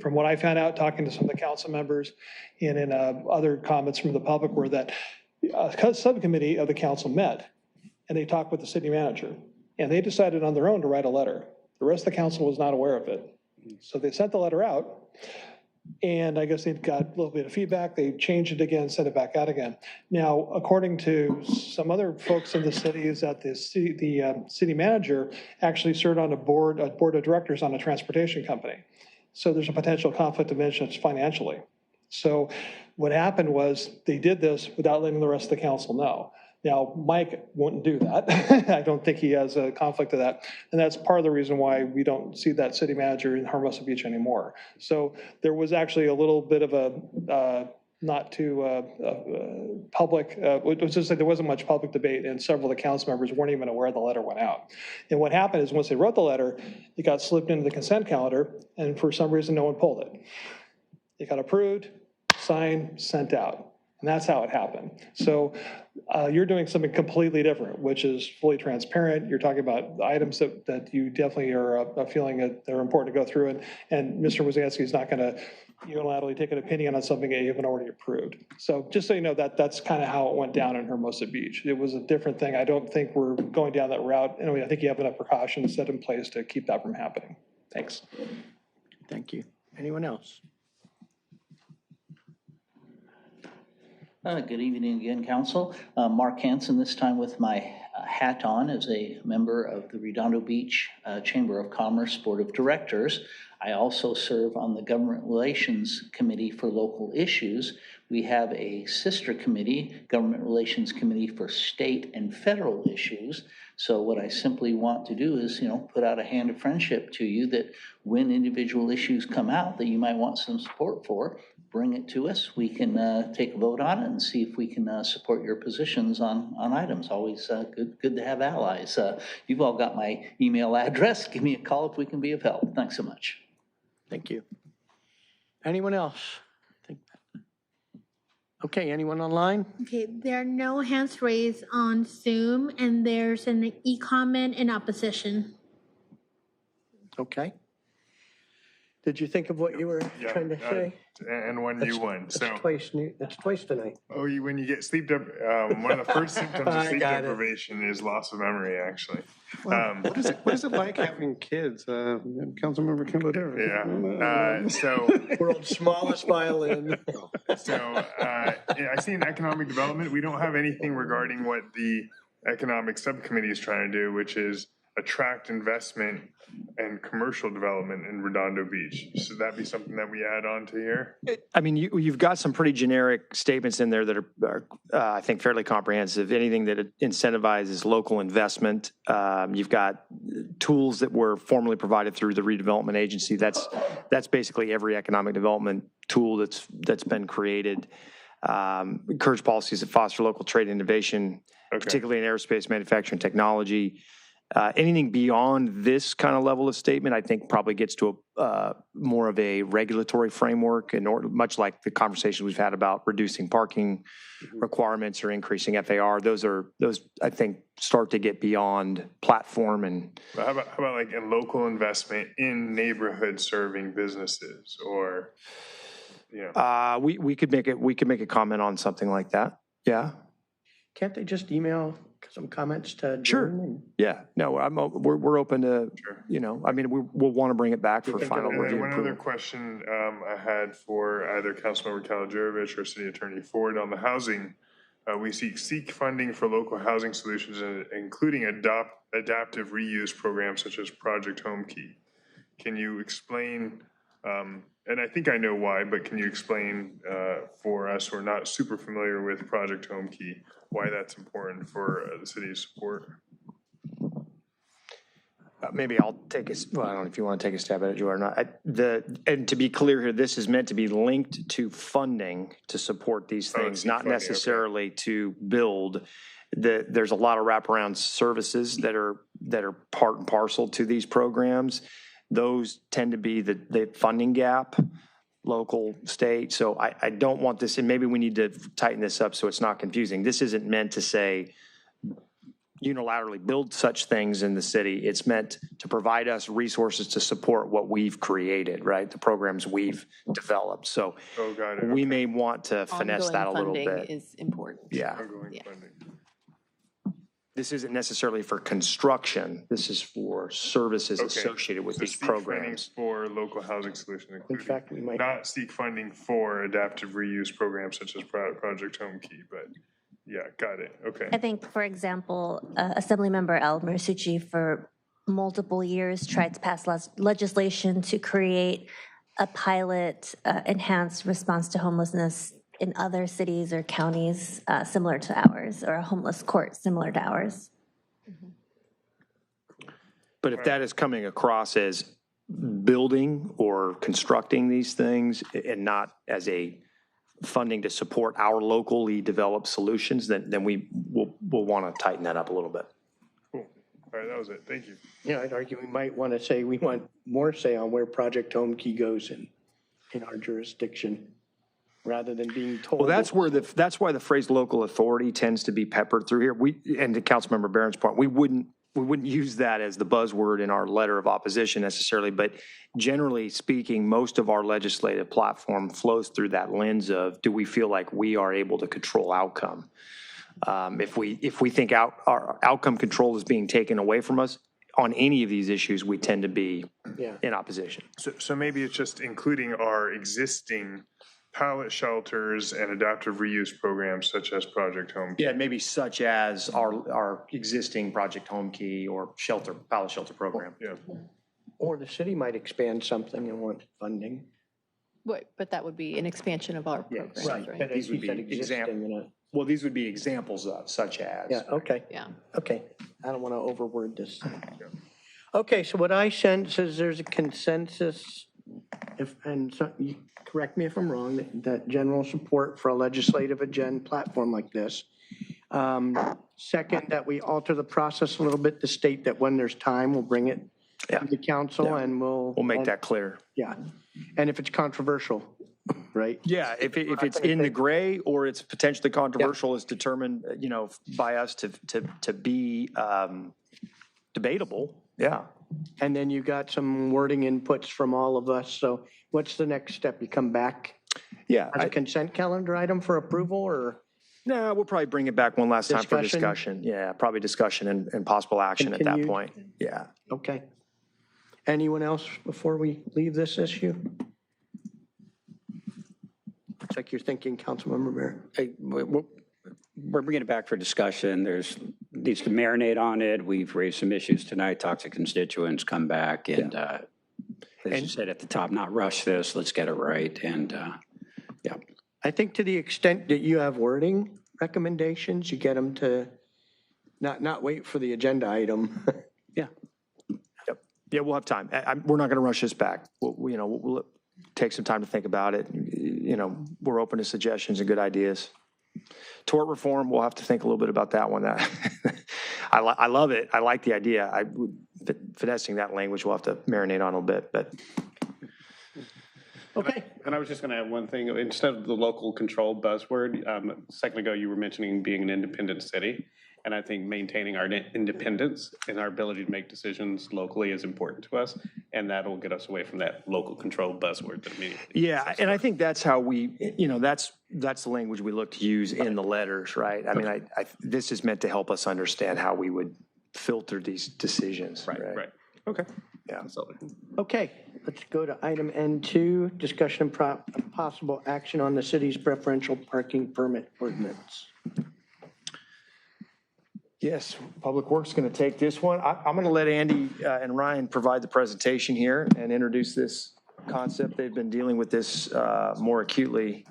from what I found out talking to some of the council members and in other comments from the public, were that a subcommittee of the council met and they talked with the city manager. And they decided on their own to write a letter. The rest of the council was not aware of it. So they sent the letter out, and I guess they got a little bit of feedback. They changed it again, sent it back out again. Now, according to some other folks in the city, is that the city manager actually served on a board of directors on a transportation company. So there's a potential conflict of interest financially. So what happened was they did this without letting the rest of the council know. Now, Mike wouldn't do that. I don't think he has a conflict of that. And that's part of the reason why we don't see that city manager in Hermosa Beach anymore. So there was actually a little bit of a not too public, which is that there wasn't much public debate, and several of the council members weren't even aware the letter went out. And what happened is once they wrote the letter, it got slipped into the consent calendar, and for some reason, no one pulled it. It got approved, signed, sent out. And that's how it happened. So you're doing something completely different, which is fully transparent. You're talking about items that you definitely are feeling that they're important to go through. And Mr. Wazansky is not going to unilaterally take an opinion on something that you haven't already approved. So just so you know, that's kind of how it went down in Hermosa Beach. It was a different thing. I don't think we're going down that route. Anyway, I think you have enough precautions set in place to keep that from happening. Thanks. Thank you. Anyone else? Good evening again, Council. Mark Hansen, this time with my hat on as a member of the Redondo Beach Chamber of Commerce Board of Directors. I also serve on the Government Relations Committee for Local Issues. We have a sister committee, Government Relations Committee for State and Federal Issues. So what I simply want to do is, put out a hand of friendship to you that when individual issues come out that you might want some support for, bring it to us. We can take a vote on it and see if we can support your positions on items. Always good to have allies. You've all got my email address. Give me a call if we can be of help. Thanks so much. Thank you. Anyone else? Okay, anyone online? Okay, there are no hands raised on Zoom, and there's an e-comment in opposition. Okay. Did you think of what you were trying to say? And one new one. That's twice tonight. Oh, when you get sleep one of the first symptoms of sleep deprivation is loss of memory, actually. What is it like having kids? Councilmember Kimball. So world's smallest violin. So I see in economic development, we don't have anything regarding what the economic subcommittee is trying to do, which is attract investment and commercial development in Redondo Beach. Should that be something that we add on to here? I mean, you've got some pretty generic statements in there that are I think, fairly comprehensive. Anything that incentivizes local investment. You've got tools that were formerly provided through the redevelopment agency. That's basically every economic development tool that's been created. Encourage policies that foster local trade innovation, particularly in aerospace, manufacturing, technology. Anything beyond this kind of level of statement, I think probably gets to more of a regulatory framework, much like the conversations we've had about reducing parking requirements or increasing FAR. Those I think start to get beyond platform and. But how about like in local investment in neighborhood serving businesses, or we could make a comment on something like that. Yeah. Can't they just email some comments to Sure. Yeah. No, we're open to, I mean, we'll want to bring it back for final review. One other question I had for either Councilmember Kalajerovich or City Attorney Ford on the housing. We seek funding for local housing solutions, including adaptive reuse programs such as Project Home Key. Can you explain, and I think I know why, but can you explain for us who are not super familiar with Project Home Key, why that's important for the city's support? Maybe I'll take I don't know if you want to take a stab at it, Joe, or not. And to be clear here, this is meant to be linked to funding to support these things, not necessarily to build. There's a lot of wraparound services that are part and parcel to these programs. Those tend to be the funding gap, local, state. So I don't want this, and maybe we need to tighten this up so it's not confusing. This isn't meant to say unilaterally build such things in the city. It's meant to provide us resources to support what we've created, right? The programs we've developed. So we may want to finesse that a little bit. Ongoing funding is important. Yeah. Ongoing funding. This isn't necessarily for construction. This is for services associated with these programs. For local housing solutions, including, in fact, we might not seek funding for adaptive reuse programs such as Project Home Key, but yeah, got it. Okay. I think, for example, Assemblymember El Mersucci for multiple years tried to pass legislation to create a pilot enhanced response to homelessness in other cities or counties similar to ours, or a homeless court similar to ours. But if that is coming across as building or constructing these things and not as a funding to support our locally developed solutions, then we'll want to tighten that up a little bit. Cool. All right, that was it. Thank you. Yeah, I'd argue we might want to say we want more say on where Project Home Key goes in our jurisdiction, rather than being told. Well, that's why the phrase local authority tends to be peppered through here. And to Councilmember Barron's point, we wouldn't use that as the buzzword in our letter of opposition necessarily, but generally speaking, most of our legislative platform flows through that lens of, do we feel like we are able to control outcome? If we think our outcome control is being taken away from us on any of these issues, we tend to be in opposition. So maybe it's just including our existing pilot shelters and adaptive reuse programs such as Project Home Key. Yeah, maybe such as our existing Project Home Key or pilot shelter program. Yeah. Or the city might expand something and want funding. But that would be an expansion of our programs, right? But These would be well, these would be examples of such as. Yeah, okay. Yeah. Okay, I don't want to overword this. Okay, so what I sense is there's a consensus, and so you correct me if I'm wrong, that general support for a legislative agenda platform like this. Second, that we alter the process a little bit to state that when there's time, we'll bring it to the council and we'll make that clear. Yeah, and if it's controversial, right? Yeah, if it's in the gray or it's potentially controversial is determined, by us to be debatable. Yeah. And then you got some wording inputs from all of us. So what's the next step? You come back? Yeah. As a consent calendar item for approval, or? No, we'll probably bring it back one last time for discussion. Yeah, probably discussion and possible action at that point. Yeah. Okay. Anyone else before we leave this issue? Looks like you're thinking, Councilmember Mayor. Hey, we're bringing it back for discussion. Needs to marinate on it. We've raised some issues tonight, talked to constituents, come back, and as you said at the top, not rush this, let's get it right, and yeah. I think to the extent that you have wording recommendations, you get them to not wait for the agenda item. Yeah. Yep. Yeah, we'll have time. We're not going to rush this back. We'll take some time to think about it. We're open to suggestions and good ideas. Tort reform, we'll have to think a little bit about that one. I love it. I like the idea. Finessing that language, we'll have to marinate on a little bit. But okay. And I was just going to add one thing. Instead of the local control buzzword, a second ago you were mentioning being an independent city. And I think maintaining our independence and our ability to make decisions locally is important to us. And that'll get us away from that local control buzzword that immediately. Yeah, and I think that's how that's the language we look to use in the letters, right? I mean, this is meant to help us understand how we would filter these decisions. Right. Okay. Yeah. Absolutely. Okay, let's go to item N2, discussion and possible action on the city's preferential parking permit ordinance. Yes, Public Works is going to take this one. I'm going to let Andy and Ryan provide the presentation here and introduce this concept. They've been dealing with this more acutely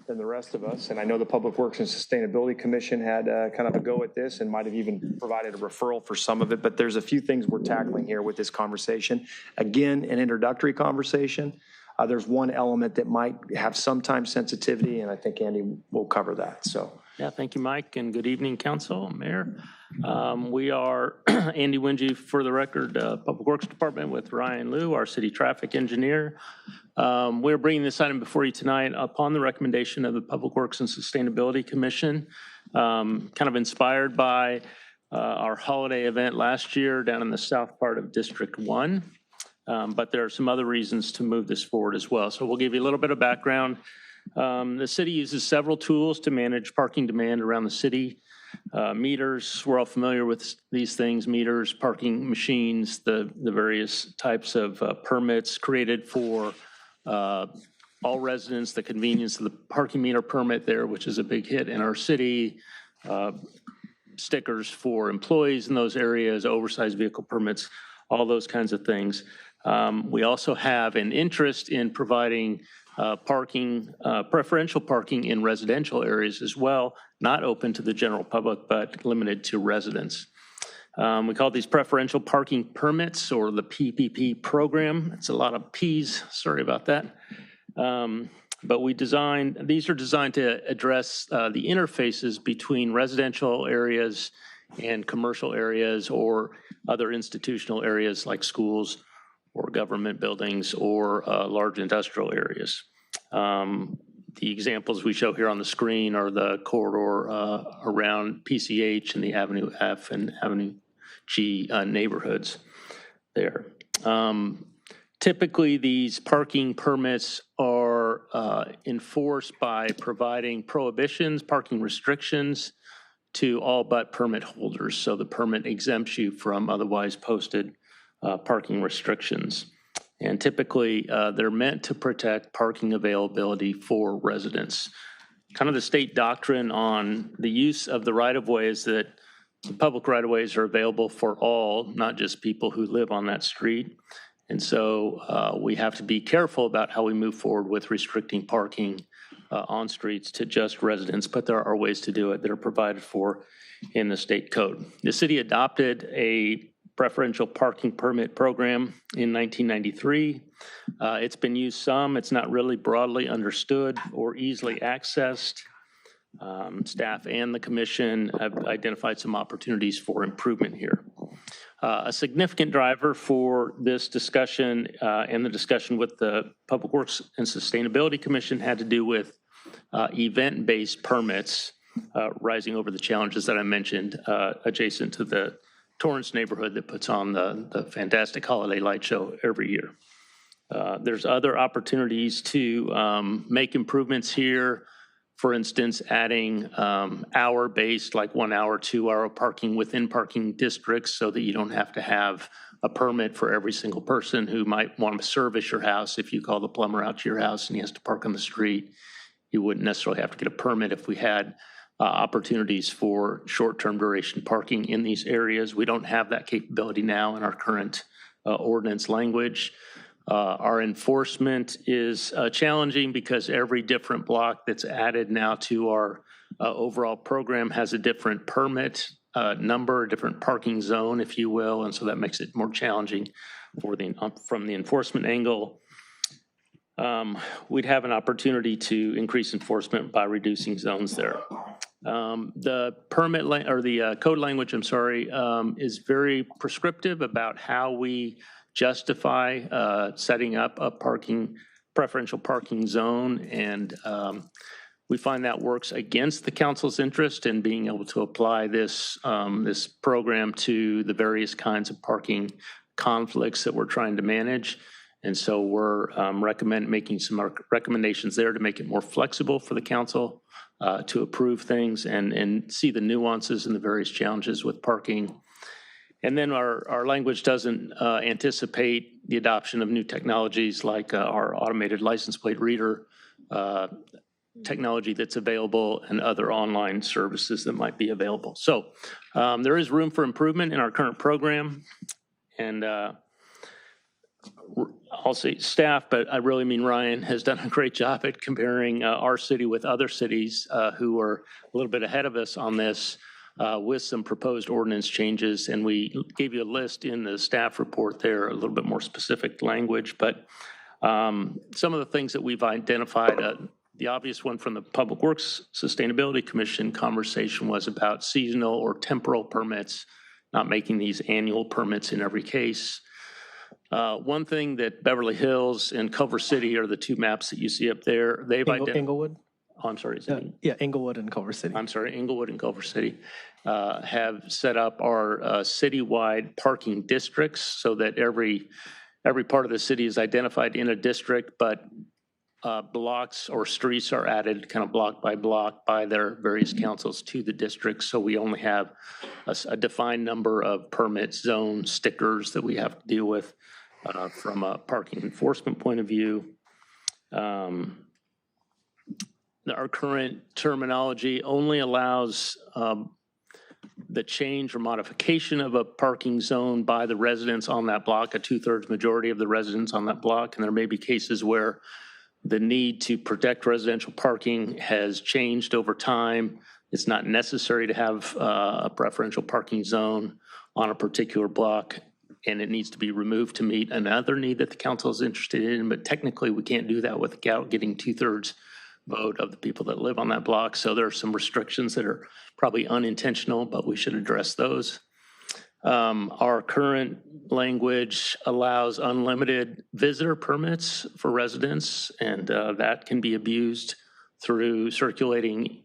than the rest of us. And I know the Public Works and Sustainability Commission had kind of a go at this and might have even provided a referral for some of it. But there's a few things we're tackling here with this conversation. Again, an introductory conversation. There's one element that might have some time sensitivity, and I think Andy will cover that. So. Yeah, thank you, Mike, and good evening, Council, Mayor. We are Andy Wingy, for the record, Public Works Department, with Ryan Liu, our city traffic engineer. We're bringing this item before you tonight upon the recommendation of the Public Works and Sustainability Commission, kind of inspired by our holiday event last year down in the south part of District 1. But there are some other reasons to move this forward as well. So we'll give you a little bit of background. The city uses several tools to manage parking demand around the city. Meters, we're all familiar with these things, meters, parking machines, the various types of permits created for all residents, the convenience of the parking meter permit there, which is a big hit in our city, stickers for employees in those areas, oversized vehicle permits, all those kinds of things. We also have an interest in providing parking, preferential parking in residential areas as well, not open to the general public, but limited to residents. We call these preferential parking permits, or the PPP program. It's a lot of P's, sorry about that. But these are designed to address the interfaces between residential areas and commercial areas or other institutional areas like schools or government buildings or large industrial areas. The examples we show here on the screen are the corridor around PCH and the Avenue F and Avenue G neighborhoods there. Typically, these parking permits are enforced by providing prohibitions, parking restrictions to all but permit holders. So the permit exempts you from otherwise posted parking restrictions. And typically, they're meant to protect parking availability for residents. Kind of the state doctrine on the use of the right-of-way is that the public right-of-ways are available for all, not just people who live on that street. And so we have to be careful about how we move forward with restricting parking on streets to just residents, but there are ways to do it that are provided for in the state code. The city adopted a preferential parking permit program in 1993. It's been used some. It's not really broadly understood or easily accessed. Staff and the commission have identified some opportunities for improvement here. A significant driver for this discussion and the discussion with the Public Works and Sustainability Commission had to do with event-based permits rising over the challenges that I mentioned adjacent to the Torrance neighborhood that puts on the fantastic holiday light show every year. There's other opportunities to make improvements here. For instance, adding hour-based, like 1 hour, 2 hour parking within parking districts so that you don't have to have a permit for every single person who might want to service your house. If you call the plumber out to your house and he has to park on the street, you wouldn't necessarily have to get a permit if we had opportunities for short-term duration parking in these areas. We don't have that capability now in our current ordinance language. Our enforcement is challenging because every different block that's added now to our overall program has a different permit number, a different parking zone, if you will, and so that makes it more challenging from the enforcement angle. We'd have an opportunity to increase enforcement by reducing zones there. The permit or the code language, is very prescriptive about how we justify setting up a preferential parking zone, and we find that works against the council's interest in being able to apply this this program to the various kinds of parking conflicts that we're trying to manage. And so we're making some recommendations there to make it more flexible for the council to approve things and see the nuances and the various challenges with parking. And then our language doesn't anticipate the adoption of new technologies like our automated license plate reader technology that's available and other online services that might be available. So there is room for improvement in our current program. And I'll say staff, but I really mean Ryan has done a great job at comparing our city with other cities who are a little bit ahead of us on this. With some proposed ordinance changes, and we gave you a list in the staff report there, a little bit more specific language, but some of the things that we've identified, the obvious one from the Public Works Sustainability Commission conversation was about seasonal or temporal permits, not making these annual permits in every case. One thing that Beverly Hills and Culver City are the two maps that you see up there. They've identified. Inglewood? Oh, I'm sorry. Yeah, Inglewood and Culver City. I'm sorry, Inglewood and Culver City have set up our citywide parking districts so that every part of the city is identified in a district, but blocks or streets are added kind of block by block by their various councils to the district. So we only have a defined number of permit zone stickers that we have to deal with from a parking enforcement point of view. Our current terminology only allows the change or modification of a parking zone by the residents on that block, a 2/3 majority of the residents on that block. And there may be cases where the need to protect residential parking has changed over time. It's not necessary to have a preferential parking zone on a particular block, and it needs to be removed to meet another need that the council is interested in. But technically, we can't do that without getting 2/3 vote of the people that live on that block. So there are some restrictions that are probably unintentional, but we should address those. Our current language allows unlimited visitor permits for residents, and that can be abused through circulating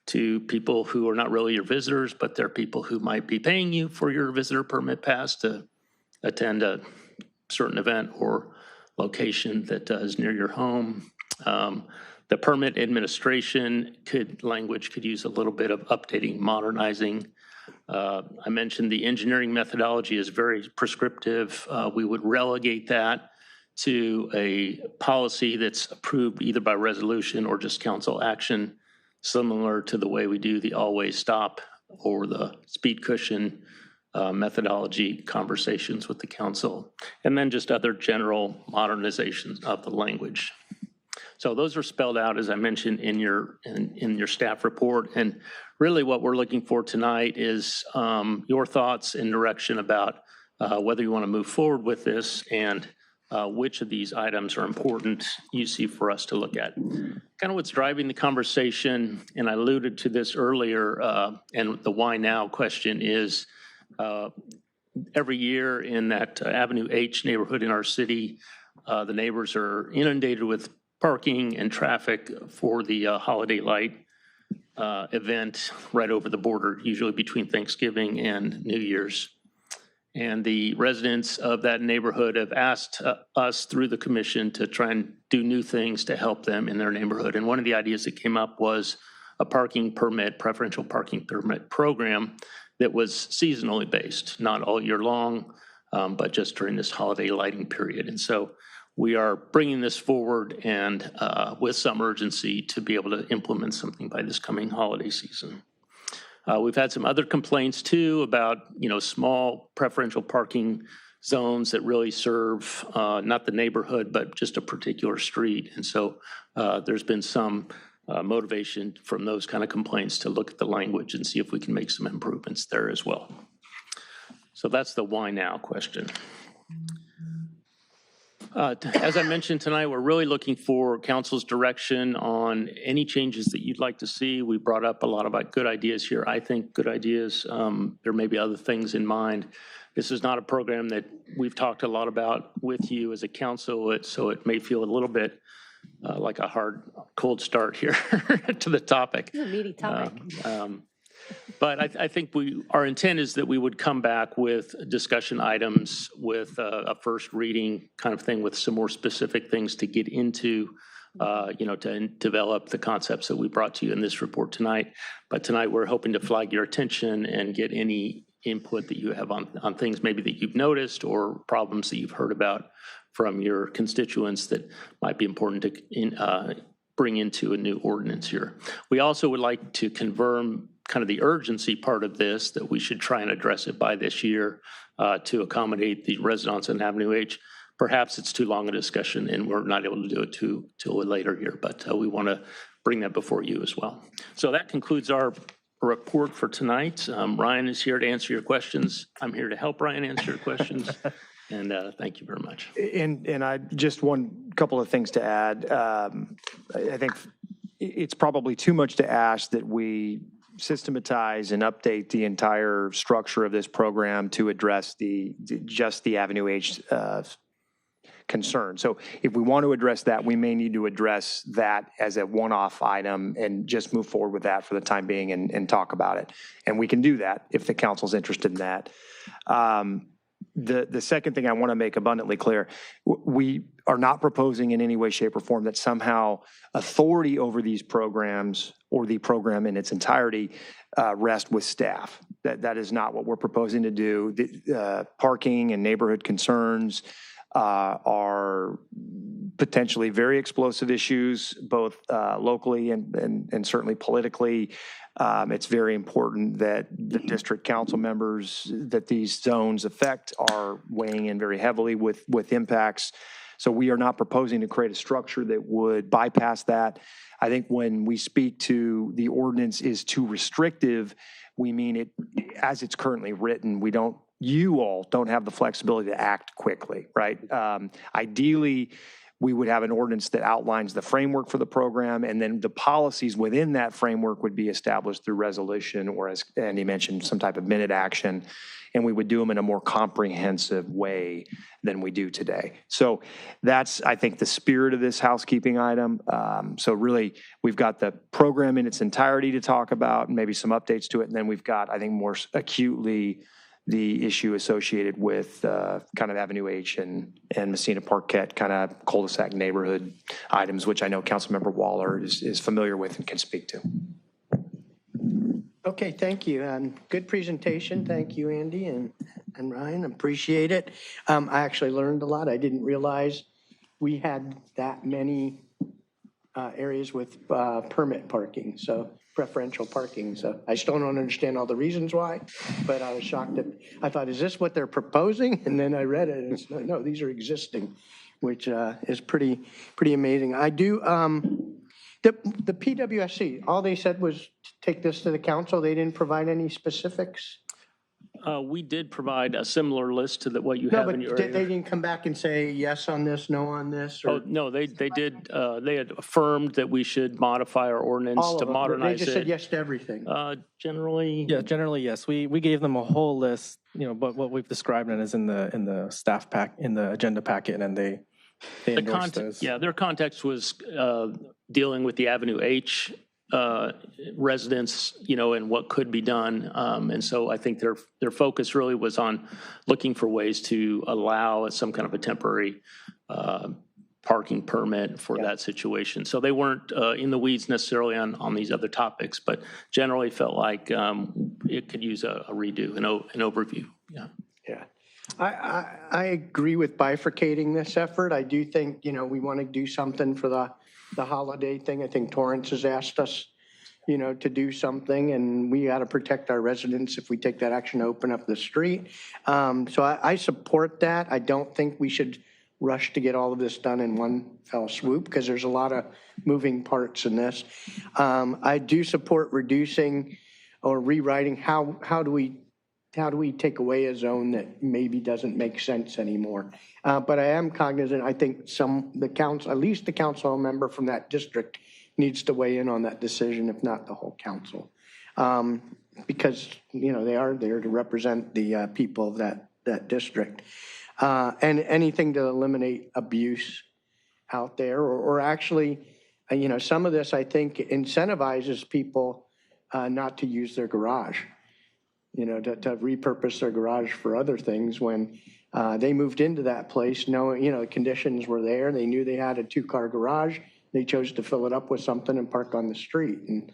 to people who are not really your visitors, but they're people who might be paying you for your visitor permit pass to attend a certain event or location that is near your home. The permit administration language could use a little bit of updating, modernizing. I mentioned the engineering methodology is very prescriptive. We would relegate that to a policy that's approved either by resolution or just council action, similar to the way we do the always stop or the speed cushion methodology conversations with the council, and then just other general modernizations of the language. So those are spelled out, as I mentioned, in your staff report. And really what we're looking for tonight is your thoughts and direction about whether you want to move forward with this and which of these items are important you see for us to look at. Kind of what's driving the conversation, and I alluded to this earlier, and the why now question is every year in that Avenue H neighborhood in our city, the neighbors are inundated with parking and traffic for the holiday light event right over the border, usually between Thanksgiving and New Year's. And the residents of that neighborhood have asked us through the commission to try and do new things to help them in their neighborhood. And one of the ideas that came up was a preferential parking permit program that was seasonally based, not all year long, but just during this holiday lighting period. And so we are bringing this forward and with some urgency to be able to implement something by this coming holiday season. We've had some other complaints too about, small preferential parking zones that really serve not the neighborhood, but just a particular street. And so there's been some motivation from those kind of complaints to look at the language and see if we can make some improvements there as well. So that's the why now question. As I mentioned tonight, we're really looking for council's direction on any changes that you'd like to see. We brought up a lot about good ideas here. I think good ideas. There may be other things in mind. This is not a program that we've talked a lot about with you as a council, so it may feel a little bit like a cold start here to the topic. It's a meaty topic. But I think our intent is that we would come back with discussion items with a first reading kind of thing with some more specific things to get into, to develop the concepts that we brought to you in this report tonight. But tonight we're hoping to flag your attention and get any input that you have on things maybe that you've noticed or problems that you've heard about from your constituents that might be important to bring into a new ordinance here. We also would like to confirm kind of the urgency part of this, that we should try and address it by this year to accommodate the residents on Avenue H. Perhaps it's too long a discussion and we're not able to do it till later here, but we want to bring that before you as well. So that concludes our report for tonight. Ryan is here to answer your questions. I'm here to help Ryan answer your questions. And thank you very much. And I just one couple of things to add. I think it's probably too much to ask that we systematize and update the entire structure of this program to address just the Avenue H concern. So if we want to address that, we may need to address that as a one-off item and just move forward with that for the time being and talk about it. And we can do that if the council's interested in that. The second thing I want to make abundantly clear, we are not proposing in any way, shape, or form that somehow authority over these programs or the program in its entirety rest with staff. That is not what we're proposing to do. Parking and neighborhood concerns are potentially very explosive issues, both locally and certainly politically. It's very important that the district council members that these zones affect are weighing in very heavily with impacts. So we are not proposing to create a structure that would bypass that. I think when we speak to the ordinance is too restrictive, we mean it as it's currently written. You all don't have the flexibility to act quickly, right? Ideally, we would have an ordinance that outlines the framework for the program, and then the policies within that framework would be established through resolution, or as Andy mentioned, some type of minute action, and we would do them in a more comprehensive way than we do today. So that's, I think, the spirit of this housekeeping item. So really, we've got the program in its entirety to talk about, and maybe some updates to it, and then we've got, I think, more acutely the issue associated with kind of Avenue H and Messina Parquette kind of cul-de-sac neighborhood items, which I know Councilmember Waller is familiar with and can speak to. Okay, thank you. Good presentation. Thank you, Andy and Ryan. Appreciate it. I actually learned a lot. I didn't realize we had that many areas with permit parking, so preferential parking. So I still don't understand all the reasons why, but I was shocked that I thought, is this what they're proposing? And then I read it and it's, no, these are existing, which is pretty amazing. I do, the PWSC, all they said was to take this to the council. They didn't provide any specifics. We did provide a similar list to what you have in your area. They didn't come back and say yes on this, no on this? Or? Oh, no, they did. They had affirmed that we should modify our ordinance to modernize it. They just said yes to everything. Generally. Yeah, generally, yes. We gave them a whole list, but what we've described it is in the staff pack, in the agenda packet, and they endorsed those. Yeah, their context was dealing with the Avenue H residents, and what could be done. And so I think their focus really was on looking for ways to allow some kind of a temporary parking permit for that situation. So they weren't in the weeds necessarily on these other topics, but generally felt like it could use a redo, an overview. Yeah. Yeah. I agree with bifurcating this effort. I do think, we want to do something for the holiday thing. I think Torrance has asked us, to do something, and we got to protect our residents if we take that action to open up the street. So I support that. I don't think we should rush to get all of this done in one fell swoop because there's a lot of moving parts in this. I do support reducing or rewriting. How do we take away a zone that maybe doesn't make sense anymore? But I am cognizant, I think at least the council member from that district needs to weigh in on that decision, if not the whole council. Because, they are there to represent the people of that district. And anything to eliminate abuse out there, or actually, some of this, I think, incentivizes people not to use their garage. To repurpose their garage for other things when they moved into that place, knowing, the conditions were there. They knew they had a 2-car garage. They chose to fill it up with something and park on the street. And,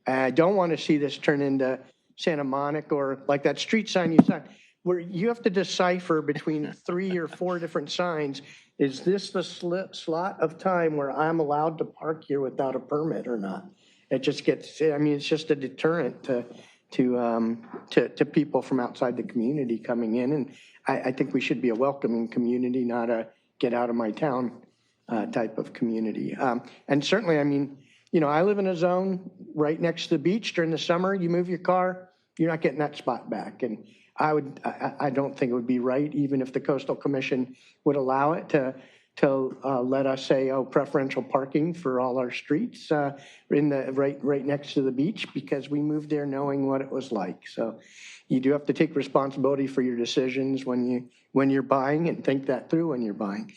I don't want to see this turn into Santa Monica or like that street sign you saw, where you have to decipher between 3 or 4 different signs. Is this the slot of time where I'm allowed to park here without a permit or not? It just gets, it's just a deterrent to people from outside the community coming in. And I think we should be a welcoming community, not a get out of my town type of community. And certainly, I live in a zone right next to the beach. During the summer, you move your car, you're not getting that spot back. And I don't think it would be right, even if the Coastal Commission would allow it, to let us say, preferential parking for all our streets in the right next to the beach, because we moved there knowing what it was like. So you do have to take responsibility for your decisions when you're buying, and think that through when you're buying.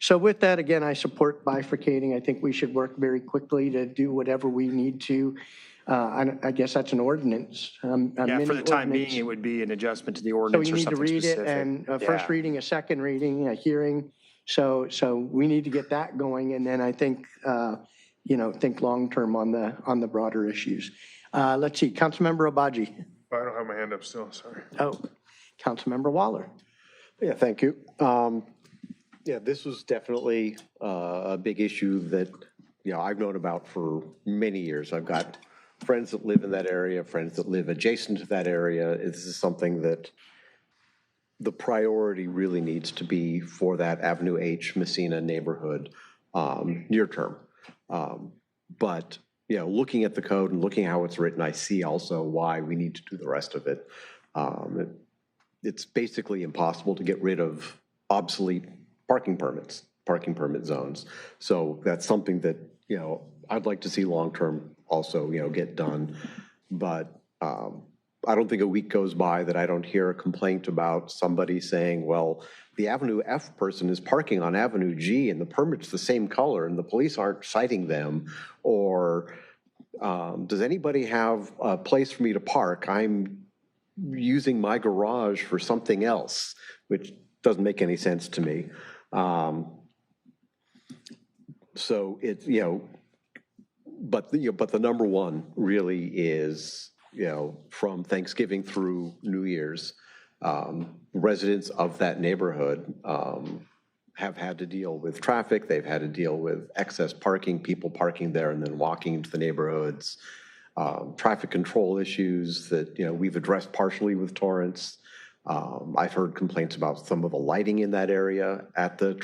So with that, again, I support bifurcating. I think we should work very quickly to do whatever we need to. I guess that's an ordinance. For the time being, it would be an adjustment to the ordinance or something specific. So you need to read it, and first reading, a second reading, a hearing. So we need to get that going, and then I think, think long-term on the broader issues. Let's see, Councilmember Obaji. I don't have my hand up still, sorry. Oh, Councilmember Waller. Yeah, thank you. Yeah, this was definitely a big issue that, I've known about for many years. I've got friends that live in that area, friends that live adjacent to that area. This is something that the priority really needs to be for that Avenue H Messina neighborhood near term. But, looking at the code and looking how it's written, I see also why we need to do the rest of it. It's basically impossible to get rid of obsolete parking permit zones. So that's something that, I'd like to see long-term also, get done. But I don't think a week goes by that I don't hear a complaint about somebody saying, well, the Avenue F person is parking on Avenue G and the permit's the same color and the police aren't citing them. Or does anybody have a place for me to park? I'm using my garage for something else, which doesn't make any sense to me. So it's, but the number one really is, from Thanksgiving through New Year's, residents of that neighborhood have had to deal with traffic. They've had to deal with excess parking, people parking there and then walking into the neighborhoods, traffic control issues that, we've addressed partially with Torrance. I've heard complaints about some of the lighting in that area at the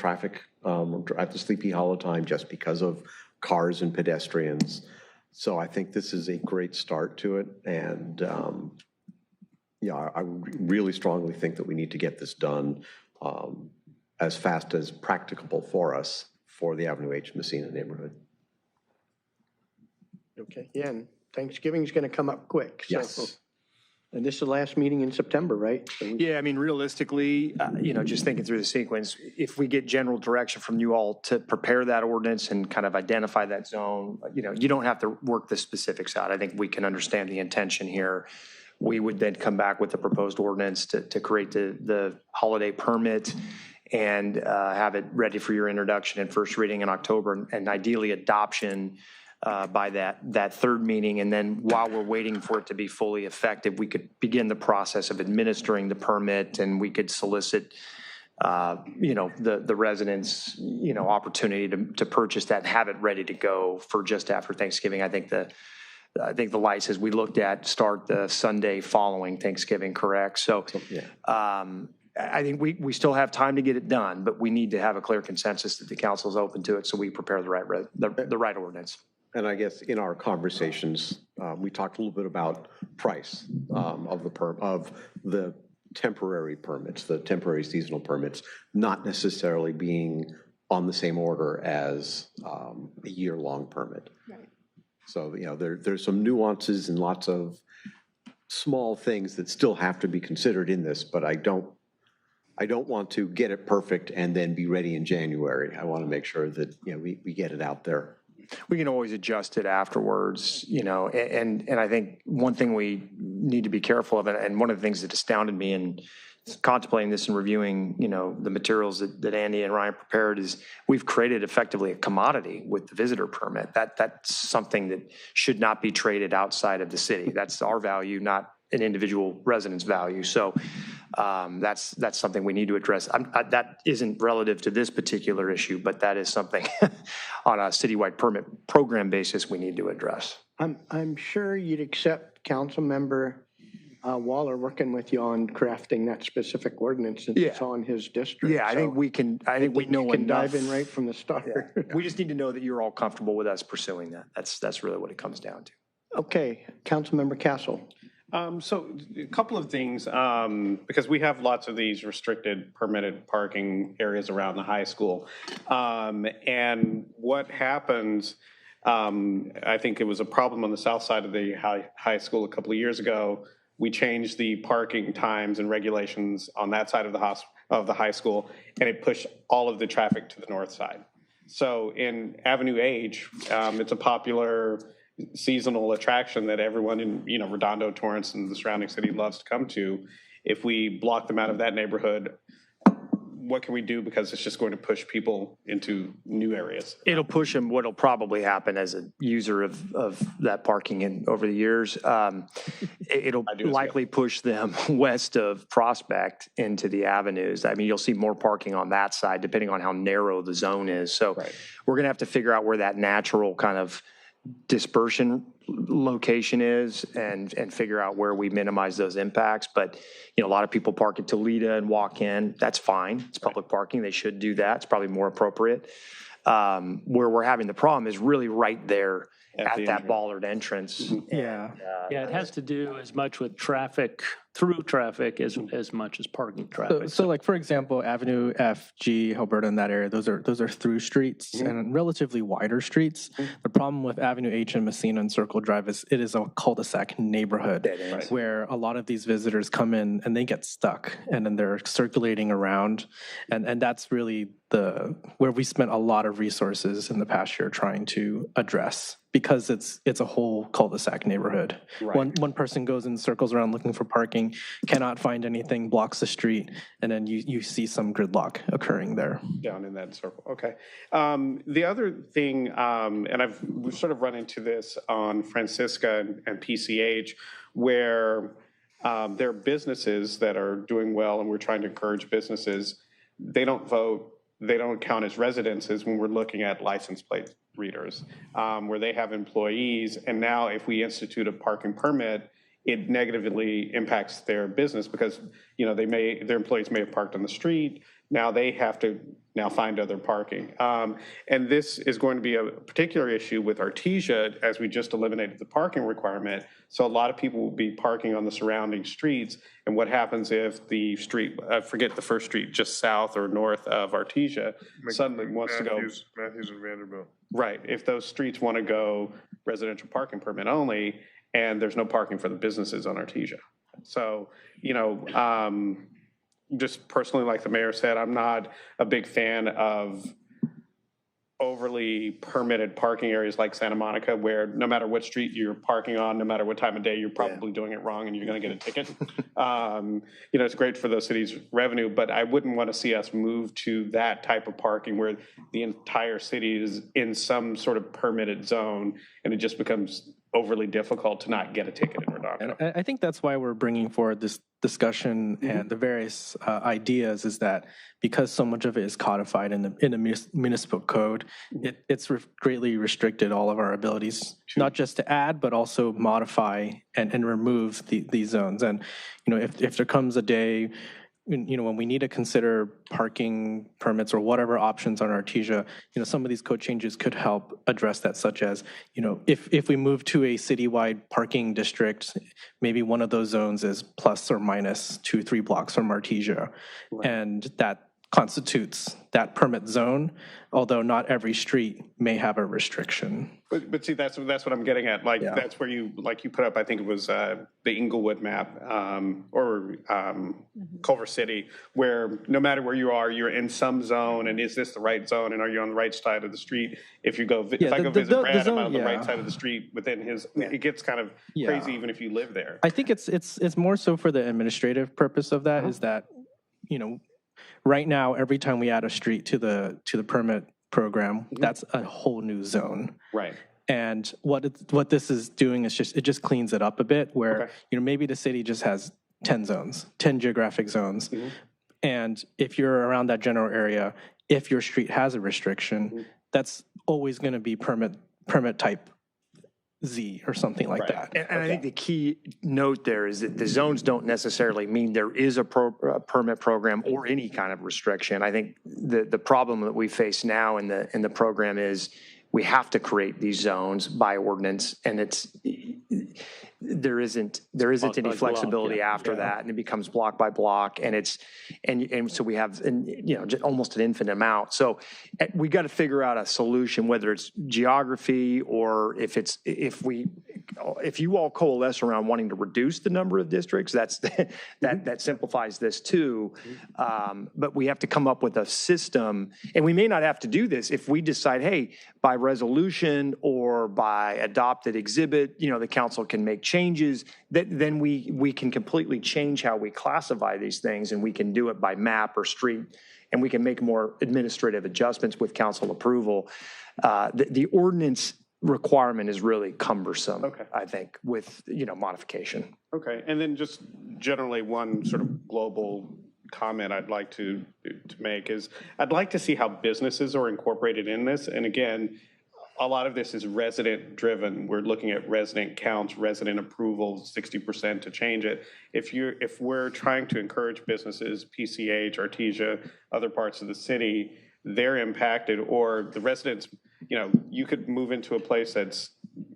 at the Sleepy Hollow time just because of cars and pedestrians. So I think this is a great start to it. And I really strongly think that we need to get this done as fast as practicable for us for the Avenue H Messina neighborhood. Okay, yeah, and Thanksgiving's going to come up quick. So. Yes. And this is the last meeting in September, right? Yeah, I mean, realistically, just thinking through the sequence, if we get general direction from you all to prepare that ordinance and kind of identify that zone, you don't have to work the specifics out. I think we can understand the intention here. We would then come back with the proposed ordinance to create the holiday permit and have it ready for your introduction and first reading in October, and ideally adoption by that third meeting. And then while we're waiting for it to be fully effective, we could begin the process of administering the permit, and we could solicit, the residents, opportunity to purchase that and have it ready to go for just after Thanksgiving. I think the licenses we looked at start the Sunday following Thanksgiving, correct? So I think we still have time to get it done, but we need to have a clear consensus that the council is open to it so we prepare the right ordinance. And I guess in our conversations, we talked a little bit about price of the temporary permits, the temporary seasonal permits, not necessarily being on the same order as a year-long permit. Right. So, there's some nuances and lots of small things that still have to be considered in this, but I don't want to get it perfect and then be ready in January. I want to make sure that, we get it out there. We can always adjust it afterwards, and I think one thing we need to be careful of, and one of the things that astounded me in contemplating this and reviewing, the materials that Andy and Ryan prepared, is we've created effectively a commodity with the visitor permit. That's something that should not be traded outside of the city. That's our value, not an individual resident's value. So that's something we need to address. That isn't relative to this particular issue, but that is something on a citywide permit program basis we need to address. I'm sure you'd accept Councilmember Waller working with you on crafting that specific ordinance since it's on his district. Yeah, I think we can. I think we know enough. Can dive in right from the start. Yeah. We just need to know that you're all comfortable with us pursuing that. That's really what it comes down to. Okay, Councilmember Castle. So a couple of things, because we have lots of these restricted permitted parking areas around the high school. And what happens, I think it was a problem on the south side of the high school a couple of years ago. We changed the parking times and regulations on that side of the high school, and it pushed all of the traffic to the north side. So in Avenue H, it's a popular seasonal attraction that everyone in Redondo, Torrance, and the surrounding city loves to come to. If we block them out of that neighborhood, what can we do because it's just going to push people into new areas? It'll push them. What'll probably happen as a user of that parking over the years, it'll likely push them west of Prospect into the avenues. I mean, you'll see more parking on that side depending on how narrow the zone is. So we're going to have to figure out where that natural kind of dispersion location is and figure out where we minimize those impacts. But, you know, a lot of people park at Toledo and walk in. That's fine. It's public parking. They should do that. It's probably more appropriate. Where we're having the problem is really right there at that Ballard entrance. Yeah. It has to do as much with traffic, through traffic, as much as parking traffic. So like, for example, Avenue F, G, Alberta, in that area, those are through streets and relatively wider streets. The problem with Avenue H and Messina and Circle Drive is it is a cul-de-sac neighborhood where a lot of these visitors come in and they get stuck and then they're circulating around. And that's really where we spent a lot of resources in the past year trying to address, because it's a whole cul-de-sac neighborhood. One person goes in circles around looking for parking, cannot find anything, blocks the street, and then you see some gridlock occurring there. Down in that circle. Okay. The other thing, and we've sort of run into this on Francisca and PCH, where there are businesses that are doing well, and we're trying to encourage businesses. They don't vote. They don't count as residences when we're looking at license plate readers, where they have employees. And now if we institute a parking permit, it negatively impacts their business because, you know, their employees may have parked on the street. Now they have to find other parking. And this is going to be a particular issue with Artesia, as we just eliminated the parking requirement. So a lot of people will be parking on the surrounding streets. And what happens if the street, forget the first street, just south or north of Artesia, suddenly wants to go. Matthews and Vanderbilt. Right. If those streets want to go residential parking permit only, and there's no parking for the businesses on Artesia. So, you know, just personally, like the mayor said, I'm not a big fan of overly permitted parking areas like Santa Monica, where no matter what street you're parking on, no matter what time of day, you're probably doing it wrong and you're going to get a ticket. You know, it's great for those cities' revenue, but I wouldn't want to see us move to that type of parking where the entire city is in some sort of permitted zone and it just becomes overly difficult to not get a ticket in Redondo. And I think that's why we're bringing forward this discussion and the various ideas, is that because so much of it is codified in the municipal code, it's greatly restricted all of our abilities, not just to add, but also modify and remove these zones. And, you know, if there comes a day, you know, when we need to consider parking permits or whatever options on Artesia, you know, some of these code changes could help address that, such as, you know, if we move to a citywide parking district, maybe one of those zones is plus or minus 2-3 blocks from Artesia. And that constitutes that permit zone, although not every street may have a restriction. But see, that's what I'm getting at. Like, that's where you put up, I think it was the Inglewood map or Culver City, where no matter where you are, you're in some zone, and is this the right zone, and are you on the right side of the street? If you go, if I go visit Brad, I'm on the right side of the street within his, it gets kind of crazy even if you live there. I think it's more so for the administrative purpose of that, is that, you know, right now, every time we add a street to the permit program, that's a whole new zone. Right. And what this is doing is it just cleans it up a bit, where you know, maybe the city just has 10 zones, 10 geographic zones. And if you're around that general area, if your street has a restriction, that's always going to be permit type Z or something like that. And I think the key note there is that the zones don't necessarily mean there is a permit program or any kind of restriction. I think the problem that we face now in the program is we have to create these zones by ordinance, and there isn't any flexibility after that, and it becomes block by block, and so we have, you know, just almost an infinite amount. So we got to figure out a solution, whether it's geography or if you all coalesce around wanting to reduce the number of districts, that simplifies this too. But we have to come up with a system, and we may not have to do this if we decide, hey, by resolution or by adopted exhibit, you know, the council can make changes, then we can completely change how we classify these things, and we can do it by map or street, and we can make more administrative adjustments with council approval. The ordinance requirement is really cumbersome, I think, with, modification. Okay, and then just generally one sort of global comment I'd like to make is I'd like to see how businesses are incorporated in this. And again, a lot of this is resident driven. We're looking at resident counts, resident approvals, 60% to change it. If we're trying to encourage businesses, PCH, Artesia, other parts of the city, they're impacted, or the residents, you could move into a place that's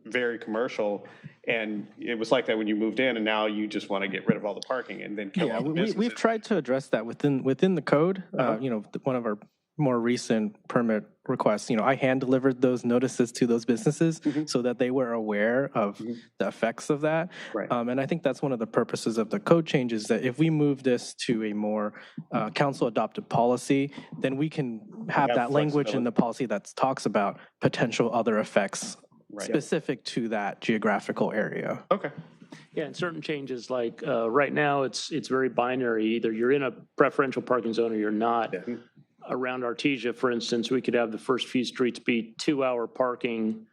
very commercial, and it was like that when you moved in, and now you just want to get rid of all the parking and then kill all the businesses. We've tried to address that within the code. One of our more recent permit requests, I hand delivered those notices to those businesses so that they were aware of the effects of that. Right. And I think that's one of the purposes of the code changes, that if we move this to a more council adopted policy, then we can have that language in the policy that talks about potential other effects specific to that geographical area. Okay. Yeah, and certain changes, like right now, it's very binary. Either you're in a preferential parking zone or you're not. Yeah. Around Artesia, for instance, we could have the first few streets be 2-hour parking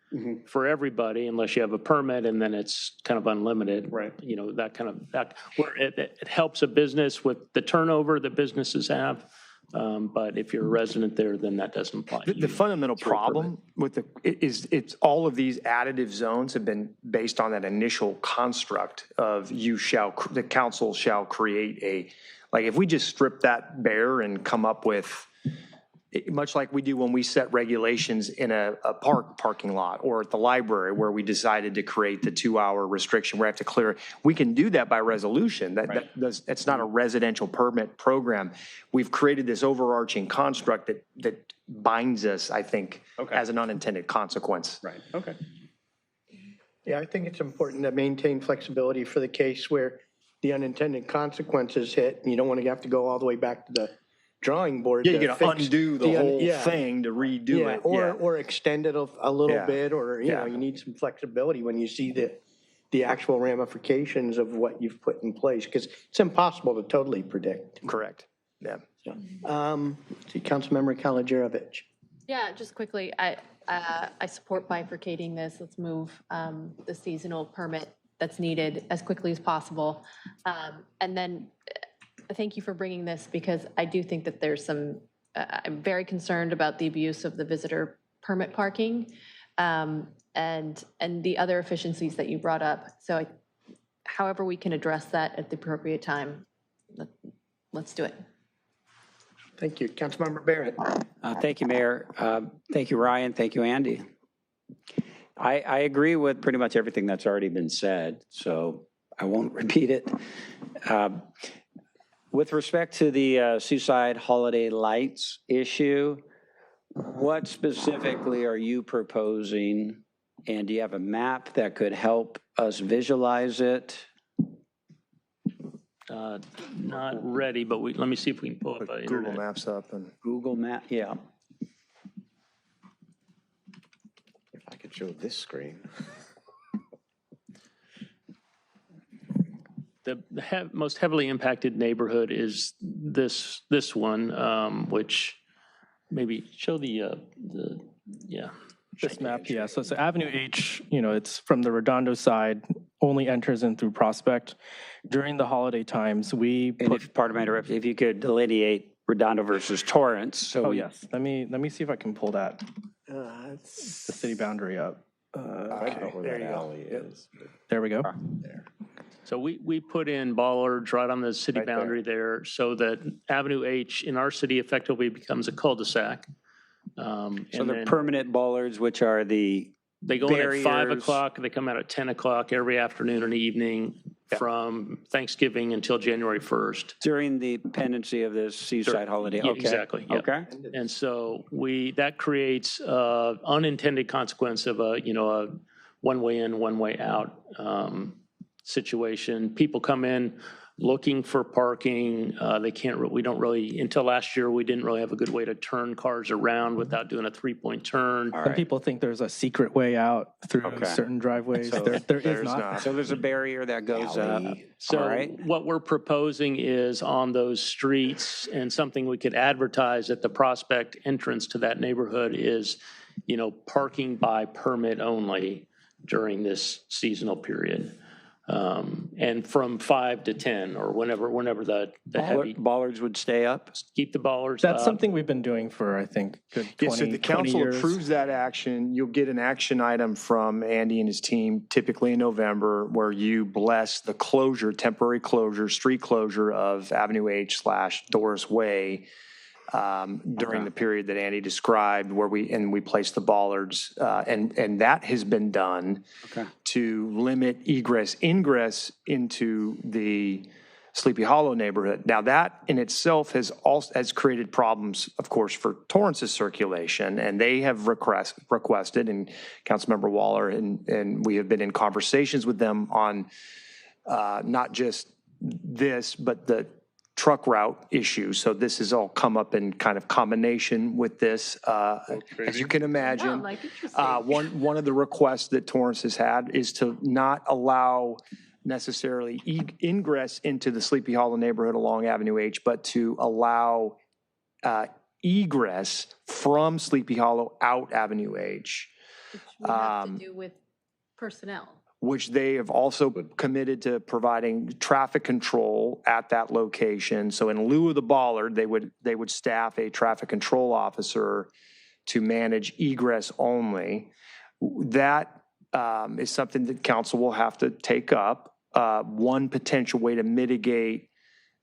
for everybody unless you have a permit, and then it's kind of unlimited. Right. That where it helps a business with the turnover that businesses have. But if you're a resident there, then that doesn't apply. The fundamental problem with it's all of these additive zones have been based on that initial construct of the council shall create if we just strip that bare and come up with, much like we do when we set regulations in a parking lot or at the library where we decided to create the 2-hour restriction where I have to clear it. We can do that by resolution. That's not a residential permit program. We've created this overarching construct that binds us, I think, as an unintended consequence. Right. Okay. Yeah, I think it's important to maintain flexibility for the case where the unintended consequences hit, and you don't want to have to go all the way back to the drawing board. Yeah, you got to undo the whole thing to redo it. Or extend it a little bit, or, you need some flexibility when you see the actual ramifications of what you've put in place, because it's impossible to totally predict. Correct. Yeah. See, Councilmember Kalajerovich. Yeah, just quickly, I support bifurcating this. Let's move the seasonal permit that's needed as quickly as possible. And then thank you for bringing this, because I do think that there's I'm very concerned about the abuse of the visitor permit parking and the other efficiencies that you brought up. So however we can address that at the appropriate time, let's do it. Thank you. Councilmember Barrett. Thank you, Mayor. Thank you, Ryan. Thank you, Andy. I agree with pretty much everything that's already been said, so I won't repeat it. With respect to the Seaside Holiday Lights issue, what specifically are you proposing? And do you have a map that could help us visualize it? Not ready, but let me see if we can pull up Google Maps up. Google Map, yeah. I could show this screen. The most heavily impacted neighborhood is this one, which maybe show This map, so it's Avenue H, it's from the Redondo side, only enters in through Prospect. During the holiday times, pardon my interruption, if you could delineate Redondo versus Torrance. Yes, let me see if I can pull that, the city boundary up. I don't know where that alley is. There we go. There. So we put in bollards right on the city boundary there, so that Avenue H in our city effectively becomes a cul-de-sac. So they're permanent bollards, which are the They go barriers. in at 5 o'clock, they come out at 10 o'clock every afternoon and evening from Thanksgiving until January 1st. During the pendency of this Seaside holiday. Yeah, Okay. exactly. Yeah. Okay. And so that creates unintended consequence of a one way in, one way out situation. People come in looking for parking. We don't really, until last year, we didn't really have a good way to turn cars around without doing a 3-point turn. Some people think there's a secret way out through certain driveways. So There is not. So there's a barrier that goes up. So All right. what we're proposing is on those streets, and something we could advertise at the Prospect entrance to that neighborhood is, parking by permit only during this seasonal period. And from 5 to 10 or whenever the heavy. Bollards would stay up? Keep the bollards That's up. something we've been doing for, I think, good 20, So the 20 council years. approves that action. You'll get an action item from Andy and his team, typically in November, where you bless the closure, temporary closure, street closure of Avenue H/Doris Way during the period that Andy described, where we place the bollards, and that has been done to limit ingress into the Sleepy Hollow neighborhood. Now that in itself has created problems, of course, for Torrance's circulation, and they have requested, and Councilmember Waller and we have been in conversations with them on not just this, but the truck route issue. So this has all come up in kind of combination with this. As you can imagine, one of the requests that Torrance has had is to not allow necessarily ingress into the Sleepy Hollow neighborhood along Avenue H, but to allow egress from Sleepy Hollow out Avenue H. Which would have to do with personnel. Which they have also committed to providing traffic control at that location. So in lieu of the bollard, they would staff a traffic control officer to manage egress only. That is something that council will have to take up. One potential way to mitigate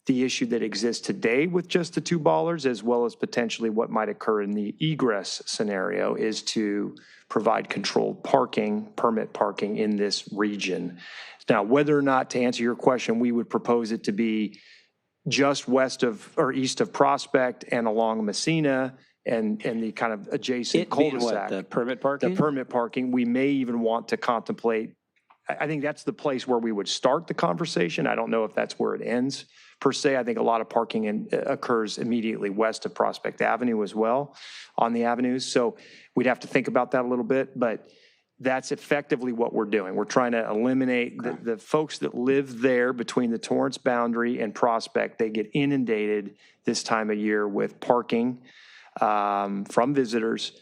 the issue that exists today with just the 2 bollards, as well as potentially what might occur in the egress scenario, is to provide controlled parking, permit parking in this region. Now, whether or not, to answer your question, we would propose it to be just west of or east of Prospect and along Messina and the kind of adjacent cul-de-sac. The permit parking? The permit parking. We may even want to contemplate, I think that's the place where we would start the conversation. I don't know if that's where it ends per se. I think a lot of parking occurs immediately west of Prospect Avenue as well on the avenues. So we'd have to think about that a little bit, but that's effectively what we're doing. We're trying to eliminate the folks that live there between the Torrance boundary and Prospect. They get inundated this time of year with parking from visitors.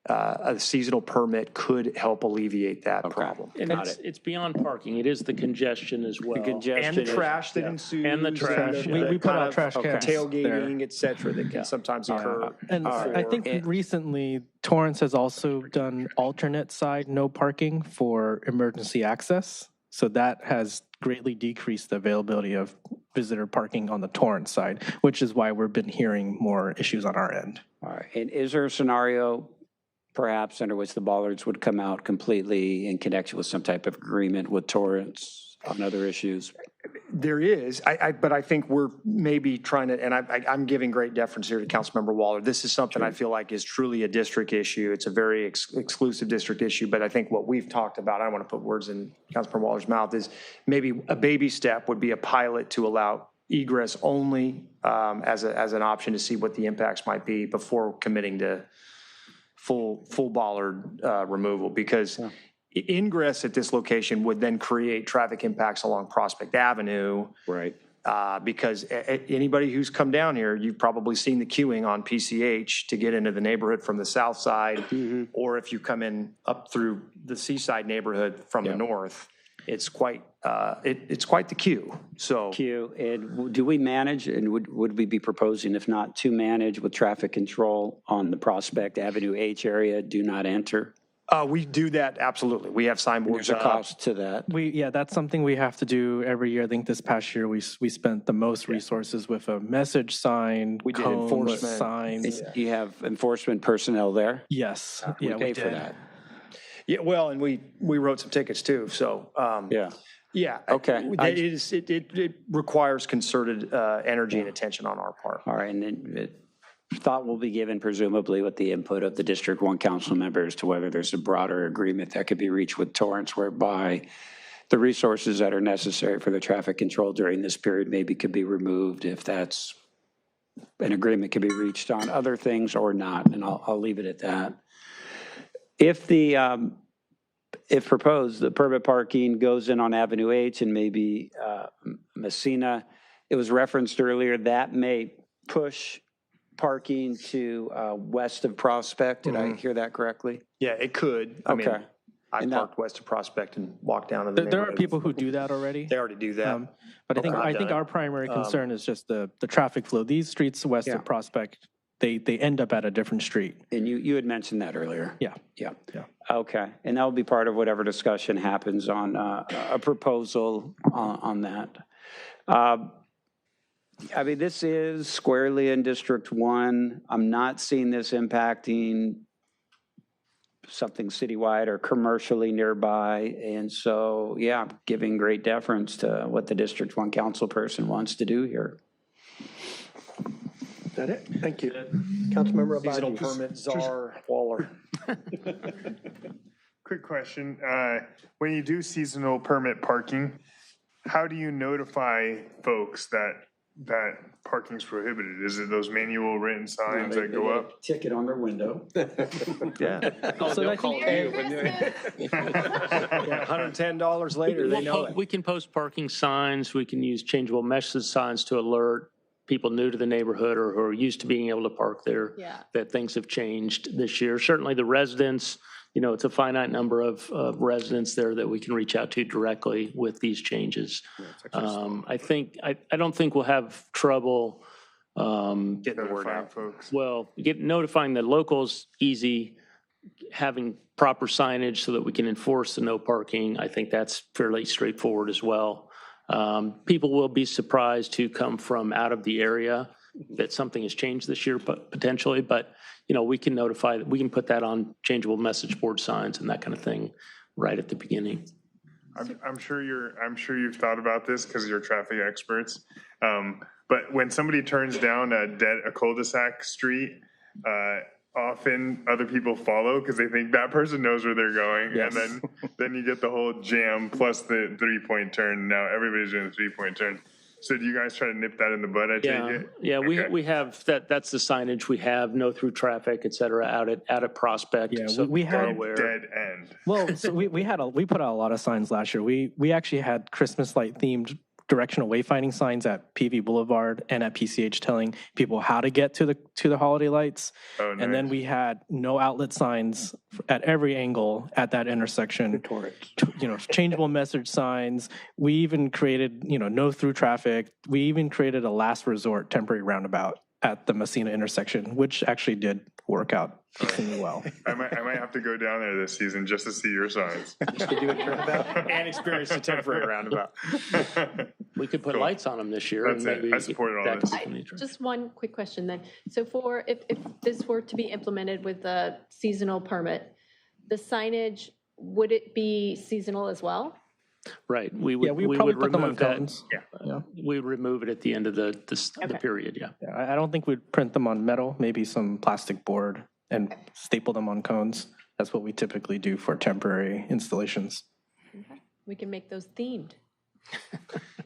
A seasonal permit could help alleviate that problem. And it's beyond parking. It is the congestion as well. And the trash that ensues. And the trash. We put out trash cans tailgating, there. et cetera, that can sometimes occur. And I think recently Torrance has also done alternate side no parking for emergency access. So that has greatly decreased the availability of visitor parking on the Torrance side, which is why we've been hearing more issues on our end. All right. And is there a scenario perhaps under which the bollards would come out completely in connection with some type of agreement with Torrance on other issues? There is, but I think we're maybe trying to, and I'm giving great deference here to Councilmember Waller. This is something I feel like is truly a district issue. It's a very exclusive district issue, but I think what we've talked about, I don't want to put words in Councilmember Waller's mouth, is maybe a baby step would be a pilot to allow egress only as an option to see what the impacts might be before committing to full bollard removal, because ingress at this location would then create traffic impacts along Prospect Avenue. Right. Because anybody who's come down here, you've probably seen the queuing on PCH to get into the neighborhood from the south side, or if you come in up through the seaside neighborhood from the north, it's quite the queue. So And do we manage, and would we be proposing, if not, to manage with traffic control on the Prospect Avenue H area, do not enter? We do that, absolutely. We have signboards. There's a cost to that. That's something we have to do every year. I think this past year we spent the most resources with a message sign, we did cones, enforcement signs. You have enforcement personnel there? Yes. We pay for that. Yeah, well, and we wrote some tickets too. So yeah, okay. It requires concerted energy and attention on our part. All right, and then thought will be given presumably with the input of the District 1 council members to whether there's a broader agreement that could be reached with Torrance whereby the resources that are necessary for the traffic control during this period maybe could be removed if that's an agreement can be reached on other things or not, and I'll leave it at that. If proposed, the permit parking goes in on Avenue H and maybe Messina, it was referenced earlier, that may push parking to west of Prospect. Did I hear that correctly? Yeah, it could. I mean, Okay. I parked west of Prospect and walked down to the There are neighborhood. people who do that already. They already do that. But Okay. I think our primary concern is just the traffic flow. These streets west of Prospect, they end up at a different street. And you had mentioned that earlier. Yeah. Yeah. Okay. And that will be part of whatever discussion happens on a proposal on that. I mean, this is squarely in District 1. I'm not seeing this impacting something citywide or commercially nearby. And so, yeah, I'm giving great deference to what the District 1 council person wants to do here. Is that it? Thank you. Councilmember Seasonal Abadi. permit czar Waller. Quick question. When you do seasonal permit parking, how do you notify folks that parking's prohibited? Is it those manual written signs that go up? Ticket on their window. Yeah. So I think $110 later, they know it. We can post parking signs, we can use changeable message signs to alert people new to the neighborhood or who are used to being able to park there, that things have changed this year. Certainly the residents, it's a finite number of residents there that we can reach out to directly with these changes. I don't think we'll have trouble Getting the word out. Folks. well, notifying the locals, easy. Having proper signage so that we can enforce the no parking, I think that's fairly straightforward as well. People will be surprised who come from out of the area that something has changed this year, potentially, but we can notify, we can put that on changeable message board signs and that kind of thing right at the beginning. I'm sure you've thought about this because you're traffic experts. But when somebody turns down a cul-de-sac street, often other people follow because they think that person knows where they're going. Yes. And then you get the whole jam plus the 3-point turn. Now everybody's doing the 3-point turn. So do you guys try to nip that in the bud, I take it? Yeah, Okay. we have that's the signage we have, no through traffic, et cetera, out at Prospect. Yeah, so we had Dead end. Well, so we put out a lot of signs last year. We actually had Christmas light themed directional wayfinding signs at PV Boulevard and at PCH telling people how to get to the holiday lights. Oh, nice. And then we had no outlet signs at every angle at that intersection. Changeable message signs. We even created, no through traffic. We even created a last resort temporary roundabout at the Messina intersection, which actually did work out extremely well. I might have to go down there this season just to see your signs. And experience the temporary roundabout. We could put lights on them this year. That's and it. maybe I support all that this. could be neutral. Just one quick question then. So if this were to be implemented with the seasonal permit, the signage, would it be seasonal as well? Right, we would probably put them on remove that. cones. Yeah. We would remove it at the end of the period, yeah. I don't think we'd print them on metal, maybe some plastic board and staple them on cones. That's what we typically do for temporary installations. Okay. We can make those themed.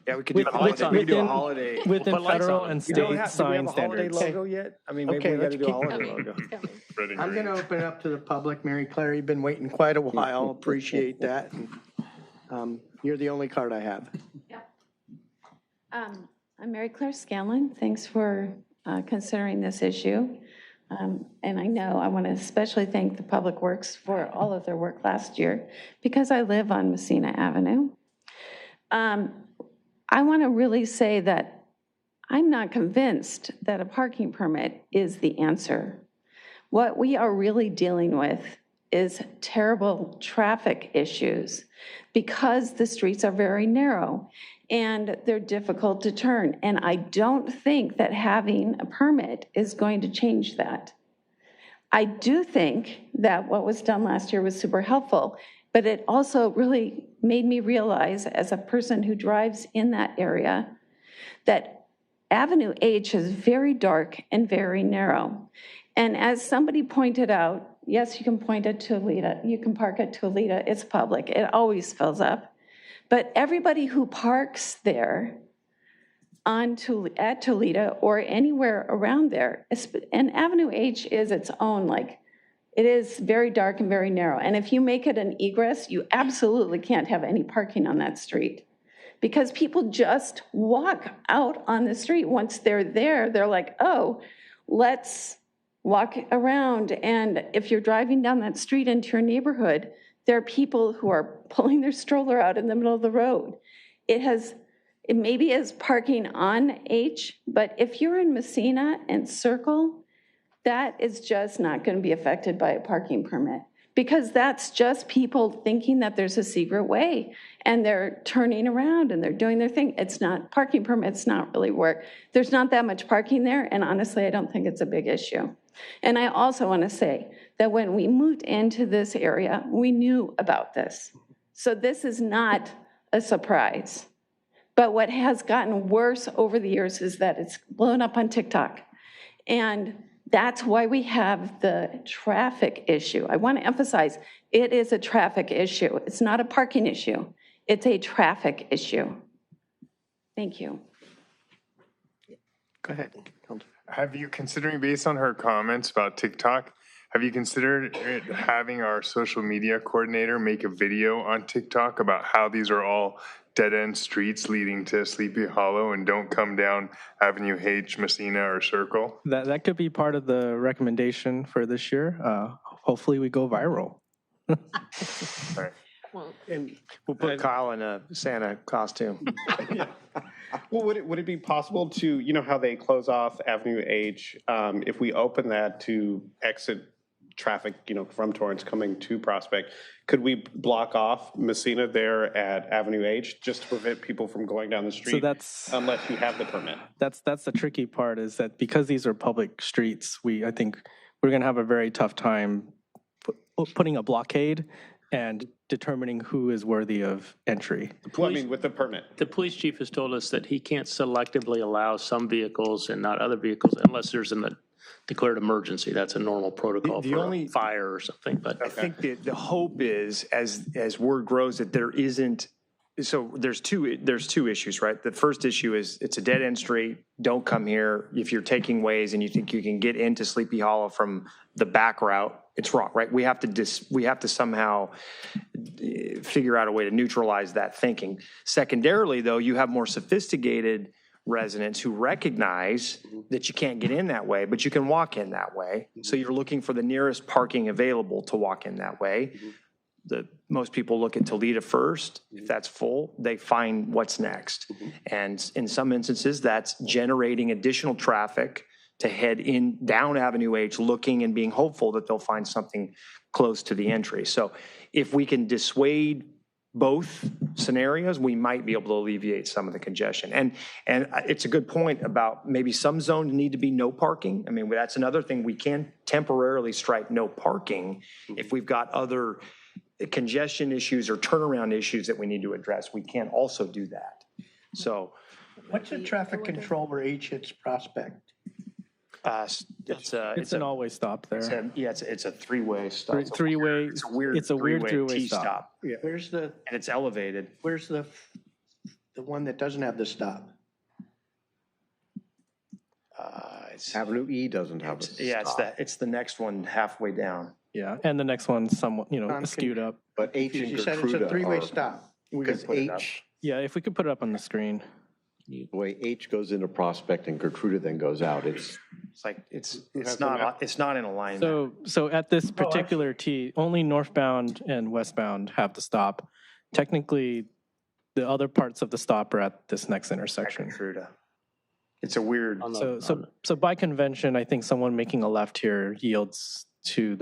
Yeah, we could do a holiday. Within federal and Do we state have sign a holiday standards. logo yet? I mean, maybe we got to do a holiday logo. I'm going to open it up to the public. Mary Claire, you've been waiting quite a while. Appreciate that. You're the only card I have. I'm Mary Claire Scanlon. Thanks for considering this issue. And I know I want to especially thank the Public Works for all of their work last year because I live on Messina Avenue. I want to really say that I'm not convinced that a parking permit is the answer. What we are really dealing with is terrible traffic issues because the streets are very narrow and they're difficult to turn. And I don't think that having a permit is going to change that. I do think that what was done last year was super helpful, but it also really made me realize as a person who drives in that area that Avenue H is very dark and very narrow. And as somebody pointed out, yes, you can point it to Alita, you can park it to Alita, it's public, it always fills up. But everybody who parks there at Toledo or anywhere around there, and Avenue H is its own, like, it is very dark and very narrow. And if you make it an egress, you absolutely can't have any parking on that street. Because people just walk out on the street. Once they're there, they're like, oh, let's walk around. And if you're driving down that street into your neighborhood, there are people who are pulling their stroller out in the middle of the road. It maybe is parking on H, but if you're in Messina and Circle, that is just not going to be affected by a parking permit, because that's just people thinking that there's a secret way and they're turning around and they're doing their thing. It's not, parking permits not really work. There's not that much parking there, and honestly, I don't think it's a big issue. And I also want to say that when we moved into this area, we knew about this. So this is not a surprise. But what has gotten worse over the years is that it's blown up on TikTok. And that's why we have the traffic issue. I want to emphasize, it is a traffic issue. It's not a parking issue. It's a traffic issue. Thank you. Go ahead. Have you, considering based on her comments about TikTok, have you considered having our social media coordinator make a video on TikTok about how these are all dead-end streets leading to Sleepy Hollow and don't come down Avenue H, Messina, or Circle? That could be part of the recommendation for this year. Hopefully we go viral. And we'll put Kyle in a Santa costume. Well, would it be possible to, you know how they close off Avenue H, if we open that to exit traffic, from Torrance coming to Prospect, could we block off Messina there at Avenue H just to prevent people from going down the street? So that's, unless you have the permit. That's the tricky part, is that because these are public streets, I think we're going to have a very tough time putting a blockade and determining who is worthy of entry. With the permit. The police chief has told us that he can't selectively allow some vehicles and not other vehicles unless there's a declared emergency. That's a normal protocol for a fire or something. But I think that the hope is, as word grows, that there isn't. So there's two issues, right? The first issue is it's a dead end street. Don't come here. If you're taking ways and you think you can get into Sleepy Hollow from the back route, it's wrong, right? We have to somehow figure out a way to neutralize that thinking. Secondarily, though, you have more sophisticated residents who recognize that you can't get in that way, but you can walk in that way. So you're looking for the nearest parking available to walk in that way. Most people look at Toledo first. If that's full, they find what's next. And in some instances, that's generating additional traffic to head in down Avenue H, looking and being hopeful that they'll find something close to the entry. So if we can dissuade both scenarios, we might be able to alleviate some of the congestion. And it's a good point about maybe some zones need to be no parking. I mean, that's another thing. We can temporarily strike no parking if we've got other congestion issues or turnaround issues that we need to address. We can also do that. So what's the traffic control where H hits Prospect? It's an always stop there. It's a three-way stop. Three-way. It's a weird three-way T-stop. Yeah. And it's elevated. Where's the one that doesn't have the stop? Avenue E doesn't have a stop. It's the next one halfway down. Yeah, and the next one's somewhat, skewed up. But H and You said it's a three-way stop. Because H, Yeah, if we could put it up on the screen. the way H goes into Prospect and Gertruda then goes out, it's not in alignment. So at this particular T, only northbound and westbound have the stop. Technically, the other parts of the stop are at this next intersection. Gertruda. It's a weird. So by convention, I think someone making a left here yields to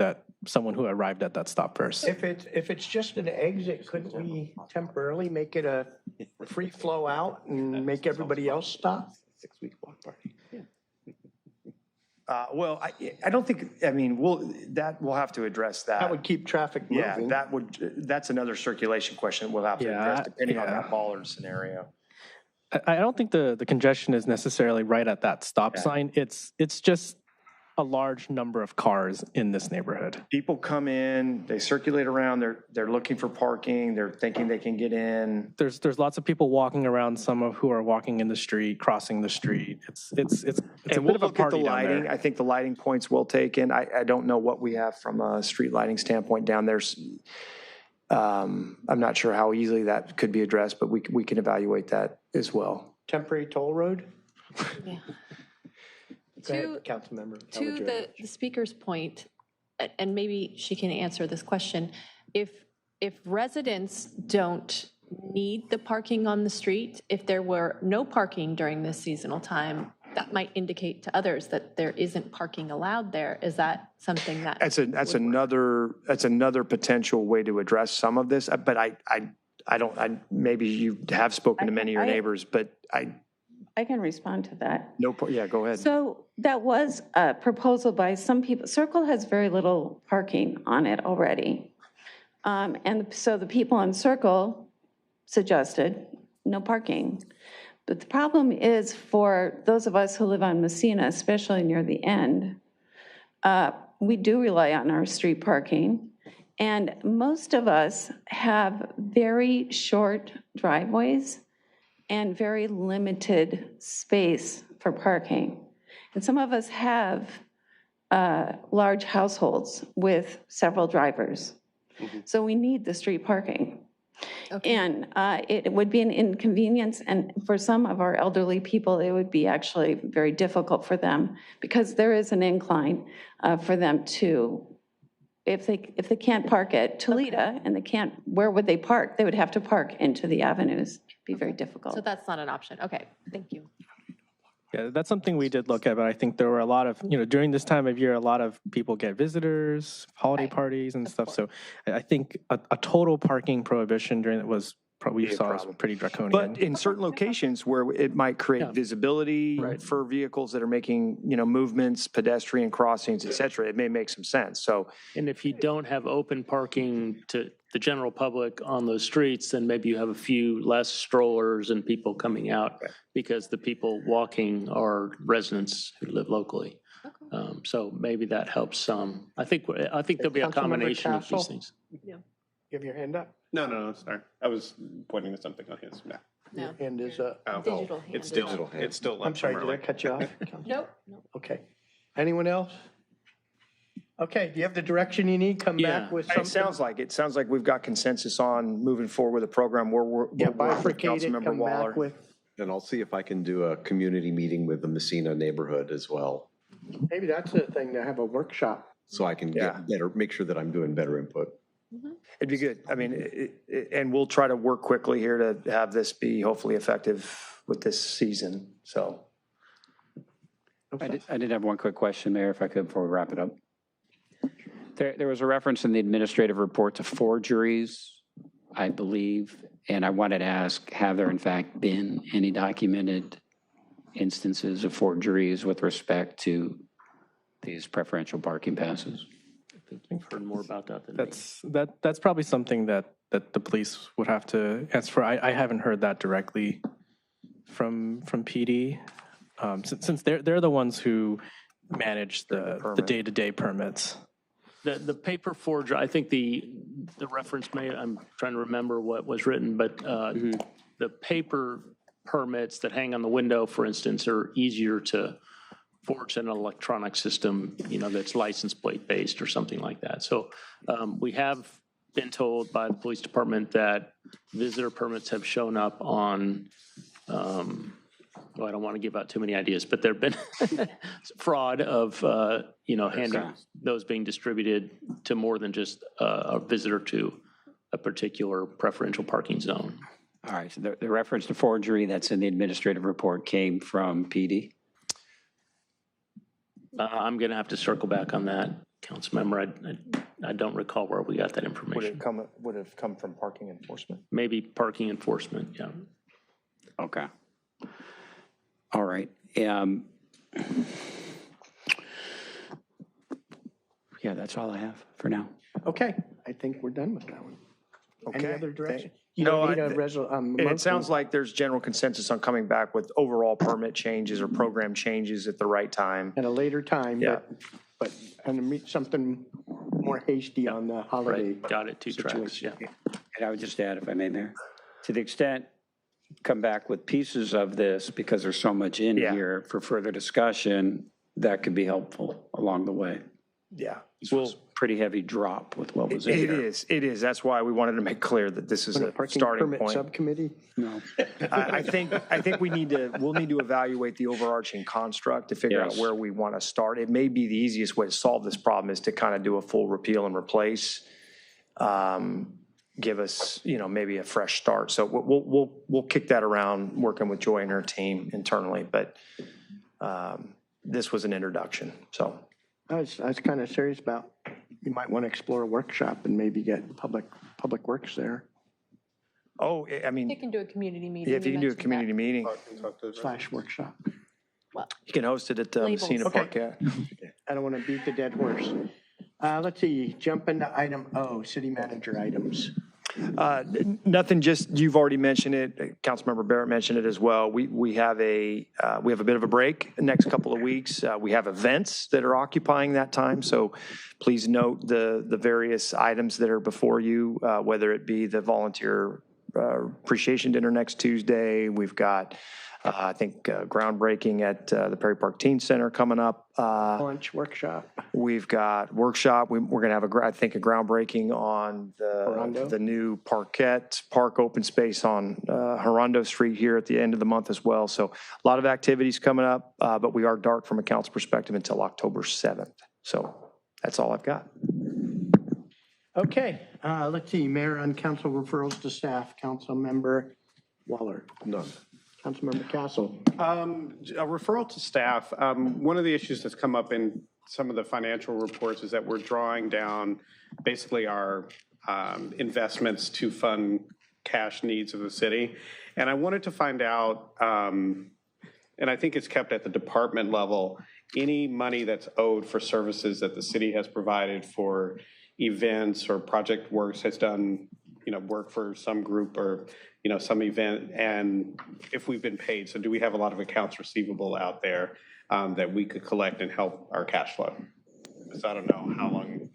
someone who arrived at that stop first. If it's just an exit, couldn't we temporarily make it a free flow out and make everybody else stop? 6-week block party. Well, I don't think. I mean, we'll have to address that. That would keep traffic moving. Yeah, that's another circulation question we'll have to address depending on that Ballard scenario. I don't think the congestion is necessarily right at that stop sign. It's just a large number of cars in this neighborhood. People come in, they circulate around, they're looking for parking, they're thinking they can get in. There's lots of people walking around, some of who are walking in the street, crossing the street. It's a And we'll bit of a look at the party down lighting. there. I think the lighting points will take in. I don't know what we have from a street lighting standpoint down there. I'm not sure how easily that could be addressed, but we can evaluate that as well. Temporary toll road? Yeah. Go ahead, Councilmember. To the speaker's point, and maybe she can answer this question, if residents don't need the parking on the street, if there were no parking during this seasonal time, that might indicate to others that there isn't parking allowed there. Is that something that? That's another potential way to address some of this, but I don't, maybe you have spoken to many of your neighbors, but I can respond to that. yeah, go ahead. So that was a proposal by some people. Circle has very little parking on it already. And so the people in Circle suggested no parking. But the problem is for those of us who live on Messina, especially near the end, we do rely on our street parking. And most of us have very short driveways and very limited space for parking. And some of us have large households with several drivers. So we need the street parking. Okay. And it would be an inconvenience, and for some of our elderly people, it would be actually very difficult for them because there is an incline for them to, if they can't park at Toledo and they can't, where would they park? They would have to park into the avenues. It'd be very difficult. So that's not an option. Okay, thank you. Yeah, that's something we did look at, but I think there were a lot of, during this time of year, a lot of people get visitors, holiday parties and stuff. So I think a total parking prohibition during it was probably was pretty draconian. But in certain locations where it might create visibility for vehicles that are making, movements, pedestrian crossings, et cetera, it may make some sense. So, And if you don't have open parking to the general public on those streets, then maybe you have a few less strollers and people coming out because the people walking are residents who live locally. So maybe that helps some. I think there'll be a combination of these things. Yeah. You have your hand up? No, sorry. I was pointing to something on his. No. Your hand is up. Digital hand. It's still, it's still. I'm sorry, did I cut you off? Nope. Okay. Anyone else? Okay, do you have the direction you need? Come back with something? It sounds like we've got consensus on moving forward with a program where we're bifurcate it, come back with. Then I'll see if I can do a community meeting with the Messina neighborhood as well. Maybe that's the thing, to have a workshop. So I can get better, make sure that I'm doing better input. It'd be good. I mean, and we'll try to work quickly here to have this be hopefully effective with this season, so. I did have one quick question, Mayor, if I could, before we wrap it up. There was a reference in the administrative report to forgeries, I believe, and I wanted to ask, have there in fact been any documented instances of forgeries with respect to these preferential parking passes? I think you've heard more about that than me. That's probably something that the police would have to answer for. I haven't heard that directly from PD, since they're the ones who manage the day-to-day permits. The paper forger, I think the reference I'm trying to remember what was written, but the paper permits that hang on the window, for instance, are easier to forge than an electronic system, that's license plate based or something like that. So we have been told by the police department that visitor permits have shown up on, I don't want to give out too many ideas, but there have been fraud of, handing those being distributed to more than just a visitor to a particular preferential parking zone. All right, so the reference to forgery that's in the administrative report came from PD? I'm going to have to circle back on that, Councilmember. I don't recall where we got that information. Would have come from parking enforcement? Maybe parking enforcement, yeah. Okay. All right. Yeah, that's all I have for now. Okay, I think we're done with that one. Okay. Any other direction? you No, don't need a and it sounds like there's general consensus on coming back with overall permit changes or program changes at the right time. at a later time, Yeah. but something more hasty on the holiday. Got it, 2 tracks, situation. yeah. And I would just add, if I may, Mayor, to the extent, come back with pieces of this, because there's so much in here for further discussion, that could be helpful along the way. Yeah. This was a pretty heavy drop with what was in It there. is, it is. That's why we wanted to make clear that this is a Parking starting permit point. subcommittee? No. I think we'll need to evaluate the overarching construct to figure out Yes. where we want to start. It may be the easiest way to solve this problem is to kind of do a full repeal and replace. Give us, maybe a fresh start. So we'll kick that around, working with Joy and her team internally. But this was an introduction. So I was kind of serious about, you might want to explore a workshop and maybe get public works there. Oh, I You mean, can do a community meeting. yeah, if you can do a mentioned that. community meeting, / workshop. you can host it at Labels. Messina Okay. Park. I don't want to beat the dead horse. Let's see, jump into item O, city manager items. Nothing, just, you've already mentioned it, Councilmember Barrett mentioned it as well. We have a bit of a break the next couple of weeks. We have events that are occupying that time, so please note the various items that are before you, whether it be the volunteer appreciation dinner next Tuesday. We've got, I think, groundbreaking at the Perry Park Teen Center coming up. Lunch workshop. We've got workshop. We're going to have, I think, a groundbreaking on the new Parquette Park open space on Redondo Street here at the end of the month as well. So a lot of activities coming up, but we are dark from a council perspective until October 7th. So that's all I've got. Okay, let's see, mayor on council referrals to staff, Councilmember Waller. None. Councilmember Castle. A referral to staff. One of the issues that's come up in some of the financial reports is that we're drawing down basically our investments to fund cash needs of the city. And I wanted to find out, and I think it's kept at the department level, any money that's owed for services that the city has provided for events or project works, has done, work for some group or, some event, and if we've been paid. So do we have a lot of accounts receivable out there that we could collect and help our cash flow? So I don't know how long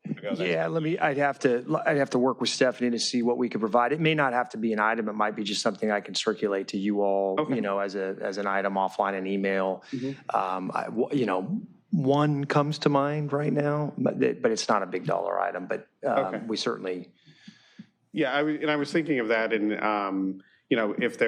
ago that. Yeah, I'd have to work with Stephanie to see what we could provide. It may not have to be an item. It might be just something I can circulate to you all, as an item offline and email. One comes to mind right now, but it's not a big dollar item, but we certainly. Yeah, I was thinking of that, and if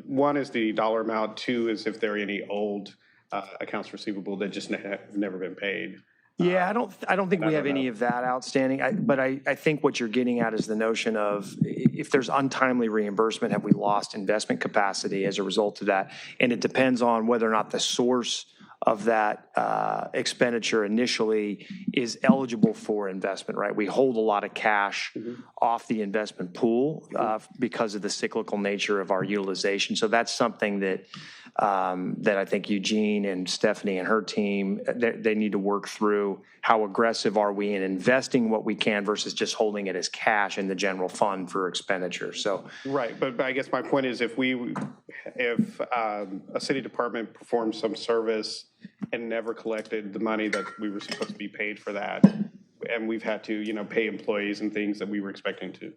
one is the dollar amount, two is if there are any old accounts receivable that just have never been paid. Yeah, I don't think we have any of that outstanding, but I think what you're getting at is the notion of if there's untimely reimbursement, have we lost investment capacity as a result of that? And it depends on whether or not the source of that expenditure initially is eligible for investment, right? We hold a lot of cash off the investment pool because of the cyclical nature of our utilization. So that's something that I think Eugene and Stephanie and her team, they need to work through. How aggressive are we in investing what we can versus just holding it as cash in the general fund for expenditure? So right, but I guess my point is if a city department performs some service and never collected the money that we were supposed to be paid for that, and we've had to, pay employees and things that we were expecting to,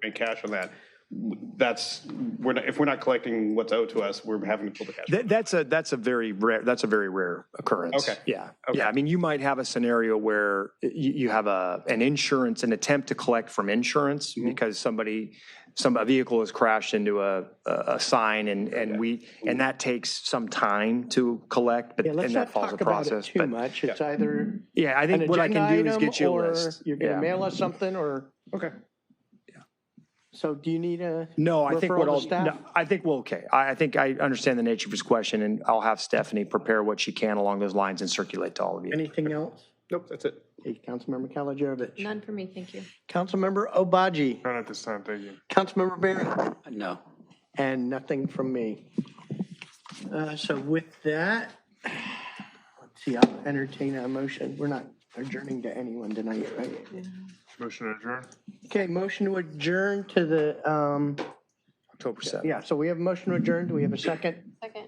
make cash on that. If we're not collecting what's owed to us, we're having to pull the cash. That's a very rare occurrence. Okay. Yeah. Okay. Yeah. I mean, you might have a scenario where you have an attempt to collect from insurance because a vehicle has crashed into a sign and that takes some time to collect, but Let's and not that follows talk a process. about it too much. It's either I think what I can do is get you a or list. you're going to mail us something or. Okay. So do you need a No, I think referral to staff? I think we're okay. I think I understand the nature of his question, and I'll have Stephanie prepare what she can along those lines and circulate to all of you. Anything else? Nope, that's it. Hey, Councilmember Kalajevic. None for me, thank you. Councilmember Obaji. None at this time, thank you. Councilmember Barrett. No. And nothing from me. So with that, let's see, I'll entertain a motion. We're not adjourning to anyone tonight, right? Motion to adjourn. Okay, motion to adjourn to the, October 7th. yeah, so we have a motion to adjourn. Do we have a second? Second.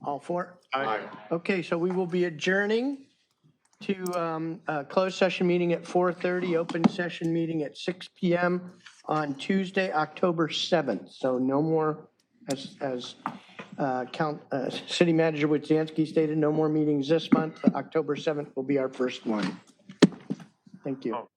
All four? Aye. Okay, so we will be adjourning to a closed session meeting at 4:30, open session meeting at 6 PM on Tuesday, October 7th. So no more, as City Manager Wojciechowski stated, no more meetings this month. October 7th will be our first one. Thank you.